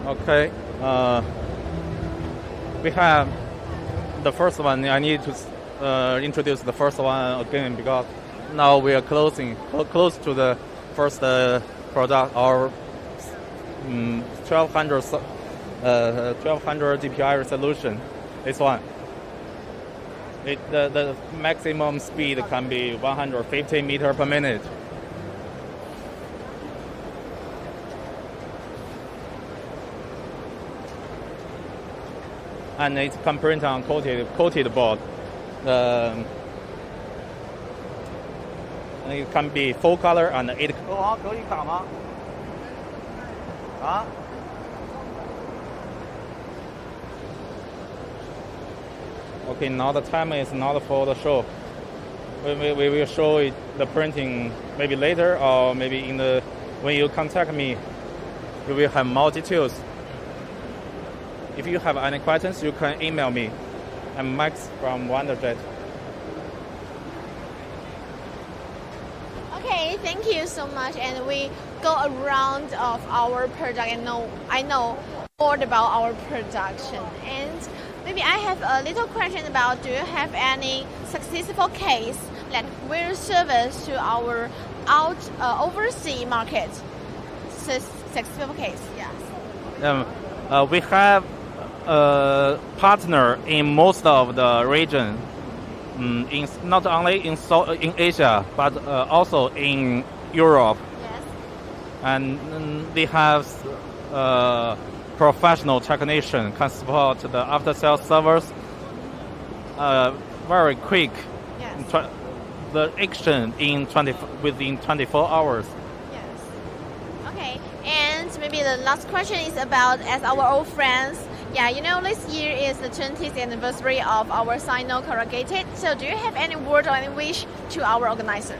Okay, we have the first one. I need to introduce the first one again because now we are close to the first product, our 1200 DPI resolution. This one. The maximum speed can be 150 meters per minute. And it can print on coated board. And it can be full color and 8 color. Okay, now the time is not for the show. We will show it, the printing maybe later or maybe when you contact me, you will have more details. If you have any questions, you can email me. I'm Max from Wanderjet. Okay, thank you so much. And we go around of our product and I know more about our production. And maybe I have a little question about, do you have any successful case that will service to our overseas market? Successful case, yes. We have a partner in most of the region. not only in Asia but also in Europe. Yes. And they have professional technician can support the after-sales service very quick. Yes. The action within 24 hours. Yes. Okay. And maybe the last question is about, as our old friends, yeah, you know, this year is the 20th anniversary of our SinoCorrugated. So do you have any word or any wish to our organizer?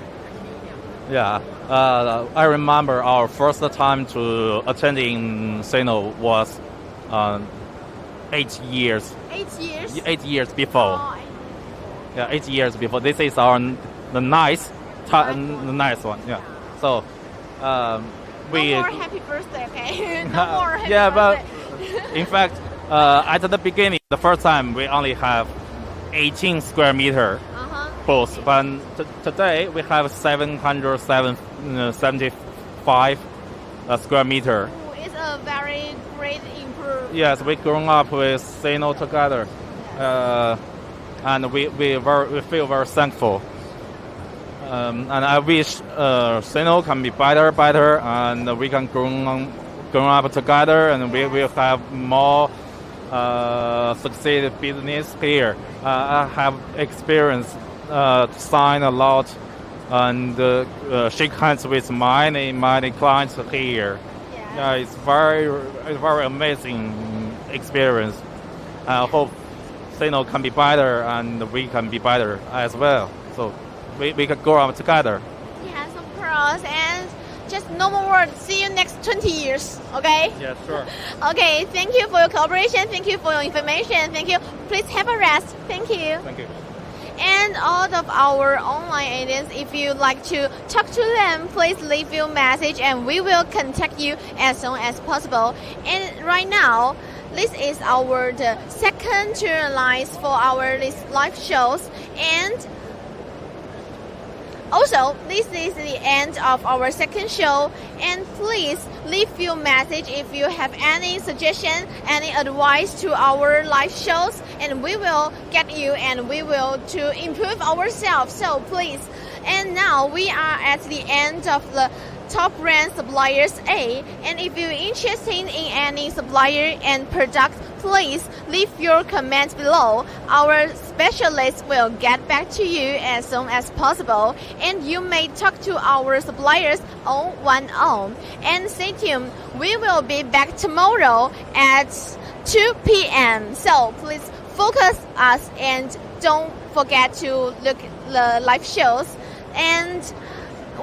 Yeah, I remember our first time to attending Sino was 8 years. 8 years? 8 years before. Oh, yeah, 8 years before. This is the nice one. Yeah. So we. No more happy birthday, okay? No more happy yeah, birthday. but in fact, at the beginning, the first time we only have 18 square meter booth, but today we have 775 square meter. Ooh, it's a very great improvement. Yes, we grown up with Sino together, and we feel very thankful. And I wish Sino can be better, and we can grow up together, and we will have more succeed business here. I have experience, sign a lot, and shake hands with many clients here. Yeah, it's very amazing experience. I hope Sino can be better, and we can be better as well. So we can grow up together. Yes, of course, and just no more words. See you next 20 years, okay? Yeah, sure. Okay, thank you for your cooperation. Thank you for your information. Thank you. Please have a rest. Thank you. Thank you. And all of our online agents, if you like to talk to them, please leave your message and we will contact you as soon as possible. And right now, this is the second turn lines for our live shows, and also, this is the end of our second show, and please leave your message if you have any suggestion, any advice to our live shows, and we will get you and we will to improve ourselves. So please, and now we are at the end of the top brand suppliers A, and if you're interested in any supplier and product, please leave your comments below. Our specialists will get back to you as soon as possible, and you may talk to our suppliers on one-on. And stay tuned, we will be back tomorrow at 2 p.m. So please focus us and don't forget to look at the live shows, and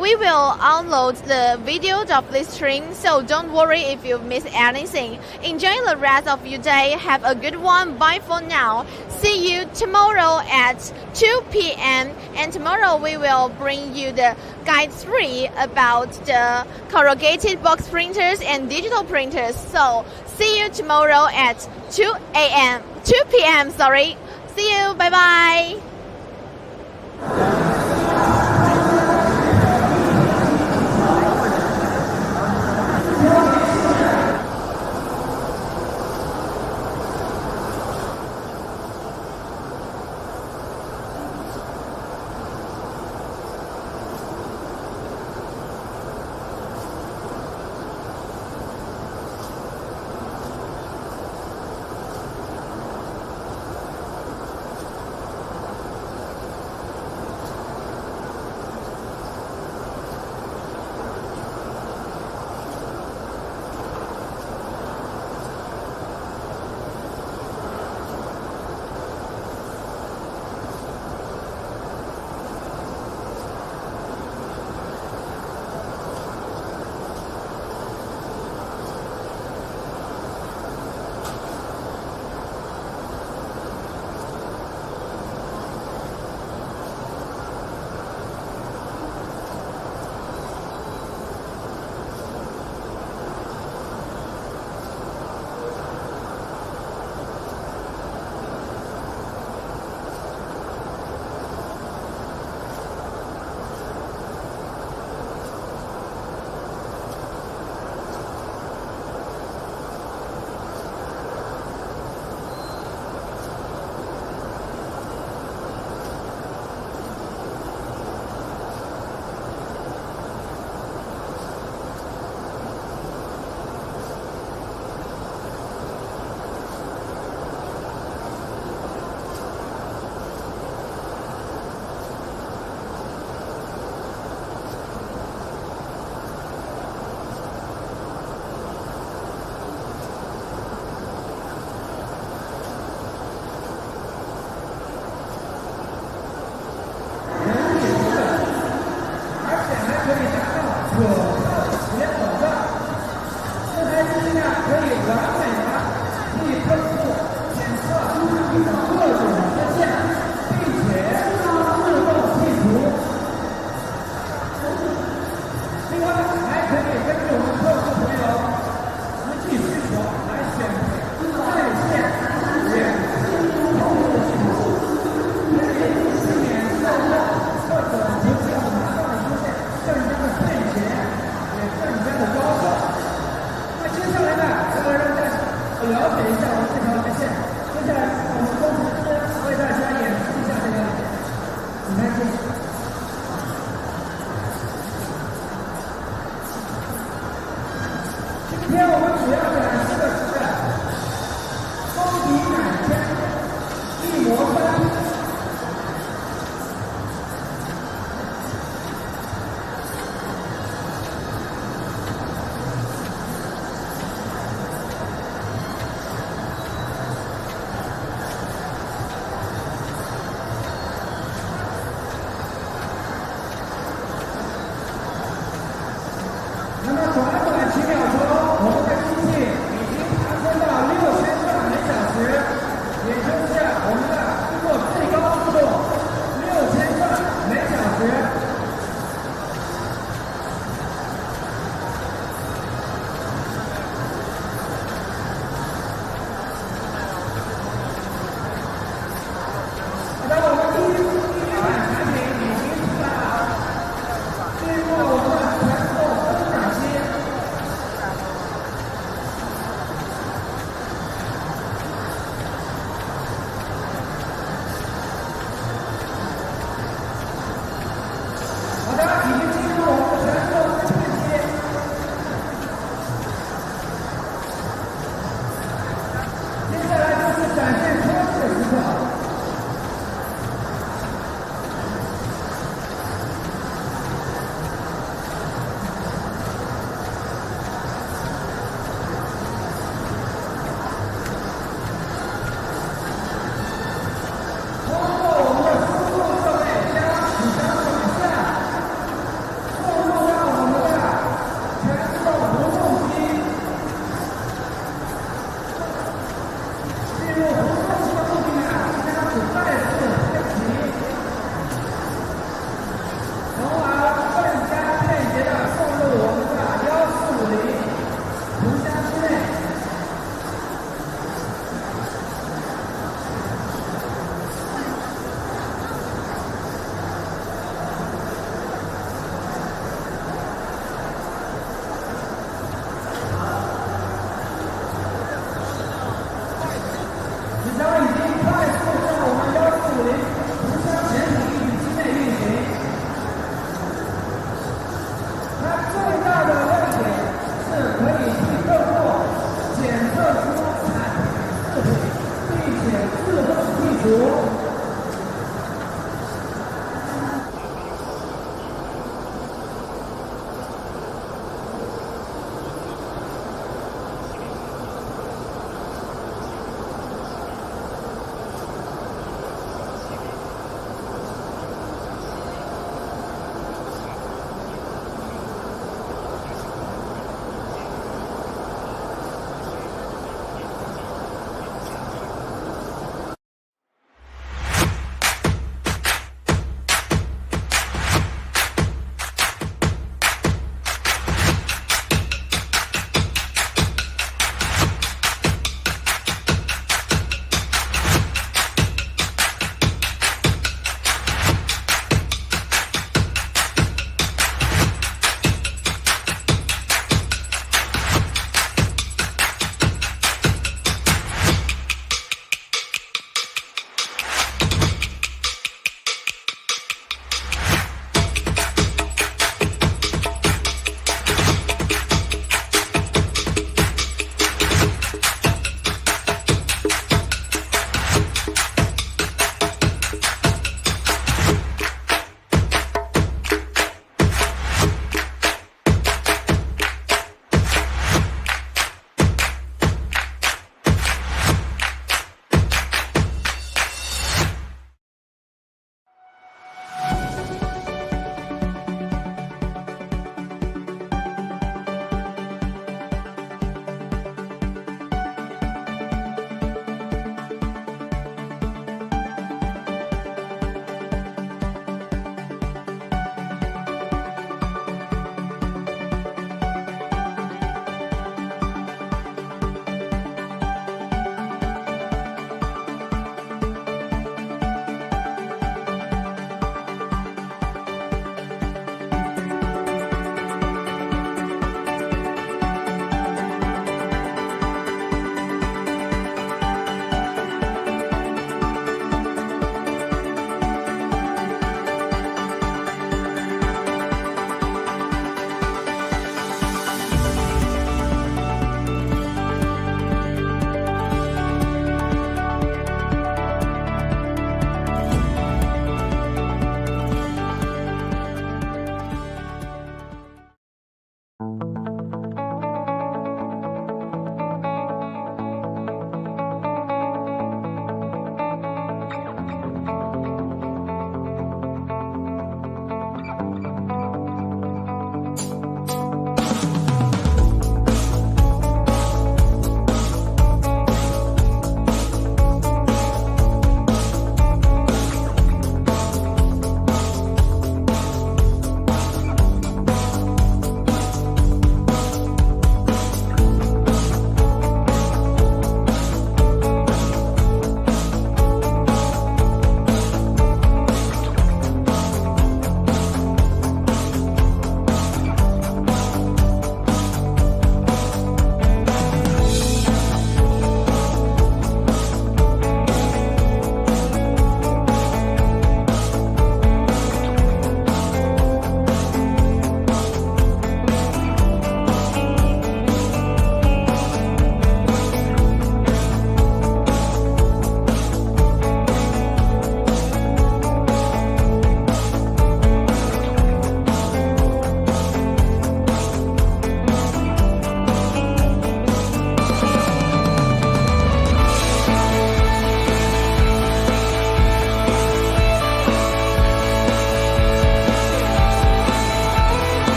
we will upload the videos of this stream, so don't worry if you miss anything. Enjoy the rest of your day. Have a good one. Bye for now. See you tomorrow at 2 p.m. And tomorrow we will bring you the Guide 3 about the corrugated box printers and digital printers. So see you tomorrow at 2 p.m. Sorry. See you. Bye-bye. 这条直线。接下来，我们工程师为大家演示一下这个子弹线。今天我们主要展示的是封底奶枪一模三。那么短短几秒钟，我们的机器已经爬升到6000转每小时，也就是我们的经过最高速度6000转每小时。当我们第一款产品已经出来了，进入了我们的全自动生产期。好的，已经进入了我们的全自动生产期。接下来就是展现车子的时刻。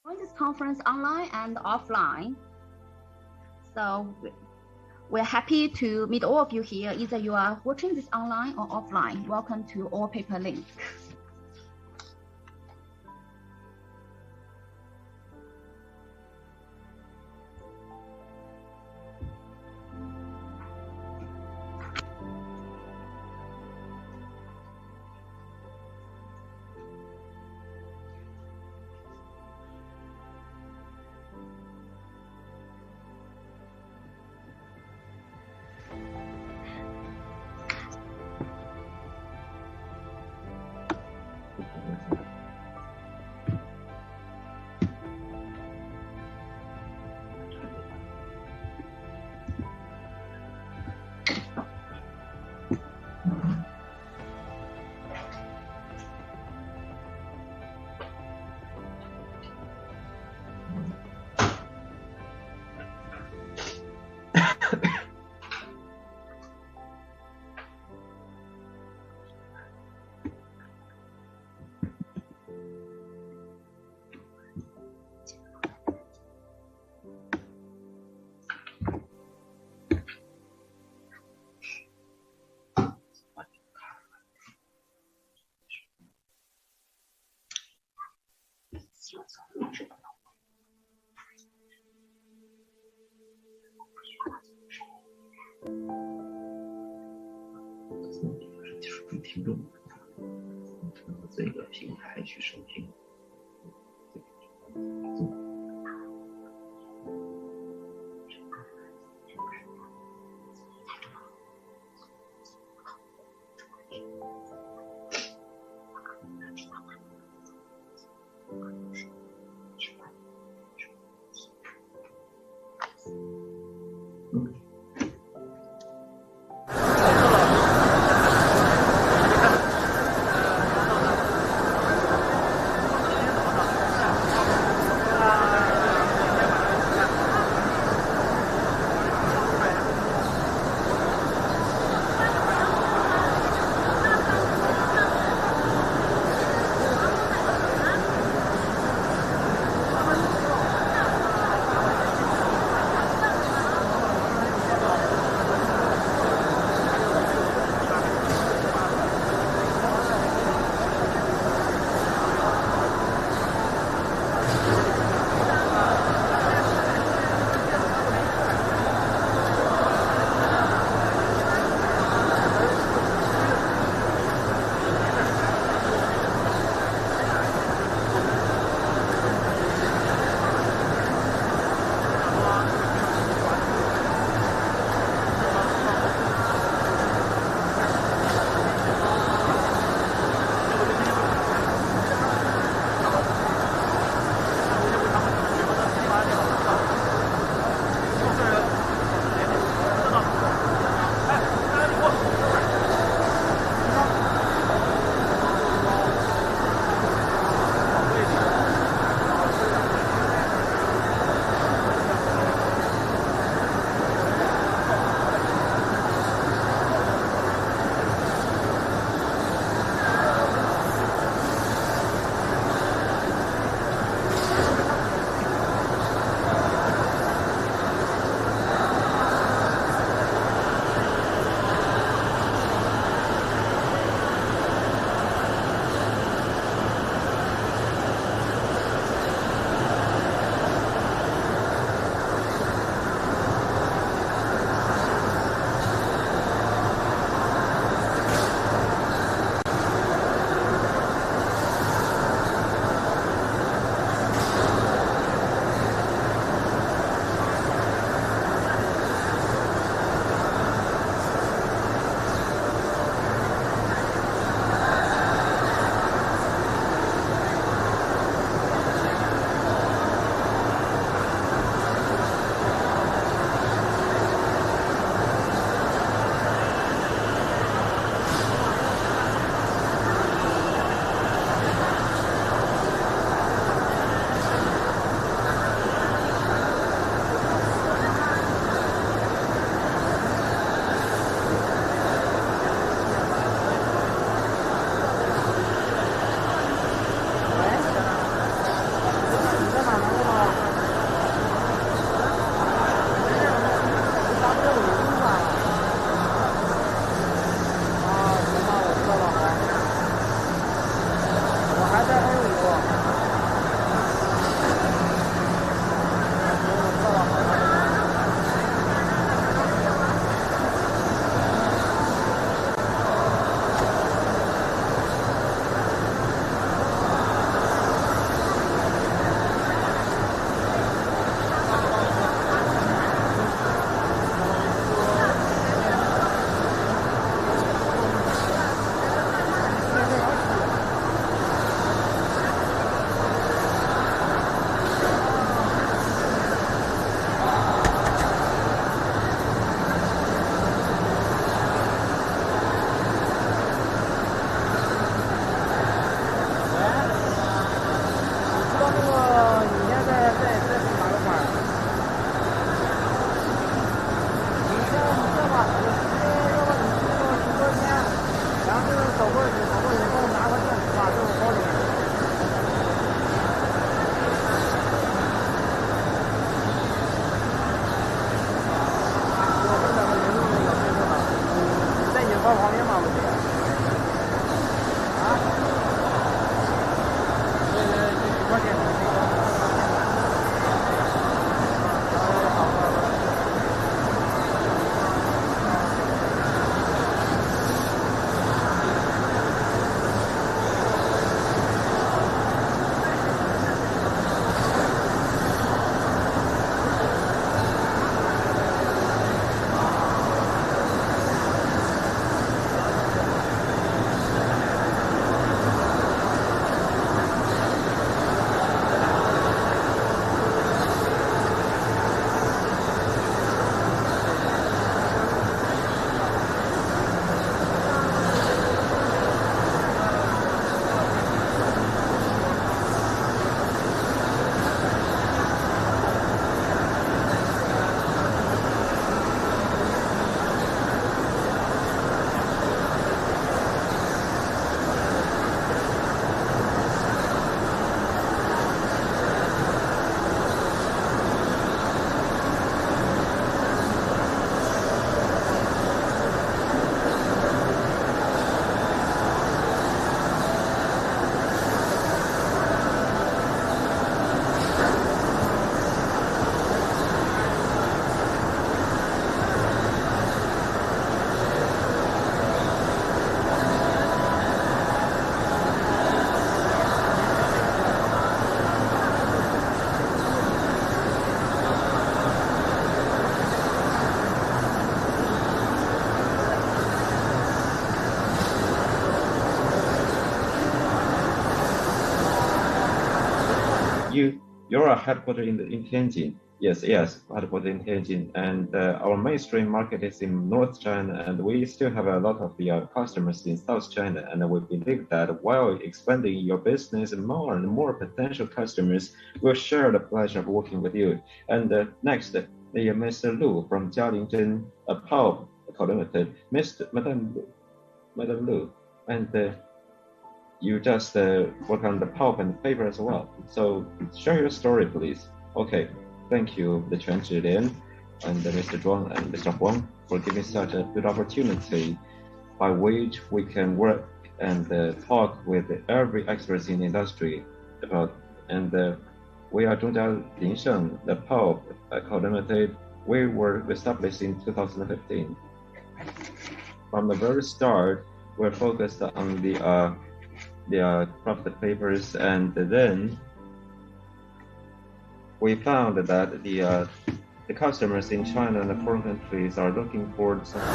Join this conference online and offline. So we're happy to meet all of you here. Either you are watching this online or offline. Welcome to All Paper Link.听众这个平台去收听。you're headquartered in Tianjin. Yes, headquartered in Tianjin, and our mainstream market is in North China, and we still have a lot of the customers in South China, and we believe that while expanding your business, more and more potential customers will share the pleasure of working with you. And next, Mr. Lu from Jialingzhen Pulp Limited, Madam Lu, and you just work on the pulp and paper as well. So share your story, please. Okay. Thank you, the Chuan Zhilian and Mr. Zhuang and Mr. Huang for giving such a good opportunity by which we can work and talk with every expert in the industry about, and we are Zhongjia Linsheng, the Pulp Limited. We were established in 2015. From the very start, we're focused on the profit papers, and then we found that the customers in China and the foreign countries are looking for something.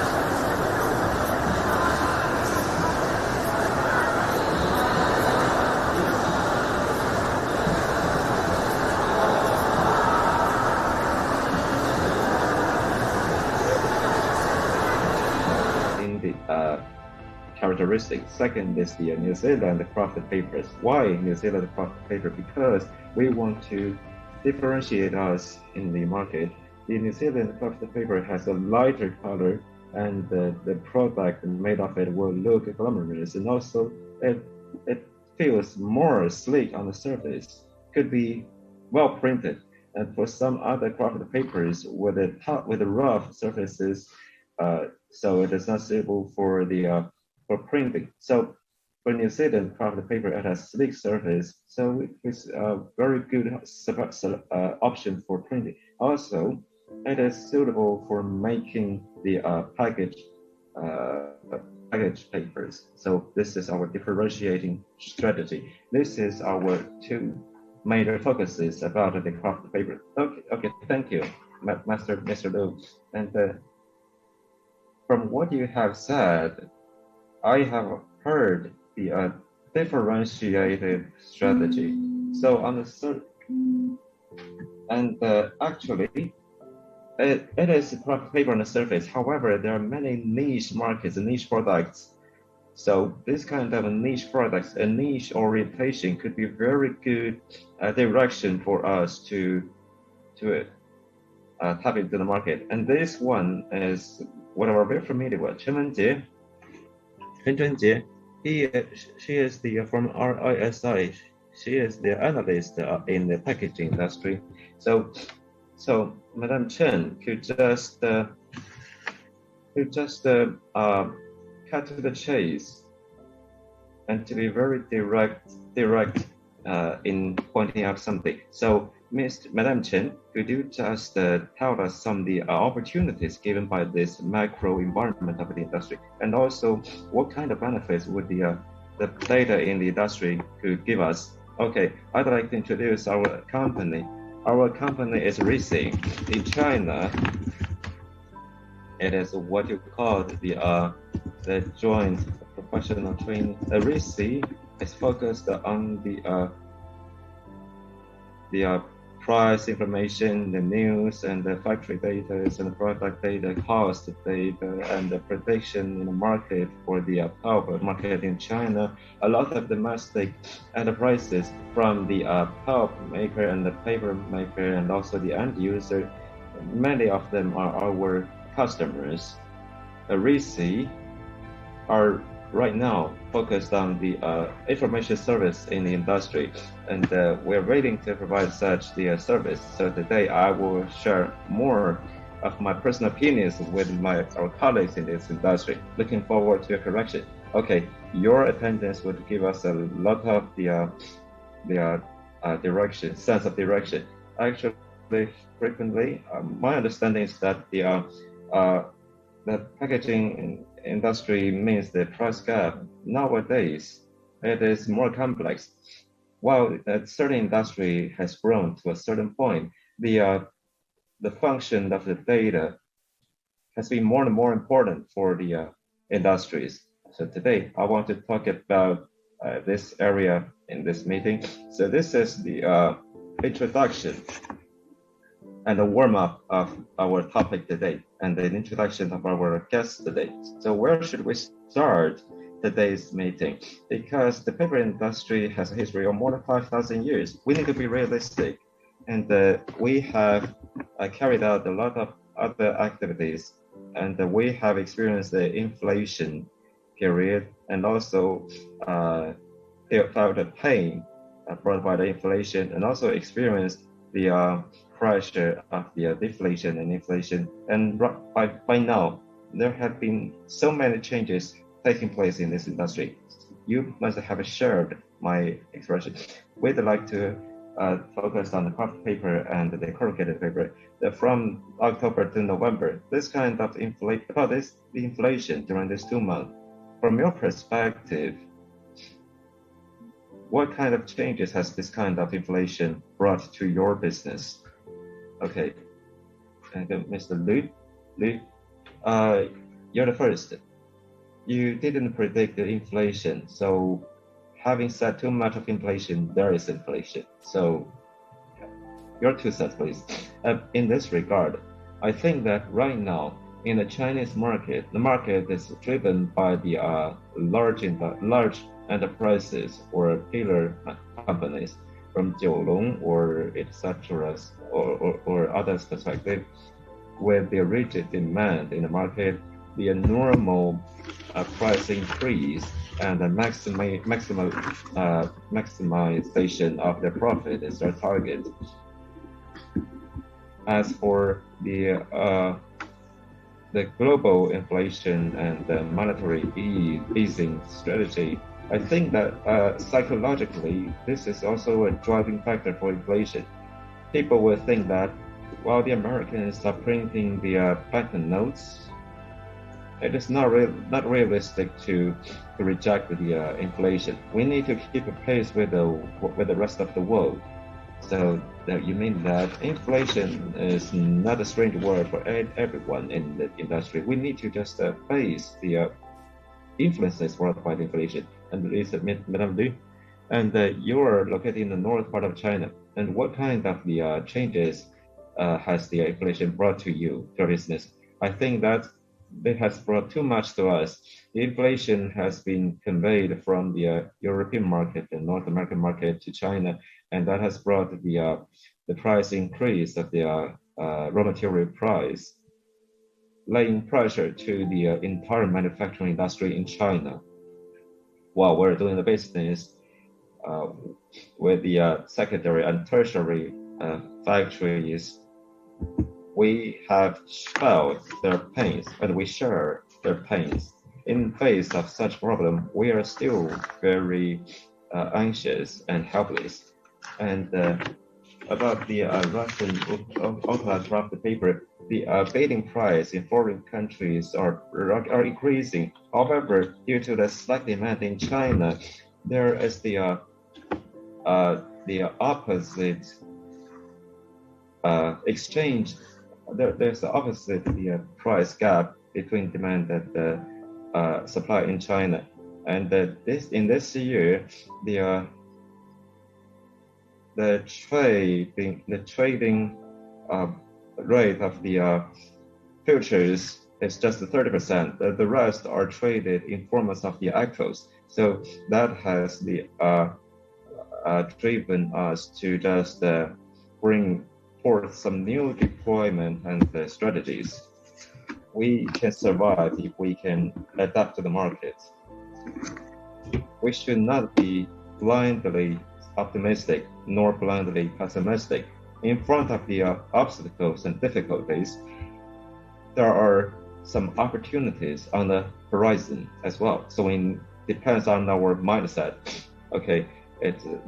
Characteristics. Second is the New Zealand profit papers. Why New Zealand profit paper? Because we want to differentiate us in the market. The New Zealand profit paper has a lighter color, and the product made of it will look glamorous, and also it feels more sleek on the surface. Could be well printed. And for some other profit papers with the rough surfaces, so it is not suitable for the for printing. So for New Zealand profit paper, it has sleek surface, so it's a very good option for printing. Also, it is suitable for making the package papers. So this is our differentiating strategy. This is our two major focuses about the profit paper. Okay, thank you, Mr. Liu. And from what you have said, I have heard the differentiated strategy. So on the actually, it is profit paper on the surface. However, there are many niche markets and niche products. So this kind of a niche products, a niche orientation could be very good direction for us to tap into the market. And this one is what we're very familiar with. Chen Zhenjie, she is from RISI. She is the analyst in the packaging industry. So Madam Chen could just cut to the chase and to be very direct in pointing out something. So Madam Chen, could you just tell us some of the opportunities given by this macro environment of the industry, and also what kind of benefits would the data in the industry could give us? Okay, I'd like to introduce our company. Our company is RISI. In China, it is what you call the joint professional training. RISI is focused on the price information, the news, and the factory data, and the product data, cost data, and the prediction in the market for the pulp market in China. A lot of domestic enterprises, from the pulp maker and the paper maker, and also the end user, many of them are our customers. RISI are right now focused on the information service in the industry, and we're waiting to provide such the service. So today I will share more of my personal opinions with our colleagues in this industry. Looking forward to your correction. Okay, your attendance would give us a lot of the direction, sense of direction. Actually, frequently, my understanding is that the packaging industry means the price gap. Nowadays, it is more complex. While a certain industry has grown to a certain point, the function of the data has been more and more important for the industries. So today, I want to talk about this area in this meeting. So this is the introduction and a warm-up of our topic today and an introduction of our guest today. So where should we start today's meeting? Because the paper industry has a history of more than 5,000 years. We need to be realistic. And we have carried out a lot of other activities, and we have experienced the inflation period and also felt the pain brought by the inflation, and also experienced the pressure of the deflation and inflation. And by now, there have been so many changes taking place in this industry. You must have shared my expression. We'd like to focus on the craft paper and the corrugated paper. From October to November, this kind of inflation during these 2 months, from your perspective, what kind of changes has this kind of inflation brought to your business? Okay, and Mr. Lu, you're the first. You didn't predict the inflation, so having said too much of inflation, there is inflation. So your 2 cents, please. In this regard, I think that right now in the Chinese market, the market is driven by the large enterprises or pillar companies from Jiulong or etc. or others perspective, with the rigid demand in the market, the normal price increase and the maximization of their profit is their target. As for the global inflation and the monetary easing strategy, I think that psychologically, this is also a driving factor for inflation. People will think that while the Americans are printing the bank notes, it is not realistic to reject the inflation. We need to keep a pace with the rest of the world. So you mean that inflation is not a strange word for everyone in the industry. We need to just face the influences brought by the inflation. And Madame Lu, and you're located in the north part of China. And what kind of the changes has the inflation brought to you, your business? I think that it has brought too much to us. The inflation has been conveyed from the European market and North American market to China, and that has brought the price increase of the raw material price, laying pressure to the entire manufacturing industry in China. While we're doing the business with the secondary and tertiary factories, we have felt their pains and we share their pains. In face of such problem, we are still very anxious and helpless. And about the Russian Oculus draft paper, the bidding price in foreign countries are increasing. However, due to the slack demand in China, there is the opposite exchange. There's the opposite price gap between demand and supply in China, and in this year the trading rate of the futures is just 30%. The rest are traded in forms of the actuals. So that has driven us to just bring forth some new deployment and strategies. We can survive if we can adapt to the market. We should not be blindly optimistic nor blindly pessimistic. In front of the obstacles and difficulties, there are some opportunities on the horizon as well. So it depends on our mindset. Okay,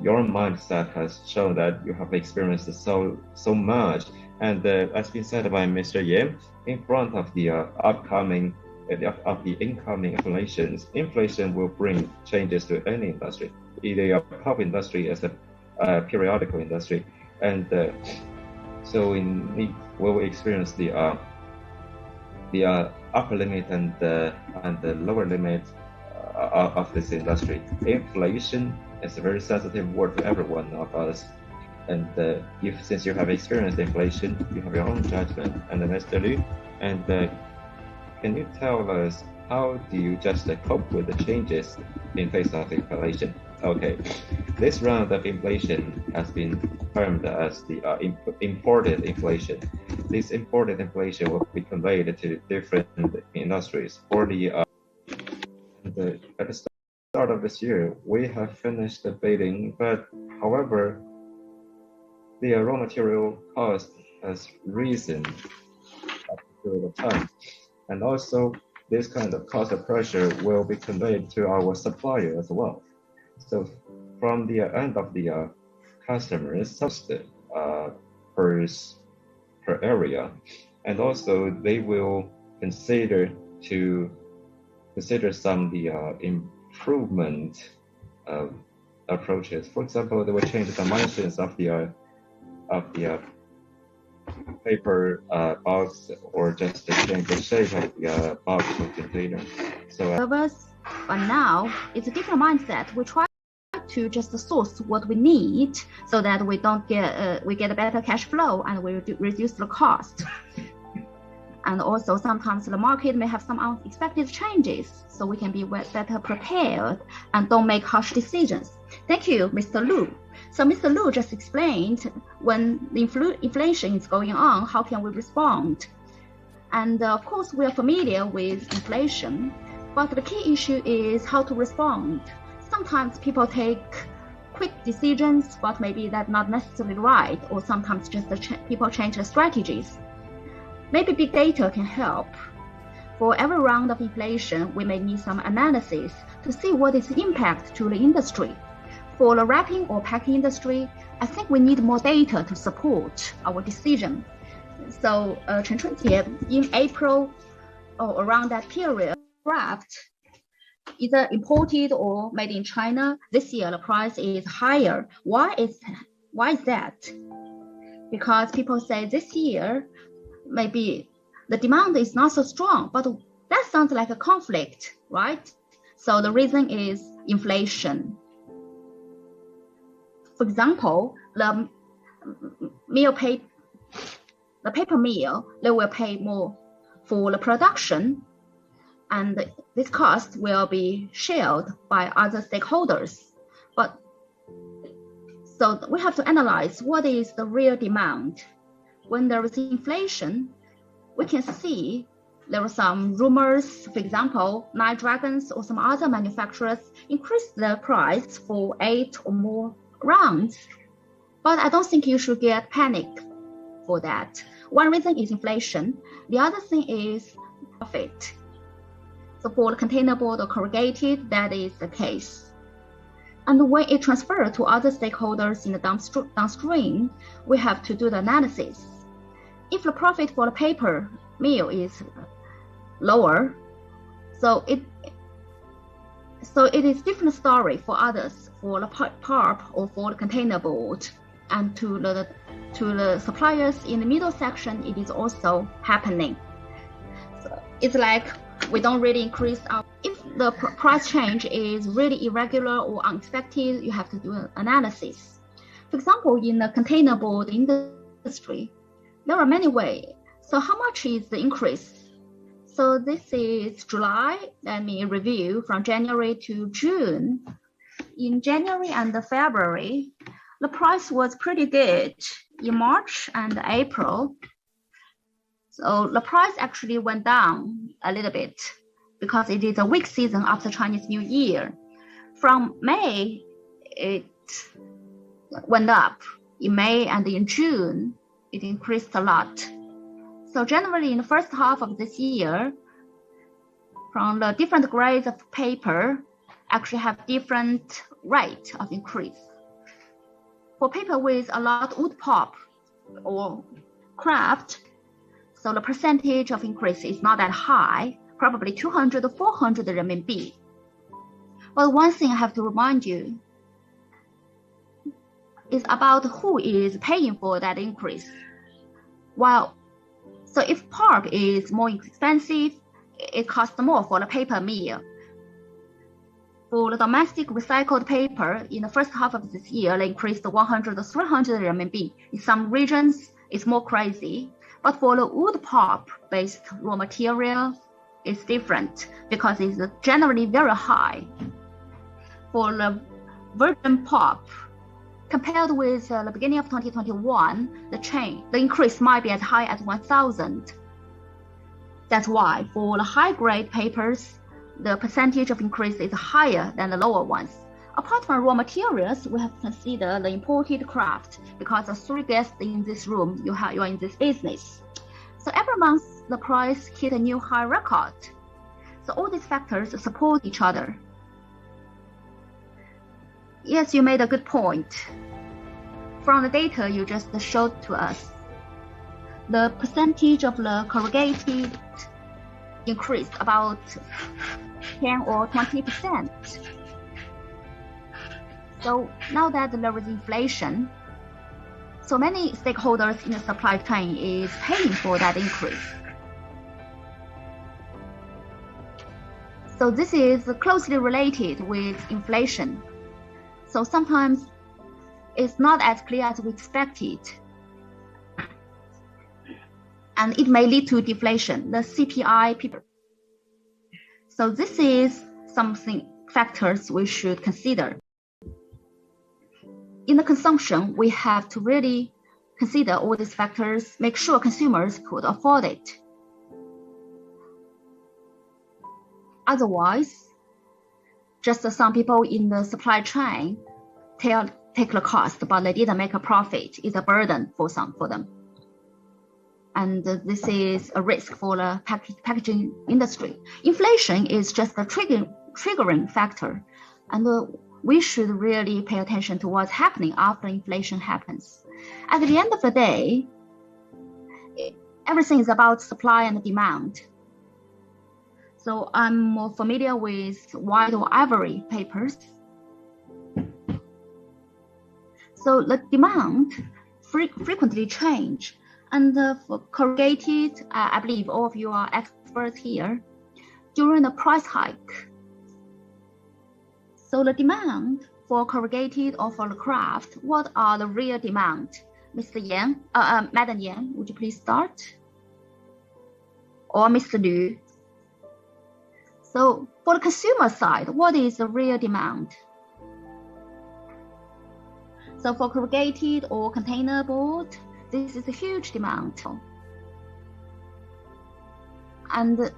your mindset has shown that you have experienced so much, and as been said by Mr. Yan, in front of the incoming inflation will bring changes to any industry, either a pulp industry as a periodical industry, and so we will experience the upper limit and the lower limit of this industry. Inflation is a very sensitive word to every one of us. And since you have experienced inflation, you have your own judgment. And Mr. Liu, and can you tell us how do you just cope with the changes in face of inflation? Okay, this round of inflation has been termed as the imported inflation. This imported inflation will be conveyed to different industries. For the at the start of this year, we have finished the bidding, but however, the raw material cost has risen at a period of time, and also this kind of cost pressure will be conveyed to our supplier as well. So from the end of the customers per area, and also they will consider some improvement approaches. For example, they will change the dimensions of the paper box, or just change the shape of the box or container. So but now it's a different mindset. We try to just source what we need so that we don't get we get a better cash flow and we reduce the cost. And also sometimes the market may have some unexpected changes, so we can be better prepared and don't make harsh decisions. Thank you, Mr. Lu. So Mr. Lu just explained when the inflation is going on, how can we respond? And of course, we are familiar with inflation, but the key issue is how to respond. Sometimes people take quick decisions, but maybe that's not necessarily right, or sometimes just people change their strategies. Maybe big data can help. For every round of inflation, we may need some analysis to see what is the impact to the industry. For the wrapping or packing industry, I think we need more data to support our decision. So Chen Chunjie, in April or around that period, wrapped, either imported or made in China, this year the price is higher. Why is that? Because people say this year, maybe the demand is not so strong, but that sounds like a conflict, right? So the reason is inflation. For example, the paper mill, they will pay more for the production, and this cost will be shared by other stakeholders. But so we have to analyze what is the real demand. When there is inflation, we can see there are some rumors. For example, Nine Dragons or some other manufacturers increase the price for 8 or more rounds. But I don't think you should get panic for that. One reason is inflation. The other thing is profit. So for the containerboard or corrugated, that is the case. And when it transfers to other stakeholders in the downstream, we have to do the analysis. If the profit for the paper mill is lower, so it is different story for others, for the pulp or for the containerboard, and to the suppliers in the middle section, it is also happening. So it's like we don't really increase our. If the price change is really irregular or unexpected, you have to do an analysis. For example, in the containerboard industry, there are many ways. So how much is the increase? So this is July. Let me review from January to June. In January and February, the price was pretty good. In March and April, so the price actually went down a little bit because it is a weak season after Chinese New Year. From May, it went up. In May and in June, it increased a lot. So generally in the first half of this year, from the different grades of paper actually have different rate of increase. For paper with a lot of wood pulp or kraft, so the percentage of increase is not that high, probably 200 or 400 RMB. But one thing I have to remind you is about who is paying for that increase. So if pulp is more expensive, it costs more for the paper mill. For the domestic recycled paper, in the first half of this year, they increased 100 to 300 RMB. In some regions, it's more crazy. But for the wood pulp-based raw material, it's different because it's generally very high. For the virgin pulp, compared with the beginning of 2021, the increase might be as high as 1,000. That's why for the high-grade papers, the percentage of increase is higher than the lower ones. Apart from raw materials, we have to consider the imported craft because the 3 guests in this room, you are in this business. So every month, the price hit a new high record. So all these factors support each other. Yes, you made a good point. From the data you just showed to us, the percentage of the corrugated increased about 10 or 20%. So now that there is inflation, so many stakeholders in the supply chain is paying for that increase. So this is closely related with inflation. So sometimes it's not as clear as we expected. And it may lead to deflation, the CPI paper. So this is something factors we should consider. In the consumption, we have to really consider all these factors, make sure consumers could afford it. Otherwise, just some people in the supply chain take the cost, but they didn't make a profit. It's a burden for them. And this is a risk for the packaging industry. Inflation is just a triggering factor, and we should really pay attention to what's happening after inflation happens. At the end of the day, everything is about supply and demand. So I'm more familiar with white or ivory papers. So the demand frequently change. And for corrugated, I believe all of you are experts here, during the price hike. So the demand for corrugated or for the craft, what are the real demand? Mr. Yang, Madam Yang, would you please start? Or Mr. Liu? So for the consumer side, what is the real demand? So for corrugated or container board, this is a huge demand. And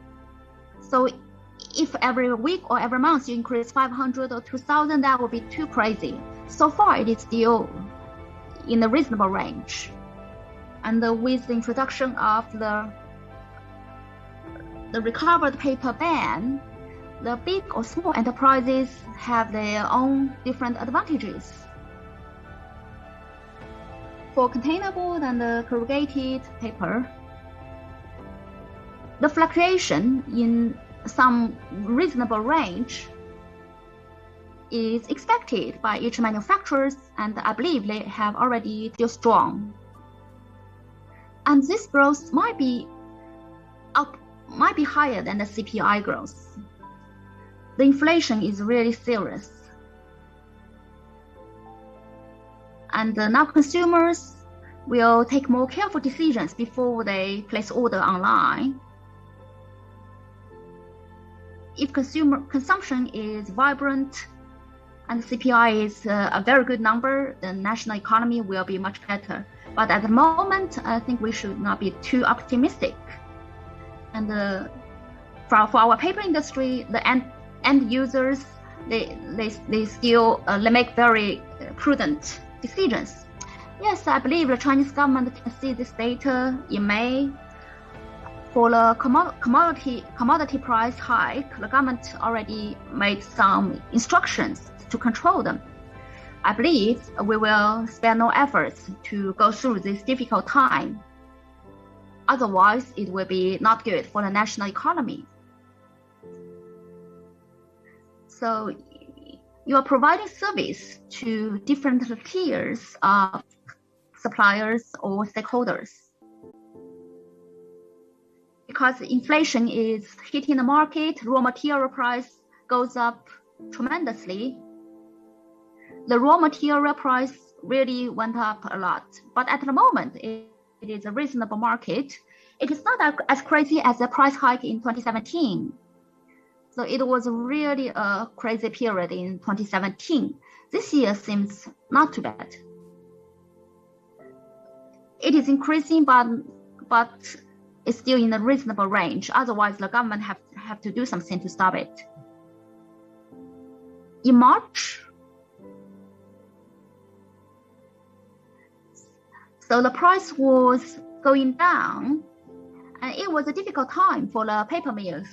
so if every week or every month you increase 500 or 2,000, that would be too crazy. So far, it is still in a reasonable range. And with the introduction of the recovered paper ban, the big or small enterprises have their own different advantages. For containerboard and the corrugated paper, the fluctuation in some reasonable range is expected by each manufacturers, and I believe they have already still strong. And this growth might be higher than the CPI growth. The inflation is really serious. And now consumers will take more careful decisions before they place order online. If consumer consumption is vibrant and CPI is a very good number, the national economy will be much better. But at the moment, I think we should not be too optimistic. And for our paper industry, the end users, they still make very prudent decisions. Yes, I believe the Chinese government can see this data in May. For the commodity price hike, the government already made some instructions to control them. I believe we will spare no efforts to go through this difficult time. Otherwise, it will be not good for the national economy. So you are providing service to different tiers of suppliers or stakeholders. Because inflation is hitting the market, raw material price goes up tremendously. The raw material price really went up a lot, but at the moment it is a reasonable market. It is not as crazy as the price hike in 2017. So it was really a crazy period in 2017. This year seems not too bad. It is increasing, but it's still in a reasonable range. Otherwise, the government have to do something to stop it. In March, so the price was going down, and it was a difficult time for the paper mills.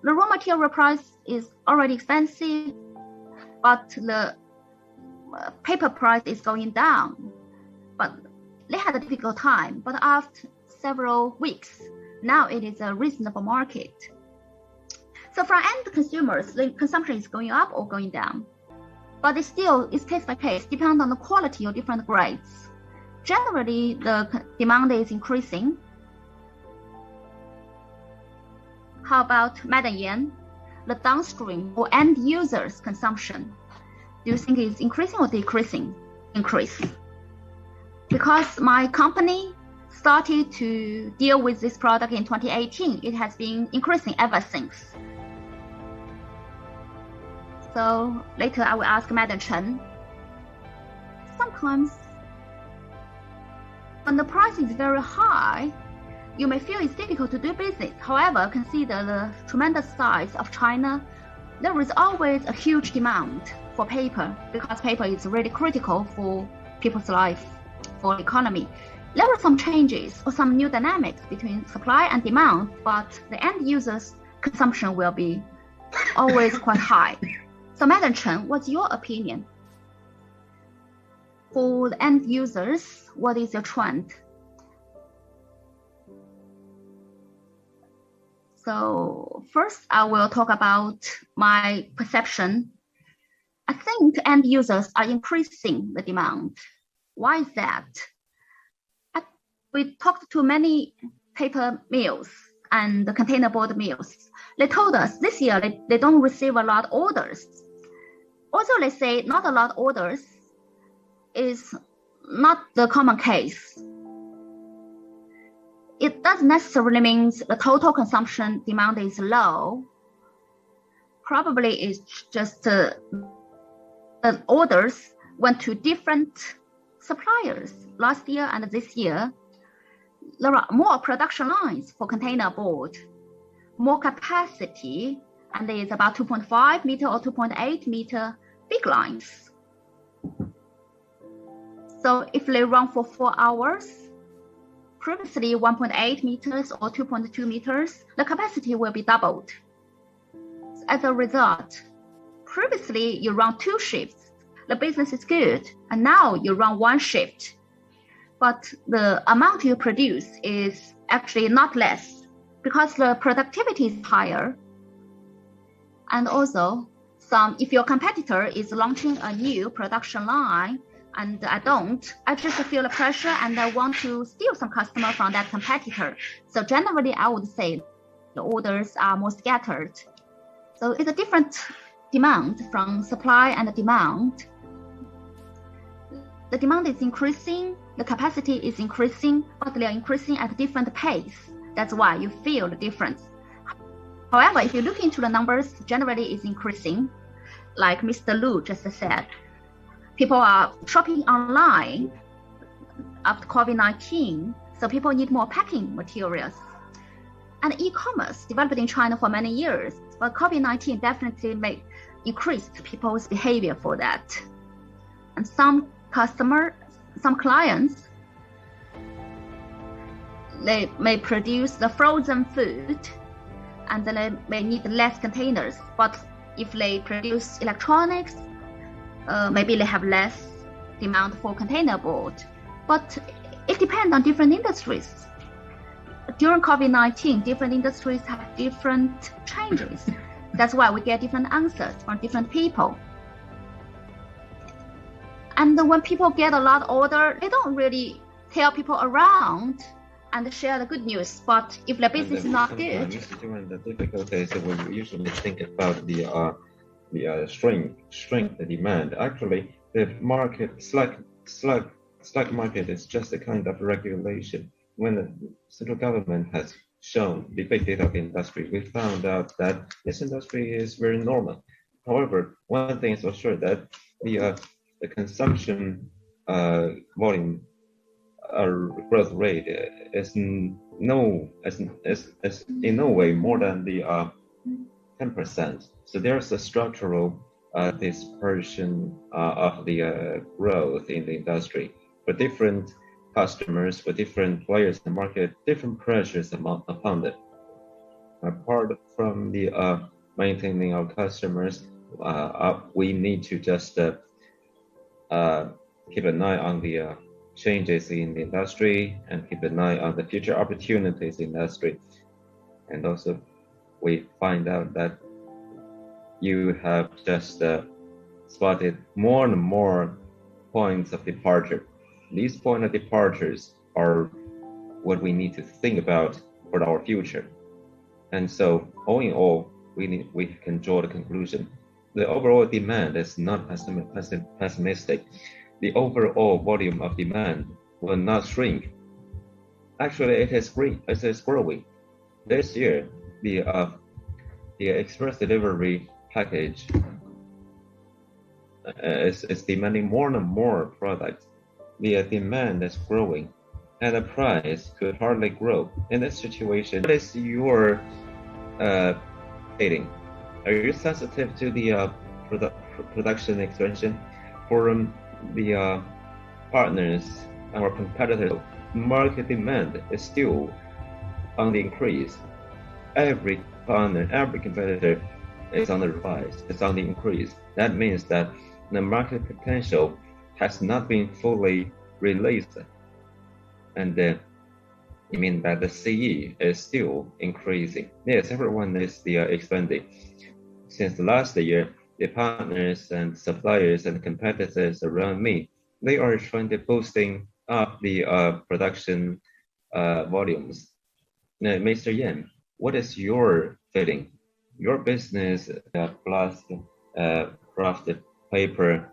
The raw material price is already expensive, but the paper price is going down. But they had a difficult time. But after several weeks, now it is a reasonable market. So for end consumers, the consumption is going up or going down. But it's still, it's case by case, depends on the quality of different grades. Generally, the demand is increasing. How about Madam Yan, the downstream or end users consumption? Do you think it's increasing or decreasing? Increase. Because my company started to deal with this product in 2018, it has been increasing ever since. So later I will ask Madam Chen. Sometimes when the price is very high, you may feel it's difficult to do business. However, consider the tremendous size of China. There is always a huge demand for paper because paper is really critical for people's life, for the economy. There are some changes or some new dynamics between supply and demand, but the end users' consumption will be always quite high. So Madam Chen, what's your opinion? For the end users, what is your trend? So first, I will talk about my perception. I think end users are increasing the demand. Why is that? We talked to many paper mills and the container board mills. They told us this year they don't receive a lot of orders. Also, they say not a lot of orders is not the common case. It doesn't necessarily mean the total consumption demand is low. Probably it's just the orders went to different suppliers last year and this year. There are more production lines for container board, more capacity, and there is about 2.5 meter or 2.8 meter big lines. So if they run for 4 hours, previously 1.8 meters or 2.2 meters, the capacity will be doubled. As a result, previously you run 2 shifts, the business is good, and now you run 1 shift. But the amount you produce is actually not less because the productivity is higher. And also, if your competitor is launching a new production line and I just feel the pressure and I want to steal some customer from that competitor. So generally, I would say the orders are more scattered. So it's a different demand from supply and demand. The demand is increasing, the capacity is increasing, but they are increasing at a different pace. That's why you feel the difference. However, if you look into the numbers, generally it's increasing. Like Mr. Lu just said, people are shopping online after COVID-19, so people need more packing materials. And e-commerce developed in China for many years, but COVID-19 definitely increased people's behavior for that. And some clients, they may produce the frozen food and they may need less containers. But if they produce electronics, maybe they have less demand for container board. But it depends on different industries. During COVID-19, different industries have different changes. That's why we get different answers from different people. And when people get a lot of order, they don't really tell people around and share the good news. But if the business is not good, during the difficulties, we usually think about the shrink the demand. Actually, the market slack market is just a kind of regulation. When the central government has shown the big data of the industry, we found out that this industry is very normal. However, one thing is for sure that the consumption volume growth rate is in no way more than the 10%. So there's a structural dispersion of the growth in the industry. For different customers, for different players in the market, different pressures upon them. Apart from the maintaining our customers, we need to just keep an eye on the changes in the industry and keep an eye on the future opportunities in the industry. And also, we find out that you have just spotted more and more points of departure. These points of departures are what we need to think about for our future. And so, all in all, we can draw the conclusion. The overall demand is not pessimistic. The overall volume of demand will not shrink. Actually, it is growing. This year, the express delivery package is demanding more and more products. The demand is growing, and the price could hardly grow. In this situation, what is your rating? Are you sensitive to the production expansion? For the partners, our competitors, market demand is still on the increase. Every partner, every competitor is on the rise, it's on the increase. That means that the market potential has not been fully released. And it means that the CE is still increasing. Yes, everyone is expanding. Since last year, the partners and suppliers and competitors around me, they are trying to boosting up the production volumes. Now, Mr. Yan, what is your feeling? Your business plus crafted paper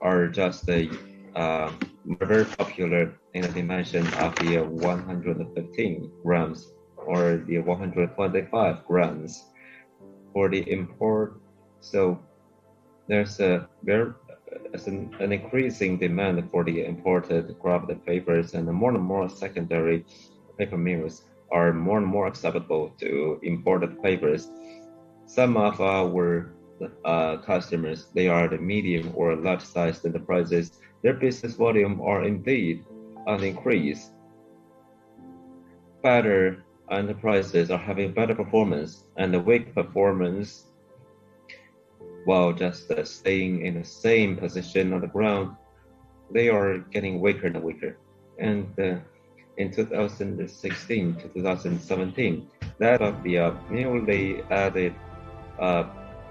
are just very popular in the dimension of the 115 grams or the 125 grams for the import. So there's an increasing demand for the imported crafted papers, and more secondary paper mills are more and more acceptable to imported papers. Some of our customers, they are the medium or large-sized enterprises. Their business volume are indeed on the increase. Better enterprises are having better performance, and the weak performance, while just staying in the same position on the ground, they are getting weaker and weaker. And in 2016 to 2017, that of the newly added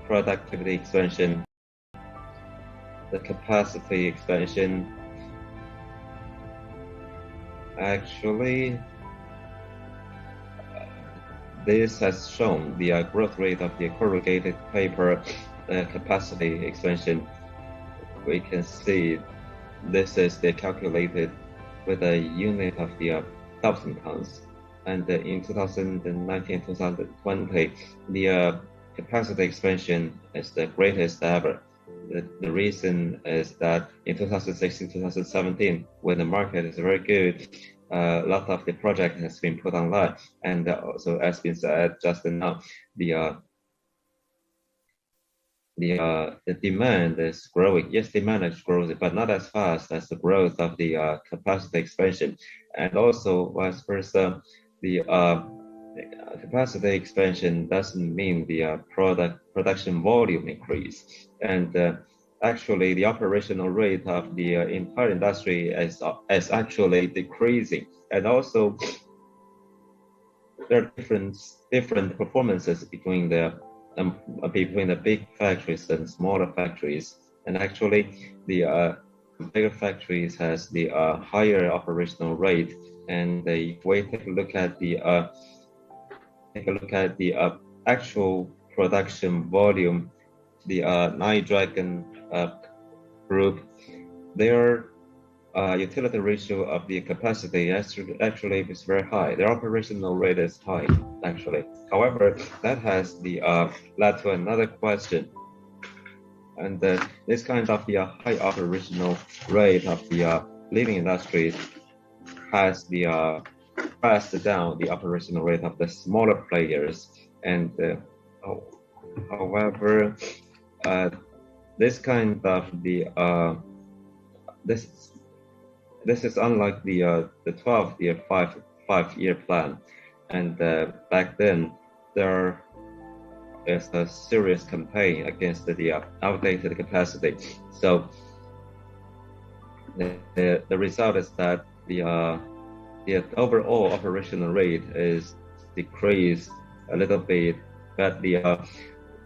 productivity expansion, the capacity expansion, actually, this has shown the growth rate of the corrugated paper capacity expansion. We can see this is calculated with a unit of the 1,000 tons. And in 2019-2020, the capacity expansion is the greatest ever. The reason is that in 2016-2017, when the market is very good, a lot of the project has been put online, and also as been said just now, the demand is growing. Yes, demand is growing, but not as fast as the growth of the capacity expansion, and also vice versa. The capacity expansion doesn't mean the production volume increase, and actually the operational rate of the entire industry is actually decreasing, and also there are different performances between the big factories and smaller factories, and actually the bigger factories has the higher operational rate, and if we take a look at the actual production volume, the Nine Dragon group, their utility ratio of the capacity actually is very high. Their operational rate is high, actually. However, that has led to another question. And this kind of the high operational rate of the living industry has pressed down the operational rate of the smaller players. And however, this kind of this is unlike the 12-year, five-year plan. And back then, there is a serious campaign against the outdated capacity. So the result is that the overall operational rate is decreased a little bit, but the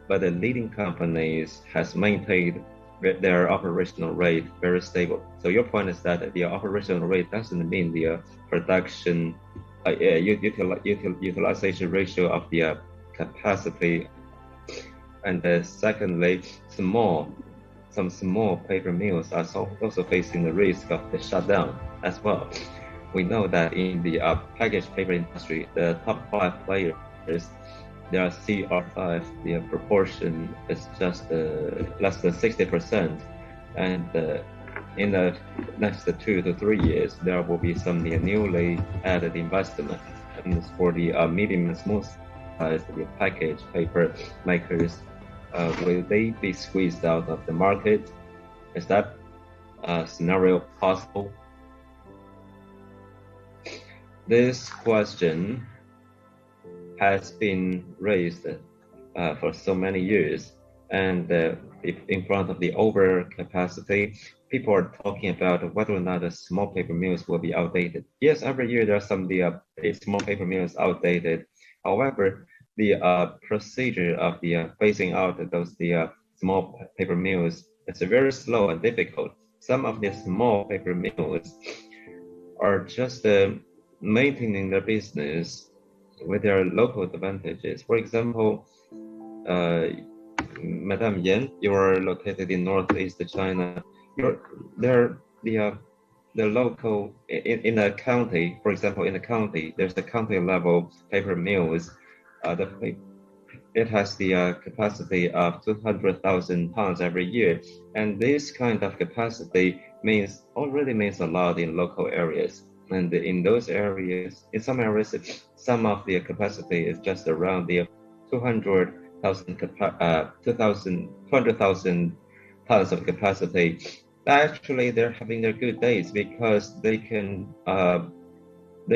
leading companies has maintained their operational rate very stable. So your point is that the operational rate doesn't mean the production utilization ratio of the capacity. And secondly, some small paper mills are also facing the risk of the shutdown as well. We know that in the packaged paper industry, the top 5 players, their CR5, the proportion is just less than 60%. And in the next 2 to 3 years, there will be some newly added investment. And for the medium and small size, the packaged paper makers, will they be squeezed out of the market? Is that scenario possible? This question has been raised for so many years, and in front of the overcapacity, people are talking about whether or not the small paper mills will be outdated. Yes, every year there are some small paper mills outdated. However, the procedure of the phasing out those small paper mills is very slow and difficult. Some of the small paper mills are just maintaining their business with their local advantages. For example, Madam Yan, you are located in Northeast China. The local in a county, for example, in a county, there's the county level paper mills. It has the capacity of 200,000 tons every year, and this kind of capacity already means a lot in local areas. And in those areas, in some areas, some of the capacity is just around the 200,000 tons of capacity. Actually, they're having their good days because they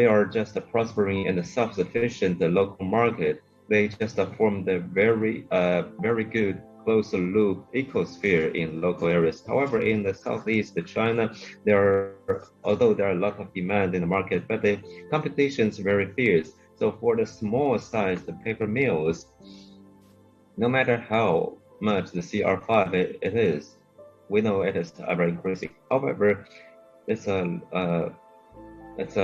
are just prospering in a self-sufficient local market. They just formed a very good closed loop ecosphere in local areas. However, in the Southeast China, although there are a lot of demand in the market, but the competition is very fierce. So for the small sized paper mills, no matter how much the CR5 it is, we know it is ever increasing. However, it's a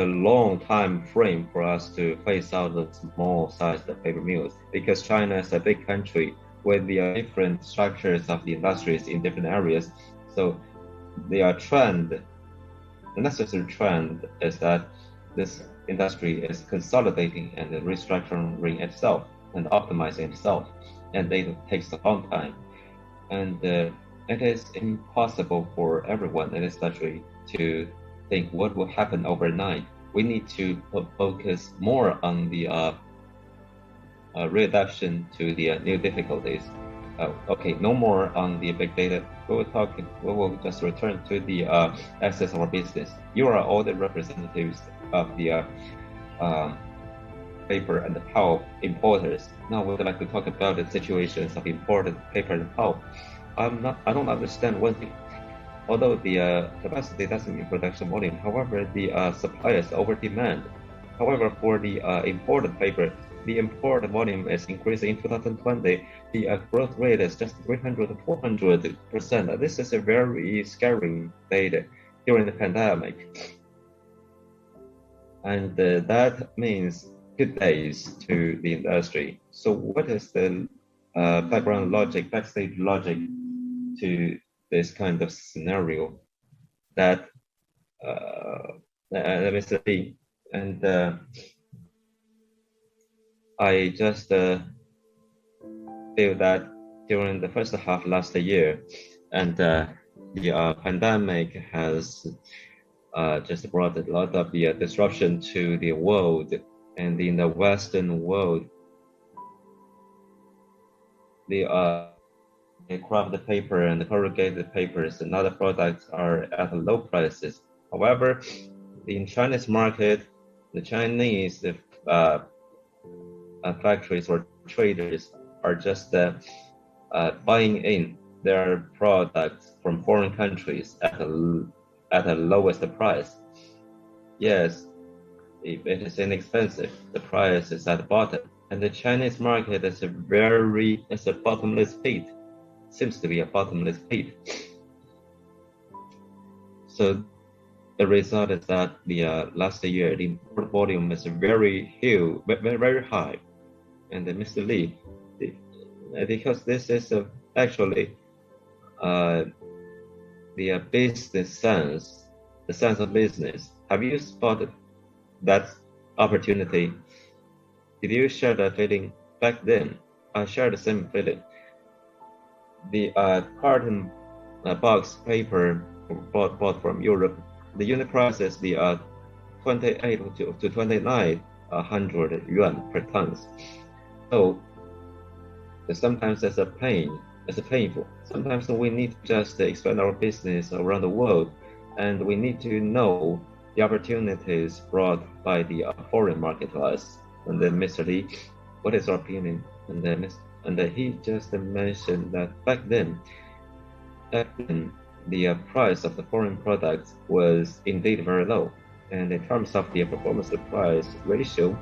long time frame for us to phase out the small sized paper mills, because China is a big country with the different structures of the industries in different areas. So the necessary trend is that this industry is consolidating and restructuring itself and optimizing itself, and it takes a long time. And it is impossible for everyone in this country to think what will happen overnight. We need to focus more on the readaptation to the new difficulties. Okay, no more on the big data. We will just return to the access of our business. You are all the representatives of the paper and the pulp importers. Now we'd like to talk about the situations of imported paper and pulp. I don't understand one thing. Although the capacity doesn't mean production volume, however, the supply is over demand. However, for the imported paper, the import volume is increasing in 2020. The growth rate is just 300 to 400%. This is a very scary data during the pandemic. And that means good days to the industry. So what is the background logic, backstage logic to this kind of scenario that let me see, and I just feel that during the first half last year, and the pandemic has just brought a lot of the disruption to the world, and in the Western world, the craft paper and the corrugated papers and other products are at low prices. However, in Chinese market, the Chinese factories or traders are just buying in their products from foreign countries at the lowest price. Yes, if it is inexpensive, the price is at the bottom. And the Chinese market is a bottomless pit. Seems to be a bottomless pit. So the result is that the last year the import volume is very huge, very high. And Mr. Lee, because this is actually the business sense, the sense of business. Have you spotted that opportunity? Did you share that feeling back then? I share the same feeling. The carton box paper bought from Europe, the unit price is the 28 to 2900 yuan per tons. So sometimes it's a pain. It's painful. Sometimes we need to just expand our business around the world, and we need to know the opportunities brought by the foreign market to us. And then Mr. Lee, what is your opinion? And then he just mentioned that back then the price of the foreign products was indeed very low, and in terms of the performance to price ratio,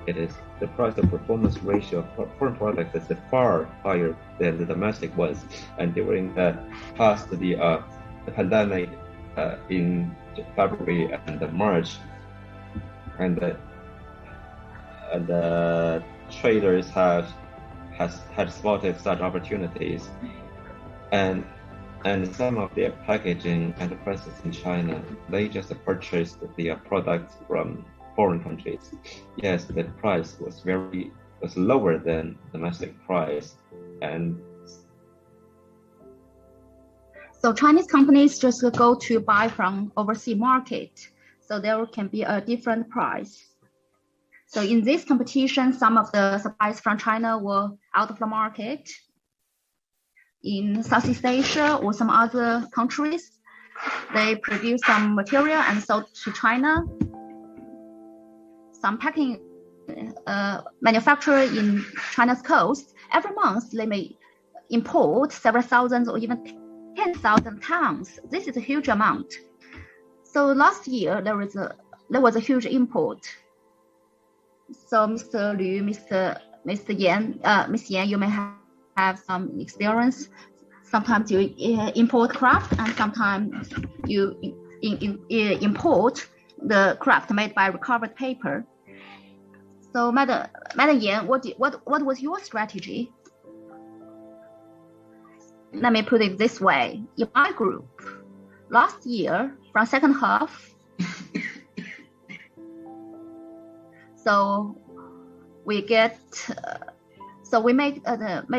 it is the price to performance ratio of foreign products is far higher than the domestic ones. And during the past the pandemic in February and March, and the traders had spotted such opportunities, and some of their packaging enterprises in China, they just purchased the products from foreign countries. Yes, the price was lower than domestic price, and so Chinese companies just go to buy from overseas market, so there can be a different price. So in this competition, some of the supplies from China were out of the market. In Southeast Asia or some other countries, they produce some material and sold to China. Some packing manufacturer in China's coast, every month they may import several thousands or even 10,000 tons. This is a huge amount. So last year there was a huge import. So Mr. Liu, Mr. Yan, Ms. Yan, you may have some experience. Sometimes you import craft, and sometimes you import the craft made by recovered paper. So, Madam Yan, what was your strategy? Let me put it this way: in my group, last year from second half, so we made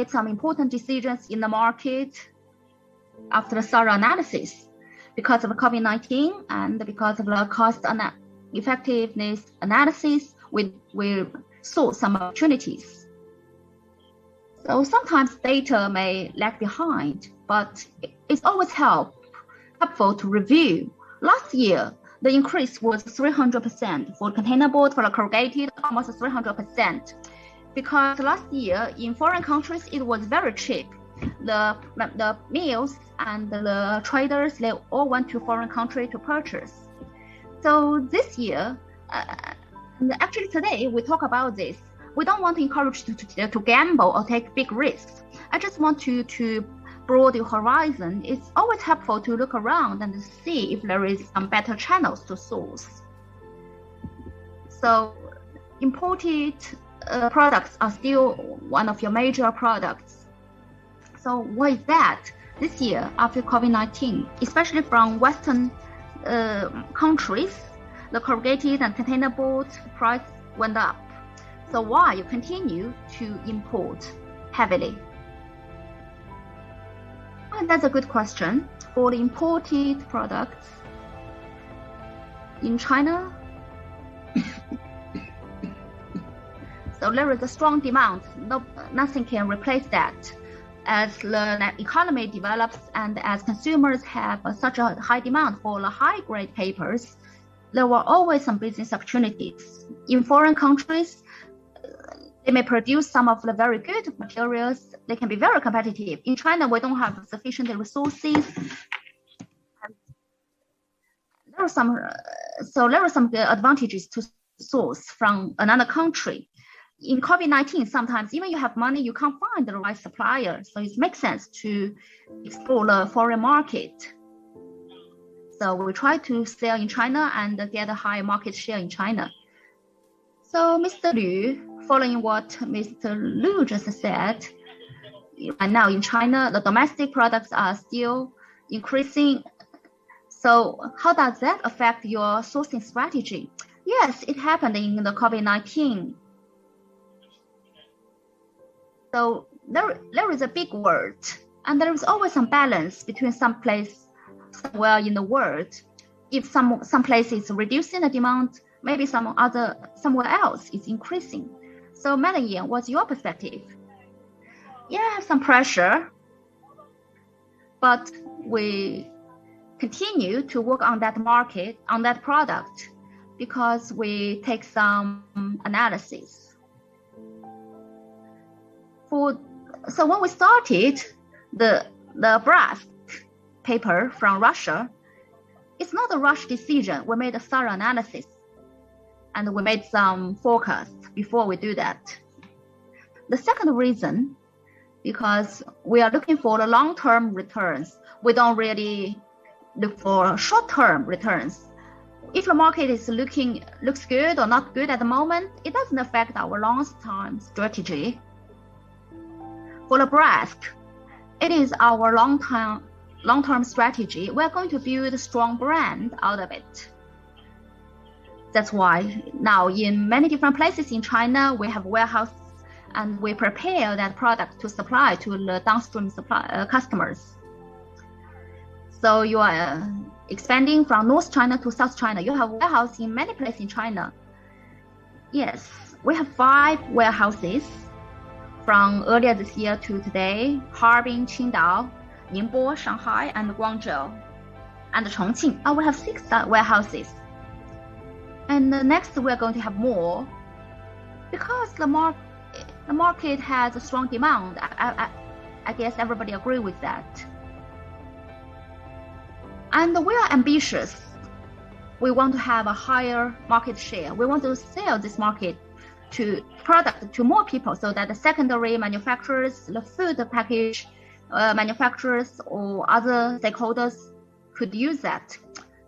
some important decisions in the market after the thorough analysis. Because of COVID-19 and because of the cost effectiveness analysis, we saw some opportunities. So sometimes data may lag behind, but it's always helpful to review. Last year, the increase was 300% for containerboard, for the corrugated, almost 300%. Because last year in foreign countries it was very cheap. The mills and the traders, they all went to foreign country to purchase. So this year, actually today we talk about this. We don't want to encourage to gamble or take big risks. I just want to broaden your horizon. It's always helpful to look around and see if there is some better channels to source. So imported products are still one of your major products. So why is that? This year, after COVID-19, especially from Western countries, the corrugated and containerboard price went up. So why you continue to import heavily? And that's a good question. For the imported products in China, so there is a strong demand. Nothing can replace that. As the economy develops and as consumers have such a high demand for the high-grade papers, there were always some business opportunities. In foreign countries, they may produce some of the very good materials. They can be very competitive. In China, we don't have sufficient resources. There are some advantages to source from another country. In COVID-19, sometimes even you have money, you can't find the right supplier. So it makes sense to explore the foreign market. So we try to sell in China and get a high market share in China. So Mr. Liu, following what Mr. Liu just said, right now in China, the domestic products are still increasing. So how does that affect your sourcing strategy? Yes, it happened in the COVID-19. So there is a big world, and there is always some balance between some place somewhere in the world. If some place is reducing the demand, maybe somewhere else is increasing. So Madam Yan, what's your perspective? Yeah, some pressure, but we continue to work on that market, on that product, because we take some analysis. So when we started the brass paper from Russia, it's not a rush decision. We made a thorough analysis and we made some forecasts before we do that. The second reason, because we are looking for the long-term returns. We don't really look for short-term returns. If the market is looks good or not good at the moment, it doesn't affect our long-term strategy. For the brass, it is our long-term strategy. We're going to build a strong brand out of it. That's why now in many different places in China, we have warehouses and we prepare that product to supply to the downstream customers. So you are expanding from North China to South China. You have warehouses in many places in China. Yes, we have 5 warehouses from earlier this year to today: Harbin, Qingdao, Ningbo, Shanghai, and Guangzhou, and Chongqing. We have 6 warehouses. And next we're going to have more, because the market has a strong demand. I guess everybody agree with that. And we are ambitious. We want to have a higher market share. We want to sell this product to more people, so that the secondary manufacturers, the food package manufacturers, or other stakeholders could use that.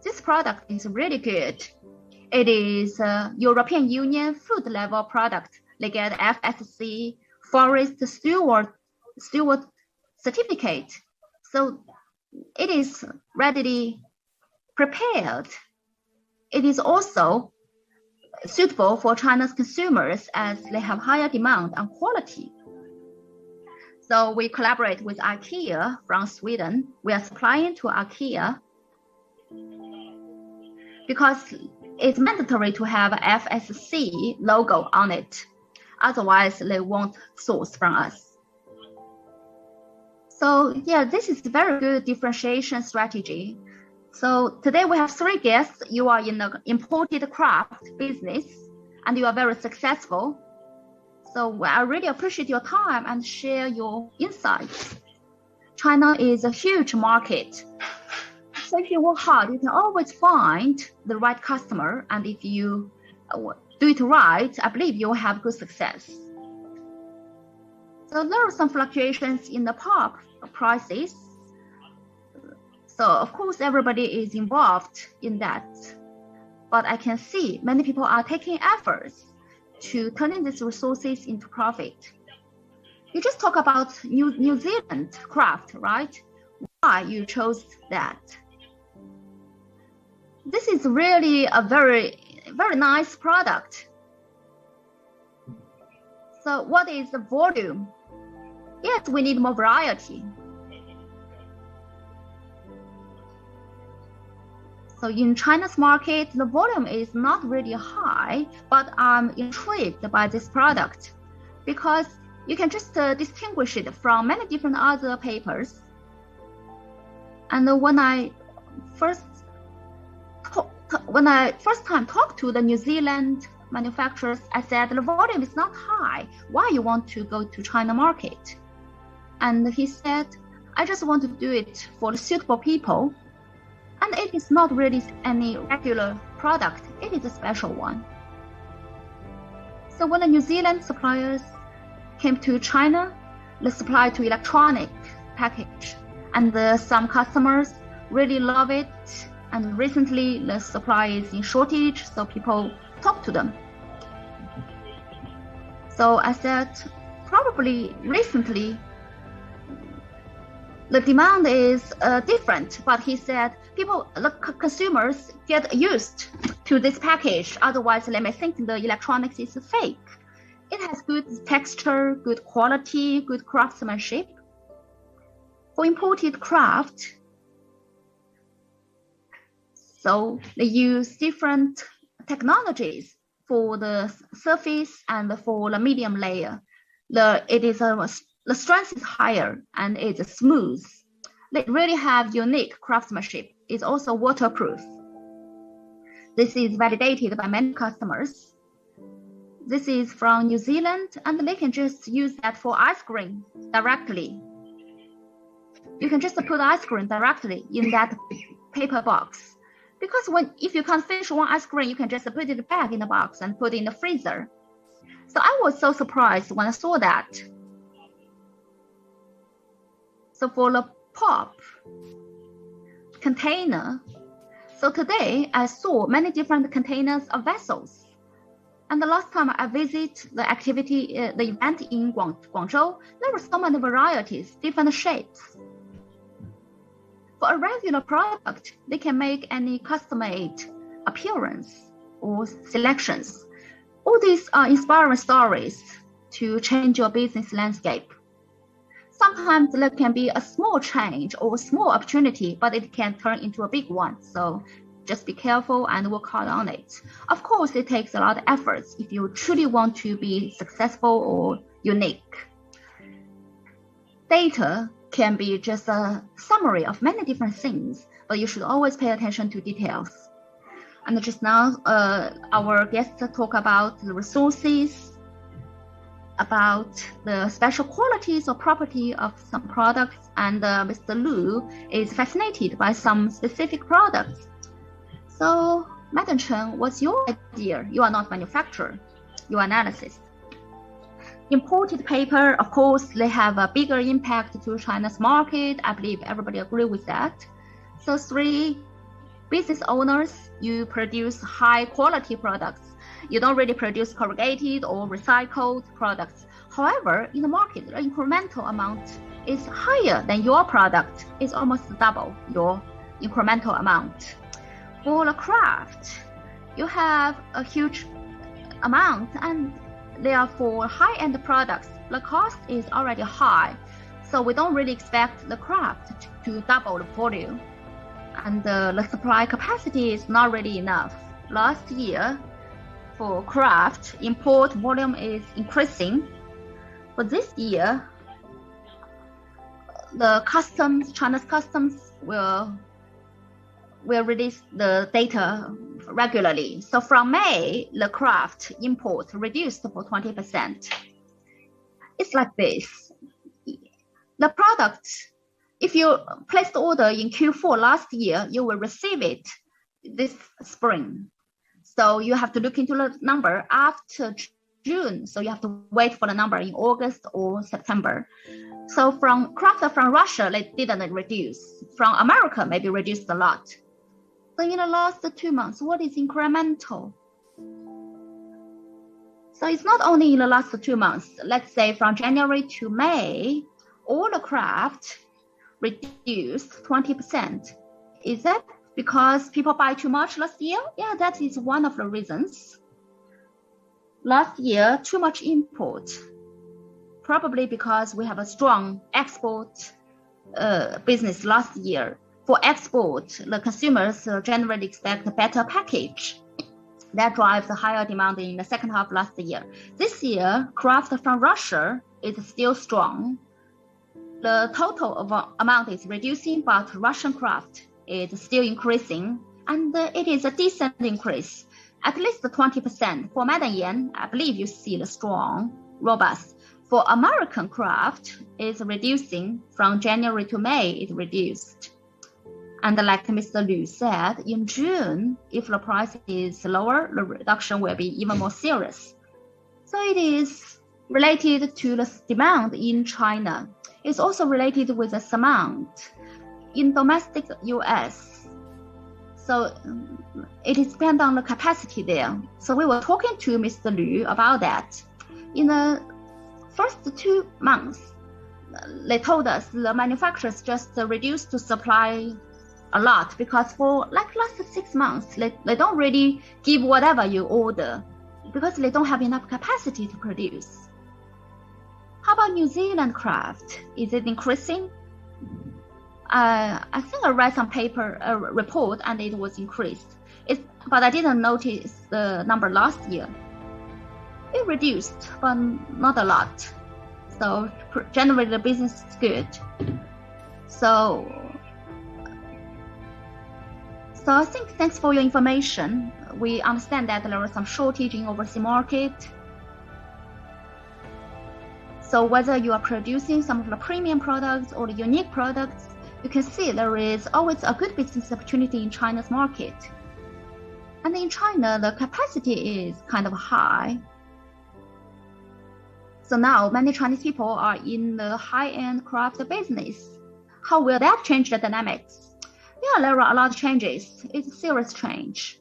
This product is really good. It is a European Union food level product. They get FSC Forest Steward certificate. So it is readily prepared. It is also suitable for China's consumers as they have higher demand on quality. So we collaborate with IKEA from Sweden. We are supplying to IKEA because it's mandatory to have a FSC logo on it. Otherwise, they won't source from us. So yeah, this is a very good differentiation strategy. So today we have 3 guests. You are in the imported craft business and you are very successful. So I really appreciate your time and share your insights. China is a huge market. So if you work hard, you can always find the right customer. And if you do it right, I believe you will have good success. So there are some fluctuations in the pulp prices. So of course, everybody is involved in that. But I can see many people are taking efforts to turning these resources into profit. You just talk about New Zealand craft, right? Why you chose that? This is really a very, very nice product. So what is the volume? Yes, we need more variety. So in China's market, the volume is not really high, but I'm intrigued by this product because you can just distinguish it from many different other papers. And when I first time talked to the New Zealand manufacturers, I said the volume is not high. Why you want to go to China market? And he said, I just want to do it for the suitable people. And it is not really any regular product. It is a special one. So when the New Zealand suppliers came to China, they supply to electronic package. And some customers really love it. And recently the supply is in shortage, so people talk to them. So I said, probably recently, the demand is different, but he said the consumers get used to this package. Otherwise, they may think the electronics is fake. It has good texture, good quality, good craftsmanship. For imported craft, so they use different technologies for the surface and for the medium layer. The strength is higher and it's smooth. They really have unique craftsmanship. It's also waterproof. This is validated by many customers. This is from New Zealand, and they can just use that for ice cream directly. You can just put ice cream directly in that paper box. Because if you can't finish one ice cream, you can just put it back in the box and put it in the freezer. So I was so surprised when I saw that. So for the pop container, so today I saw many different containers of vessels. And the last time I visited the event in Guangzhou, there were so many varieties, different shapes. For a regular product, they can make any custom-made appearance or selections. All these are inspiring stories to change your business landscape. Sometimes there can be a small change or a small opportunity, but it can turn into a big one. So just be careful and work hard on it. Of course, it takes a lot of efforts if you truly want to be successful or unique. Data can be just a summary of many different things, but you should always pay attention to details. And just now, our guests talk about the resources, about the special qualities or property of some products, and Mr. Lu is fascinated by some specific products. So, Madam Chen, what's your idea? You are not manufacturer, you are analyst. Imported paper, of course, they have a bigger impact to China's market. I believe everybody agree with that. So 3 business owners, you produce high quality products. You don't really produce corrugated or recycled products. However, in the market, the incremental amount is higher than your product. It's almost double your incremental amount. For the craft, you have a huge amount, and therefore high-end products, the cost is already high. So we don't really expect the craft to double the volume. And the supply capacity is not really enough. Last year, for craft, import volume is increasing. For this year, the China's customs will release the data regularly. So from May, the craft import reduced for 20%. It's like this. The product, if you placed the order in Q4 last year, you will receive it this spring. So you have to look into the number after June. So you have to wait for the number in August or September. So from craft from Russia, they didn't reduce. From America, maybe reduced a lot. So in the last 2 months, what is incremental? So it's not only in the last 2 months. Let's say from January to May, all the craft reduced 20%. Is that because people buy too much last year? Yeah, that is one of the reasons. Last year, too much import. Probably because we have a strong export business last year. For export, the consumers generally expect a better package. That drives a higher demand in the second half last year. This year, craft from Russia is still strong. The total amount is reducing, but Russian craft is still increasing, and it is a decent increase, at least 20%. For Madam Yan, I believe you see the strong, robust. For American craft, it's reducing. From January to May, it reduced. And like Mr. Liu said, in June, if the price is lower, the reduction will be even more serious. So it is related to the demand in China. It's also related with the amount in domestic US. So it is depend on the capacity there. So we were talking to Mr. Liu about that. In the first 2 months, they told us the manufacturers just reduced to supply a lot, because for like last 6 months, they don't really give whatever you order because they don't have enough capacity to produce. How about New Zealand craft? Is it increasing? I think I read some report and it was increased. But I didn't notice the number last year. It reduced, but not a lot. So generally the business is good. So I think thanks for your information. We understand that there was some shortage in overseas market. So whether you are producing some of the premium products or the unique products, you can see there is always a good business opportunity in China's market. And in China, the capacity is kind of high. So now many Chinese people are in the high-end craft business. How will that change the dynamics? Yeah, there are a lot of changes. It's a serious change.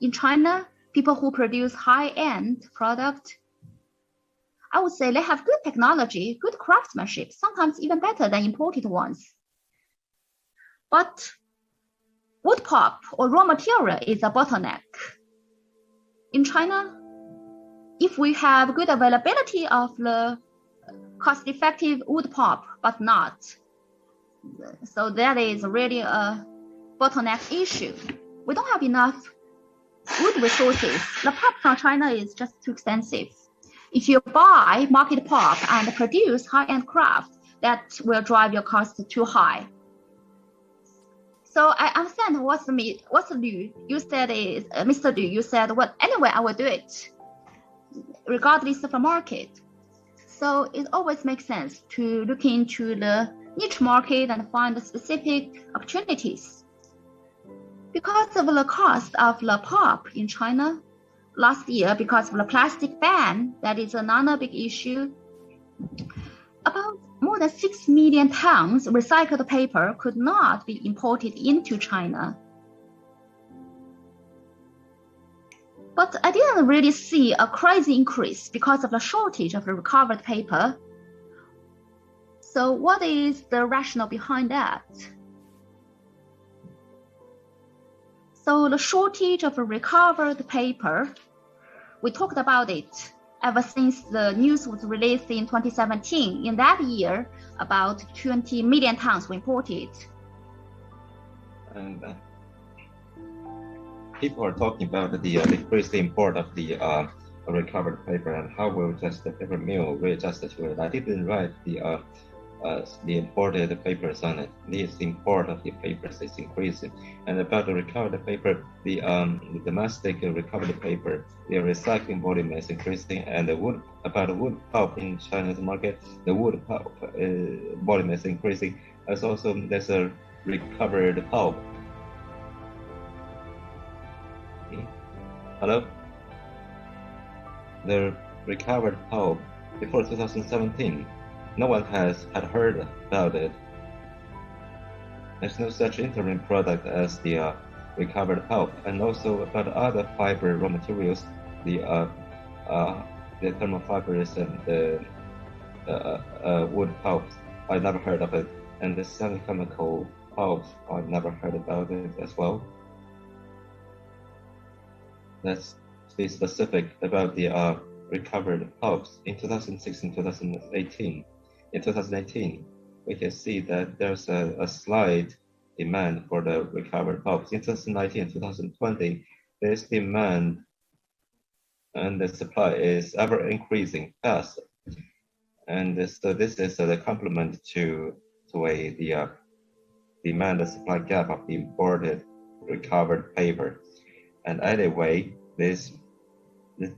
In China, people who produce high-end product, I would say they have good technology, good craftsmanship, sometimes even better than imported ones. But wood pulp or raw material is a bottleneck. In China, if we have good availability of the cost-effective wood pulp, but not, so that is really a bottleneck issue. We don't have enough wood resources. The pulp from China is just too expensive. If you buy market pulp and produce high-end craft, that will drive your cost too high. So I understand what's Liu. You said is Mr. Liu. You said, well, anyway, I will do it, regardless of the market. So it always makes sense to look into the niche market and find the specific opportunities. Because of the cost of the pulp in China last year, because of the plastic ban, that is another big issue. About more than 6 million tons recycled paper could not be imported into China. But I didn't really see a crazy increase because of the shortage of the recovered paper. So what is the rationale behind that? So the shortage of recovered paper, we talked about it ever since the news was released in 2017. In that year, about 20 million tons were imported. And people are talking about the decreased import of the recovered paper and how will just the paper mill readjust to it. I didn't write the imported papers on it. This import of the papers is increasing. And about the recovered paper, the domestic recovered paper, the recycling volume is increasing. And the wood pulp in China's market, the wood pulp volume is increasing. As also there's a recovered pulp. Hello? The recovered pulp before 2017. No one had heard about it. There's no such interim product as the recovered pulp, and also about other fiber raw materials, the the thermal fibers and the wood pulps. I never heard of it. And the semi-chemical pulps, I've never heard about it as well. Let's be specific about the recovered pulps. In 2006 and 2018, in 2018, we can see that there's a slight demand for the recovered pulps. In 2019 and 2020, this demand and the supply is ever increasing fast. And so this is the complement to the demand and supply gap of the imported recovered paper. And anyway, this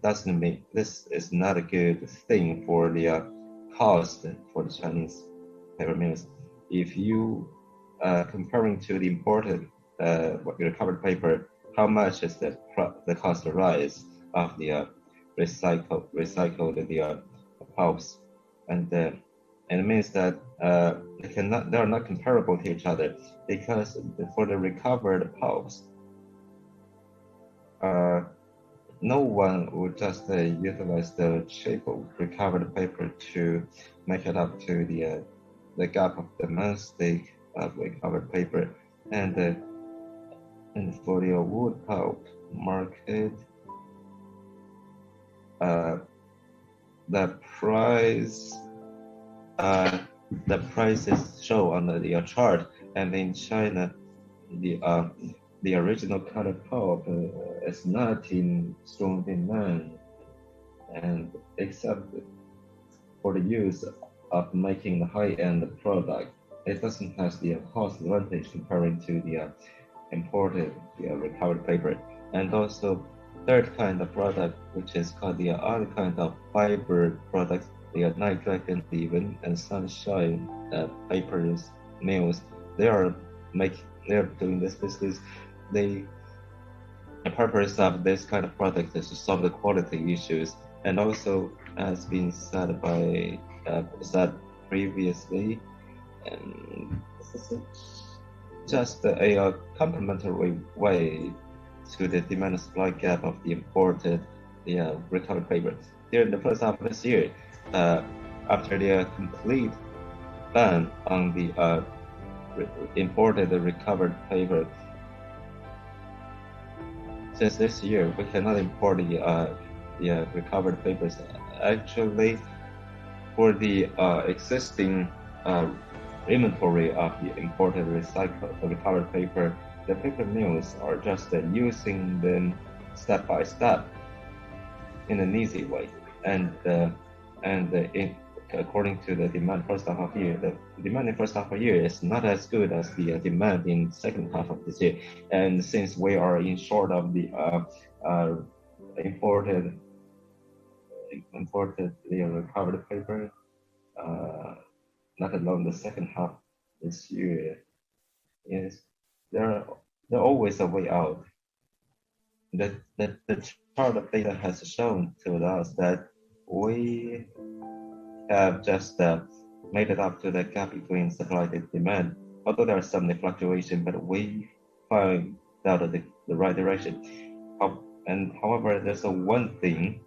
doesn't mean this is not a good thing for the cost for the Chinese paper mills. If you comparing to the imported recovered paper, how much is the cost rise of the recycled the pulps, and it means that they are not comparable to each other, because for the recovered pulps, no one would just utilize the cheap recovered paper to make it up to the gap of domestic recovered paper, and for the wood pulp market, the prices show on the chart, and in China, the original colored pulp is not in strong demand, and except for the use of making the high-end product, it doesn't have the cost advantage comparing to the imported recovered paper. And also, third kind of product, which is called the other kind of fiber products, the Night Dragon even and Sunshine papers mills, they are doing this business. The purpose of this kind of product is to solve the quality issues, and also has been said previously, and this is just a complementary way to the demand and supply gap of the imported recovered paper. During the first half of this year, after the complete ban on the imported recovered paper, since this year we cannot import the recovered papers. Actually, for the existing inventory of the imported recovered paper, the paper mills are just using them step by step in an easy way, and according to the demand first half of the year, the demand in first half of the year is not as good as the demand in second half of this year. And since we are in short of the imported the recovered paper, not alone the second half this year, is there always a way out. The chart of data has shown to us that we have just made it up to the gap between supply and demand. Although there are some fluctuation, but we find out the right direction. And however, there's one thing: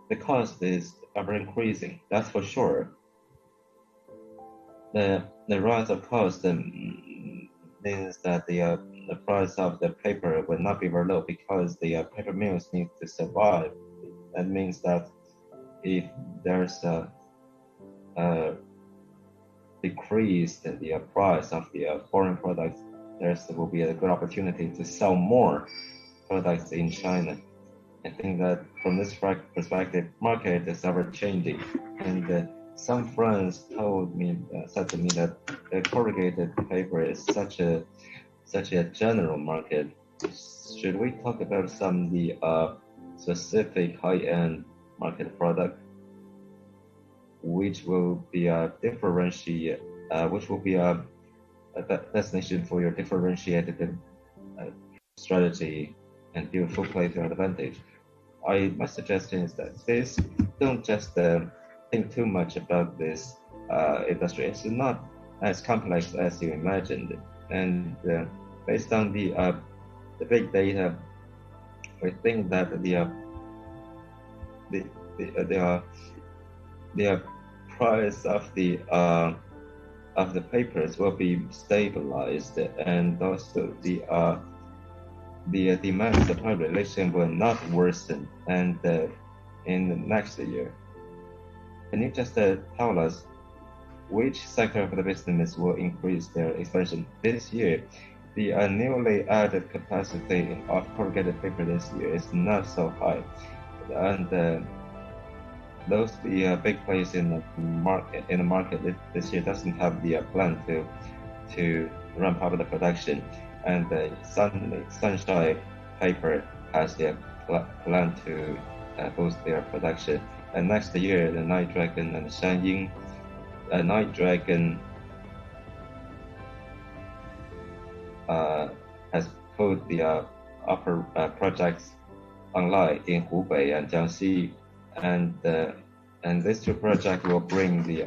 the cost is ever increasing. That's for sure. The rise of cost means that the price of the paper will not be very low, because the paper mills need to survive. That means that if there's a decrease in the price of the foreign products, there will be a good opportunity to sell more products in China. I think that from this perspective, market is ever changing. And some friends said to me that the corrugated paper is such a general market. Should we talk about some of the specific high-end market product, which will be a destination for your differentiated strategy and build full play to your advantage? My suggestion is that please don't just think too much about this industry. It's not as complex as you imagined, and based on the big data, we think that the the price of the papers will be stabilized, and also the demand supply relation will not worsen, and in the next year. Can you just tell us which sector of the business will increase their expansion this year? The newly added capacity of corrugated paper this year is not so high, and those big players in the market this year doesn't have the plan to ramp up the production, and Sunshine Paper has their plan to boost their production. And next year, the Night Dragon and Shanying, Night Dragon has put the upper projects online in Hubei and Jiangxi, and these two projects will bring the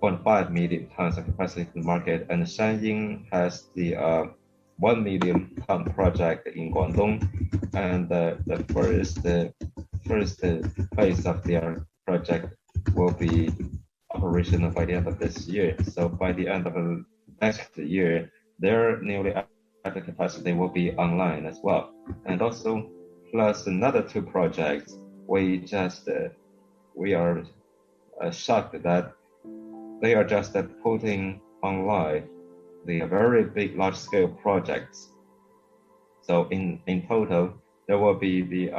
0.5 million tons of capacity to the market. And Shanying has the 1 million ton project in Guangdong, and the first phase of their project will be operational by the end of this year. So by the end of next year, their newly added capacity will be online as well. And also, plus another two projects, we are shocked that they are just putting online the very big, large-scale projects. So in total, there will be the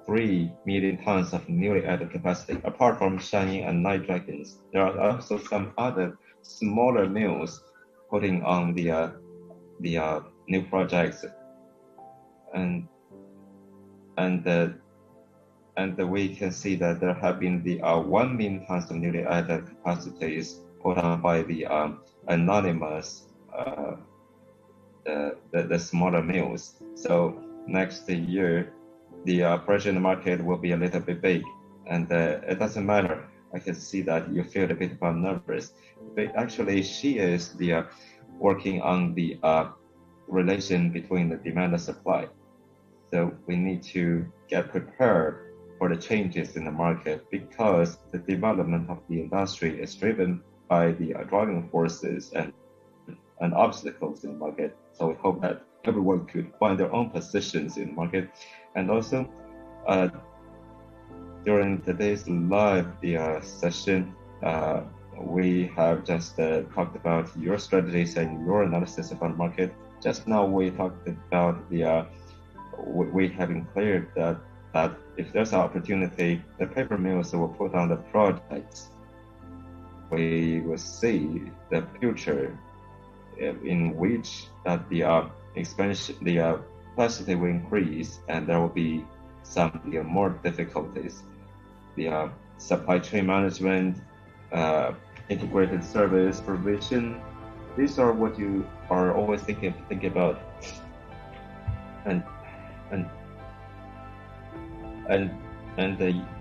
3 million tons of newly added capacity. Apart from Shanying and Night Dragons, there are also some other smaller mills putting on the new projects, and we can see that there have been the 1 million tons of newly added capacities put on by the anonymous the smaller mills. So next year, the pressure in the market will be a little bit big, and it doesn't matter. I can see that you feel a bit about nervous, but actually she is working on the relation between the demand and supply. So we need to get prepared for the changes in the market, because the development of the industry is driven by the driving forces and obstacles in the market. So we hope that everyone could find their own positions in the market. And also, during today's live session, we have just talked about your strategies and your analysis about the market. Just now we talked about we having cleared that if there's an opportunity, the paper mills will put on the projects. We will see the future in which that the expansion, the capacity will increase, and there will be some more difficulties. The supply chain management, integrated service provision, these are what you are always thinking about, and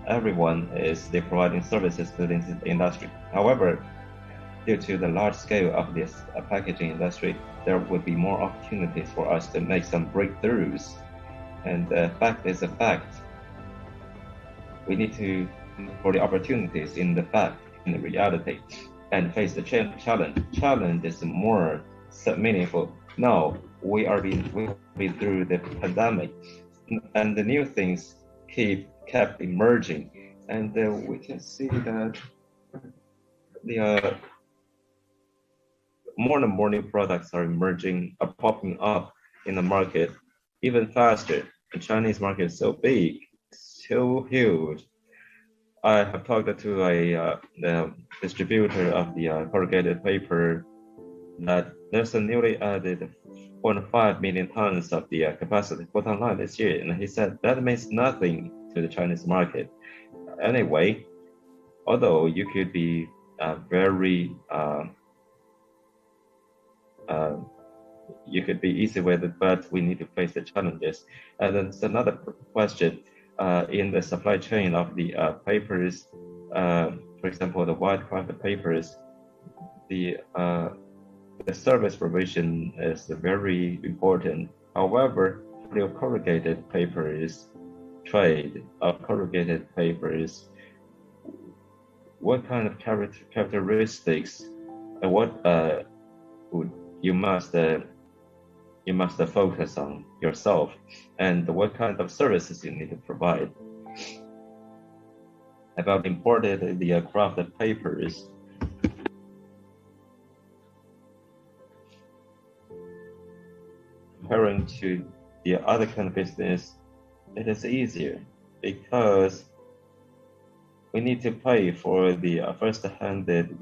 everyone is providing services to the industry. However, due to the large scale of this packaging industry, there would be more opportunities for us to make some breakthroughs. And the fact is a fact. We need to look for the opportunities in the fact, in the reality, and face the challenge. Challenge is more meaningful. Now we've been through the pandemic, and the new things kept emerging, and we can see that the more and more new products are emerging, are popping up in the market even faster. The Chinese market is so big, so huge. I have talked to the distributor of the corrugated paper that there's a newly added 0.5 million tons of the capacity put online this year, and he said that means nothing to the Chinese market. Anyway, although you could be very you could be easy with it, but we need to face the challenges. And then another question, in the supply chain of the papers, for example, the white kraft papers, the service provision is very important. However, for your corrugated papers, trade of corrugated papers, what kind of characteristics and what you must focus on yourself, and what kind of services you need to provide. About imported the crafted papers, comparing to the other kind of business, it is easier because we need to pay for the first-handed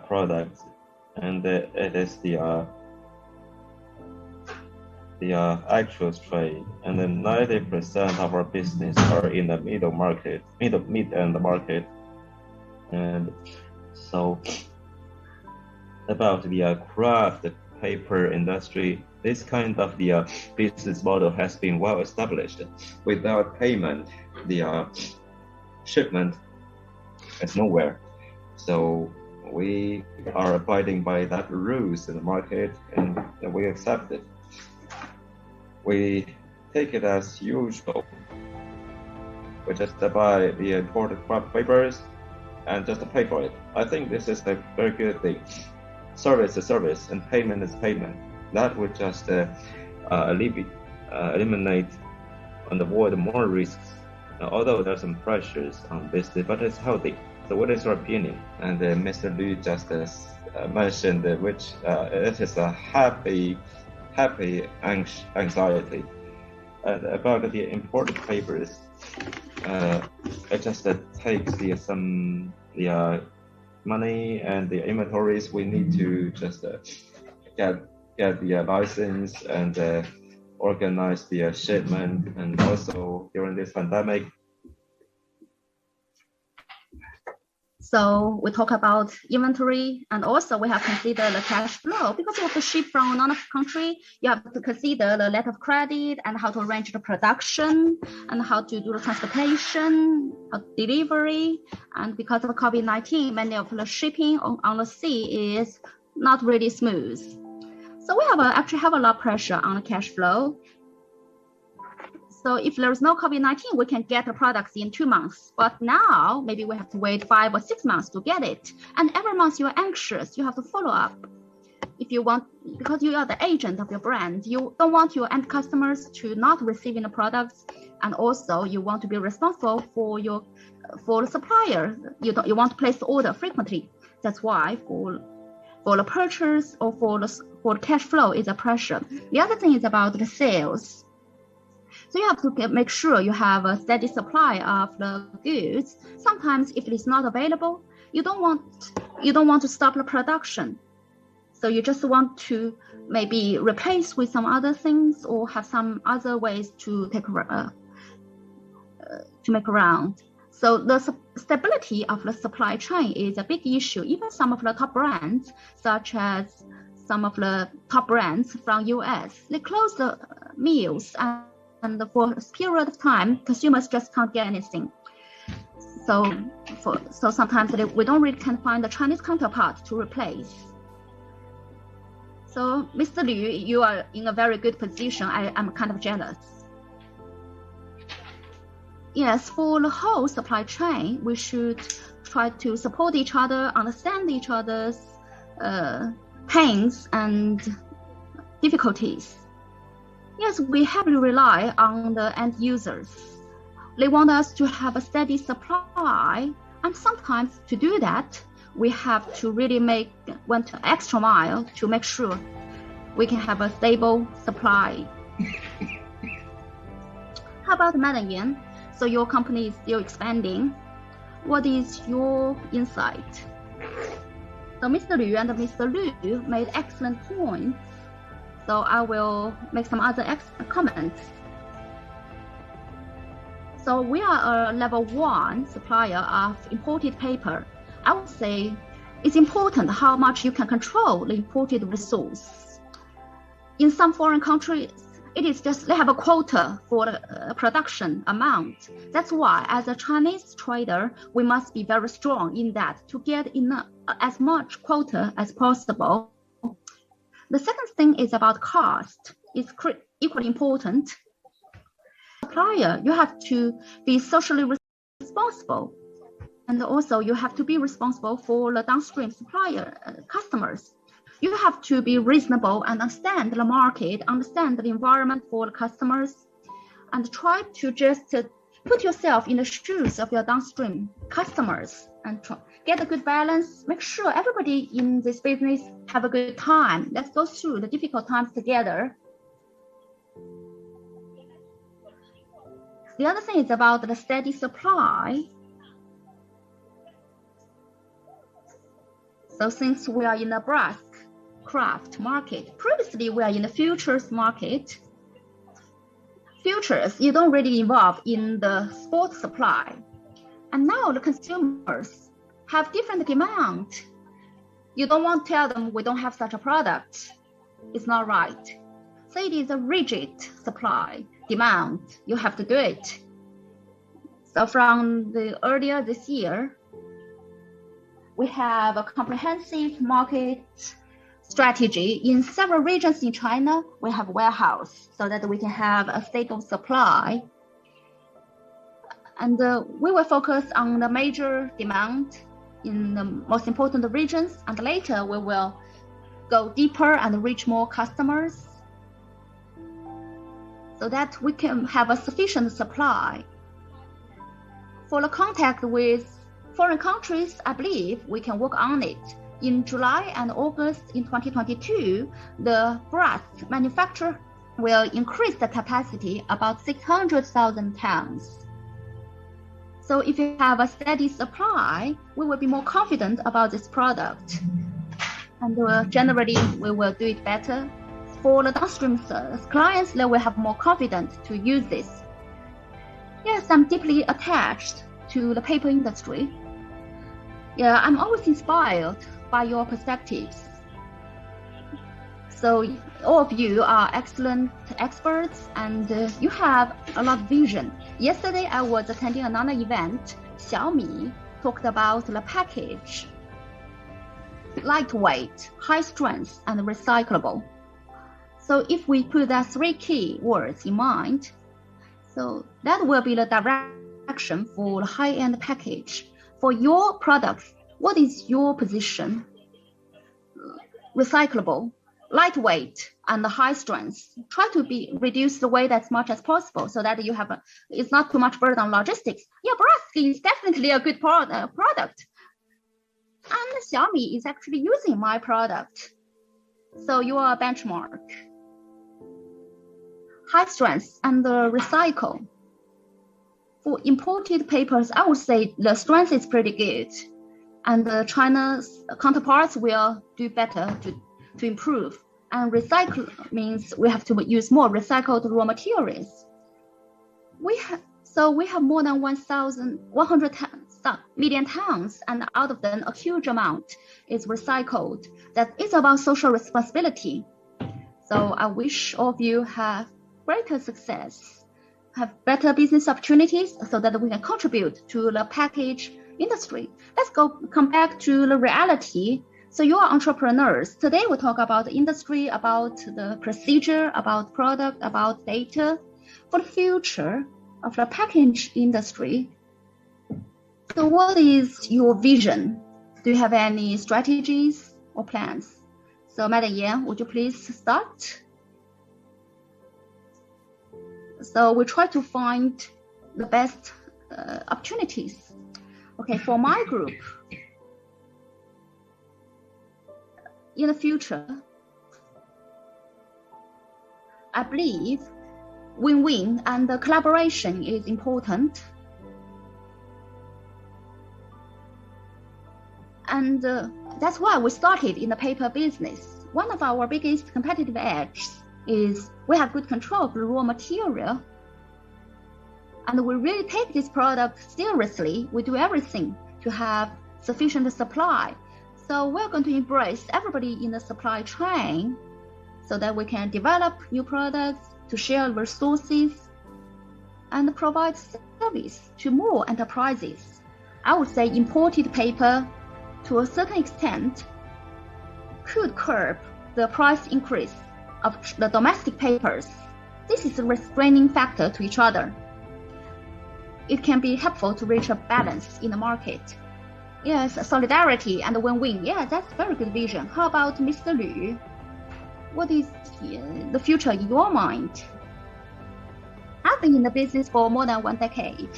product, and it is the actual trade, and then 90% of our business are in the mid-end market. And so about the craft paper industry, this kind of the business model has been well established. Without payment, the shipment is nowhere. So we are abiding by that rules in the market, and we accept it. We take it as usual. We just buy the imported craft papers and just pay for it. I think this is a very good thing. Service is service, and payment is payment. That would just eliminate and avoid more risks. Although there's some pressures on business, but it's healthy. So what is your opinion? And Mr. Liu just mentioned which it is a happy anxiety. About the imported papers, it just takes the money and the inventories. We need to just get the license and organize the shipment, and also during this pandemic. So we talk about inventory, and also we have to consider the cash flow, because you have to ship from another country. You have to consider the letter of credit and how to arrange the production and how to do the transportation, delivery. And because of COVID-19, many of the shipping on the sea is not really smooth. So we actually have a lot of pressure on the cash flow. So if there is no COVID-19, we can get the products in 2 months. But now, maybe we have to wait 5 or 6 months to get it. And every month you're anxious, you have to follow up. If you want, because you are the agent of your brand, you don't want your end customers to not receiving the products. And also you want to be responsible for the supplier. You want to place the order frequently. That's why for the purchase or for the cash flow is a pressure. The other thing is about the sales. So you have to make sure you have a steady supply of the goods. Sometimes if it is not available, you don't want to stop the production. So you just want to maybe replace with some other things or have some other ways to make around. So the stability of the supply chain is a big issue. Even some of the top brands, such as some of the top brands from US, they close the mills, and for a period of time, consumers just can't get anything. So sometimes we don't really can find the Chinese counterpart to replace. So Mr. Liu, you are in a very good position. I'm kind of jealous. Yes, for the whole supply chain, we should try to support each other, understand each other's pains and difficulties. Yes, we heavily rely on the end users. They want us to have a steady supply, and sometimes to do that, we have to really went an extra mile to make sure we can have a stable supply. How about Madam Yan? So your company is still expanding. What is your insight? So Mr. Liu and Mr. Liu made excellent points. So I will make some other comments. So we are a level 1 supplier of imported paper. I would say it's important how much you can control the imported resource. In some foreign countries, it is just they have a quota for the production amount. That's why, as a Chinese trader, we must be very strong in that to get as much quota as possible. The second thing is about cost. It's equally important. supplier, you have to be socially responsible. And also you have to be responsible for the downstream supplier customers. You have to be reasonable and understand the market, understand the environment for the customers, and try to just put yourself in the shoes of your downstream customers and get a good balance. Make sure everybody in this business have a good time. Let's go through the difficult times together. The other thing is about the steady supply. So since we are in the brass craft market, previously we are in the futures market. Futures, you don't really involve in the spot supply. And now the consumers have different demand. You don't want to tell them we don't have such a product. It's not right. So it is a rigid supply demand. You have to do it. So from the earlier this year, we have a comprehensive market strategy in several regions in China. We have a warehouse so that we can have a stable supply. And we will focus on the major demand in the most important regions. And later we will go deeper and reach more customers so that we can have a sufficient supply. For the contact with foreign countries, I believe we can work on it. In July and August in 2022, the brass manufacturer will increase the capacity about 600,000 tons. So if you have a steady supply, we will be more confident about this product. And generally, we will do it better. For the downstream clients, they will have more confidence to use this. Yes, I'm deeply attached to the paper industry. Yeah, I'm always inspired by your perspectives. So all of you are excellent experts and you have a lot of vision. Yesterday, I was attending another event. Xiaomi talked about the package. Lightweight, high strength, and recyclable. So if we put that three key words in mind, so that will be the direction for the high-end package. For your products, what is your position? Recyclable, lightweight, and high strength. Try to reduce the weight as much as possible so that you have it's not too much burden on logistics. Yeah, brass is definitely a good product. And Xiaomi is actually using my product. So you are a benchmark. High strength and recycle. For imported papers, I would say the strength is pretty good. And China's counterparts will do better to improve. And recycle means we have to use more recycled raw materials. We have more than 1,100 million tons, and out of them, a huge amount is recycled. That is about social responsibility. So I wish all of you have greater success, have better business opportunities so that we can contribute to the package industry. Let's come back to the reality. So you are entrepreneurs. Today we talk about the industry, about the procedure, about product, about data. For the future of the package industry, so what is your vision? Do you have any strategies or plans? So Madam Yan, would you please start? So we try to find the best opportunities. Okay, for my group, in the future, I believe win-win and the collaboration is important. And that's why we started in the paper business. One of our biggest competitive edges is we have good control of the raw material. And we really take this product seriously. We do everything to have sufficient supply. So we're going to embrace everybody in the supply chain so that we can develop new products, to share resources, and provide service to more enterprises. I would say imported paper, to a certain extent, could curb the price increase of the domestic papers. This is a restraining factor to each other. it can be helpful to reach a balance in the market. Yes, solidarity and win-win. Yeah, that's very good vision. How about Mr. Lu? What is the future in your mind? I've been in the business for more than 1 decade.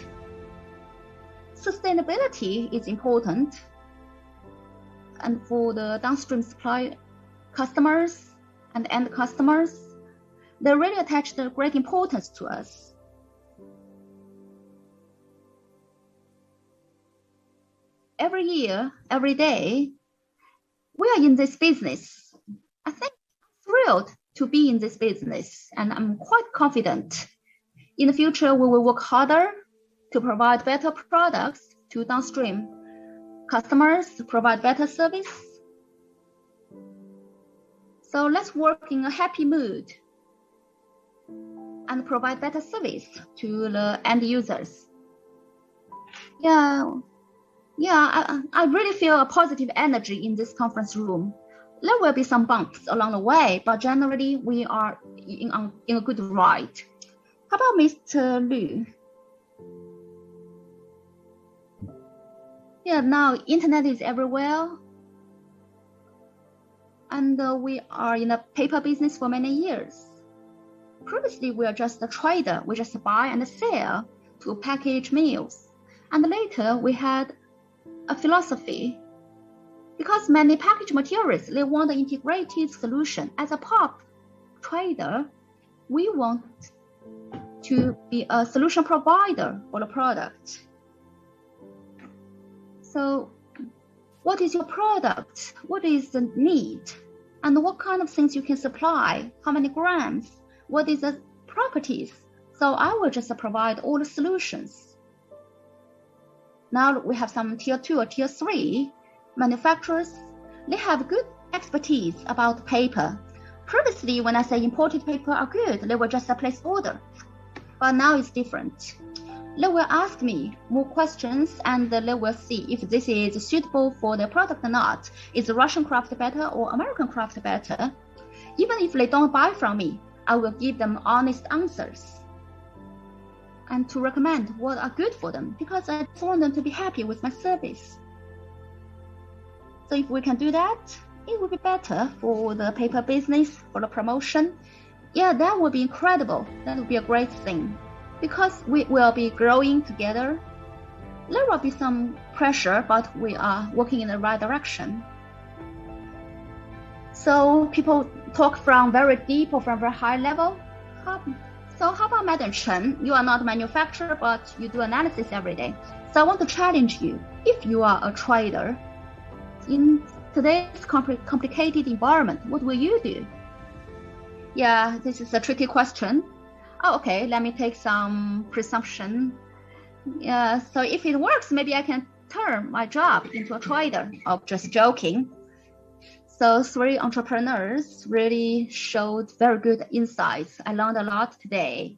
Sustainability is important. And for the downstream supply customers and end customers, they really attach the great importance to us. Every year, every day, we are in this business. I think I'm thrilled to be in this business, and I'm quite confident. In the future, we will work harder to provide better products to downstream customers, to provide better service. So let's work in a happy mood and provide better service to the end users. I really feel a positive energy in this conference room. There will be some bumps along the way, but generally we are in a good ride. How about Mr. Lu? Yeah, now internet is everywhere. And we are in the paper business for many years. Previously, we are just a trader. We just buy and sell to package meals. And later, we had a philosophy. Because many package materials, they want an integrated solution. As a pop trader, we want to be a solution provider for the product. So what is your product? What is the need? And what kind of things you can supply? How many grams? What is the properties? So I will just provide all the solutions. Now we have some tier 2 or tier 3 manufacturers. They have good expertise about paper. Previously, when I say imported paper are good, they will just place order. But now it's different. They will ask me more questions and they will see if this is suitable for their product or not. Is Russian craft better or American craft better? Even if they don't buy from me, I will give them honest answers and to recommend what are good for them, because I just want them to be happy with my service. So if we can do that, it will be better for the paper business, for the promotion. Yeah, that would be incredible. That would be a great thing. Because we will be growing together, there will be some pressure, but we are working in the right direction. So people talk from very deep or from very high level. So how about Madam Chen? You are not a manufacturer, but you do analysis every day. So I want to challenge you. If you are a trader, in today's complicated environment, what will you do? Yeah, this is a tricky question. Oh, okay, let me take some presumption. Yeah, so if it works, maybe I can turn my job into a trader. Oh, just joking. So 3 entrepreneurs really showed very good insights. I learned a lot today.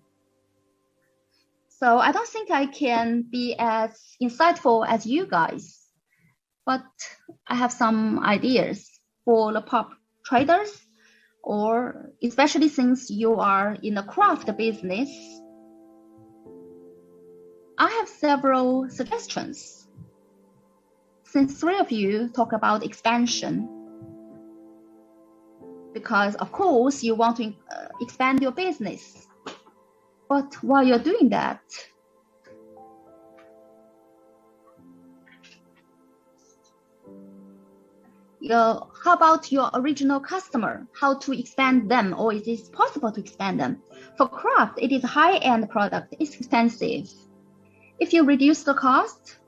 So I don't think I can be as insightful as you guys, but I have some ideas for the pop traders, or especially since you are in the craft business. I have several suggestions. Since 3 of you talk about expansion, because of course you want to expand your business. But while you're doing that, how about your original customer? How to expand them, or is it possible to expand them? For craft, it is a high-end product. It's expensive. If you reduce the cost,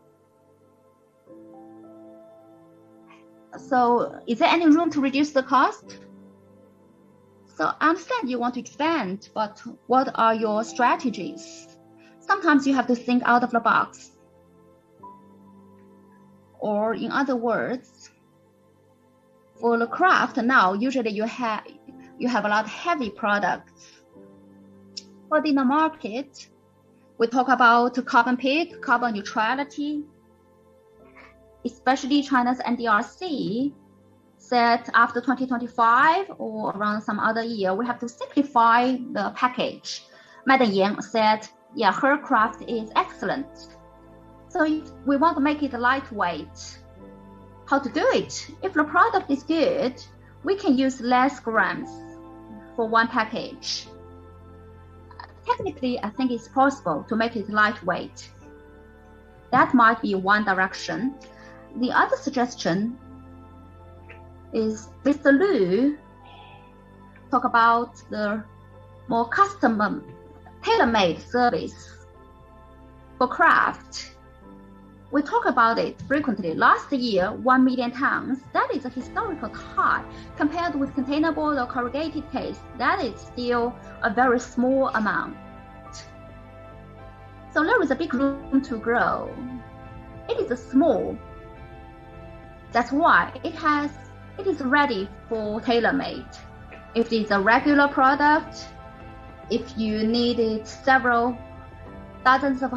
so is there any room to reduce the cost? So I understand you want to expand, but what are your strategies? Sometimes you have to think out of the box. Or in other words, for the craft now, usually you have a lot of heavy products. But in the market, we talk about carbon peak, carbon neutrality, especially China's NDRC said after 2025 or around some other year, we have to simplify the package. Madam Yang said yeah, her craft is excellent. So if we want to make it lightweight, how to do it? If the product is good, we can use less grams for one package. Technically, I think it's possible to make it lightweight. That might be one direction. The other suggestion is Mr. Liu talk about the more custom tailor-made service for craft. We talk about it frequently. Last year, 1 million tons, that is a historical high. Compared with containerboard or corrugated case, that is still a very small amount. So there is a big room to grow. It is small. That's why it is ready for tailor-made. If it's a regular product, if you needed several thousands of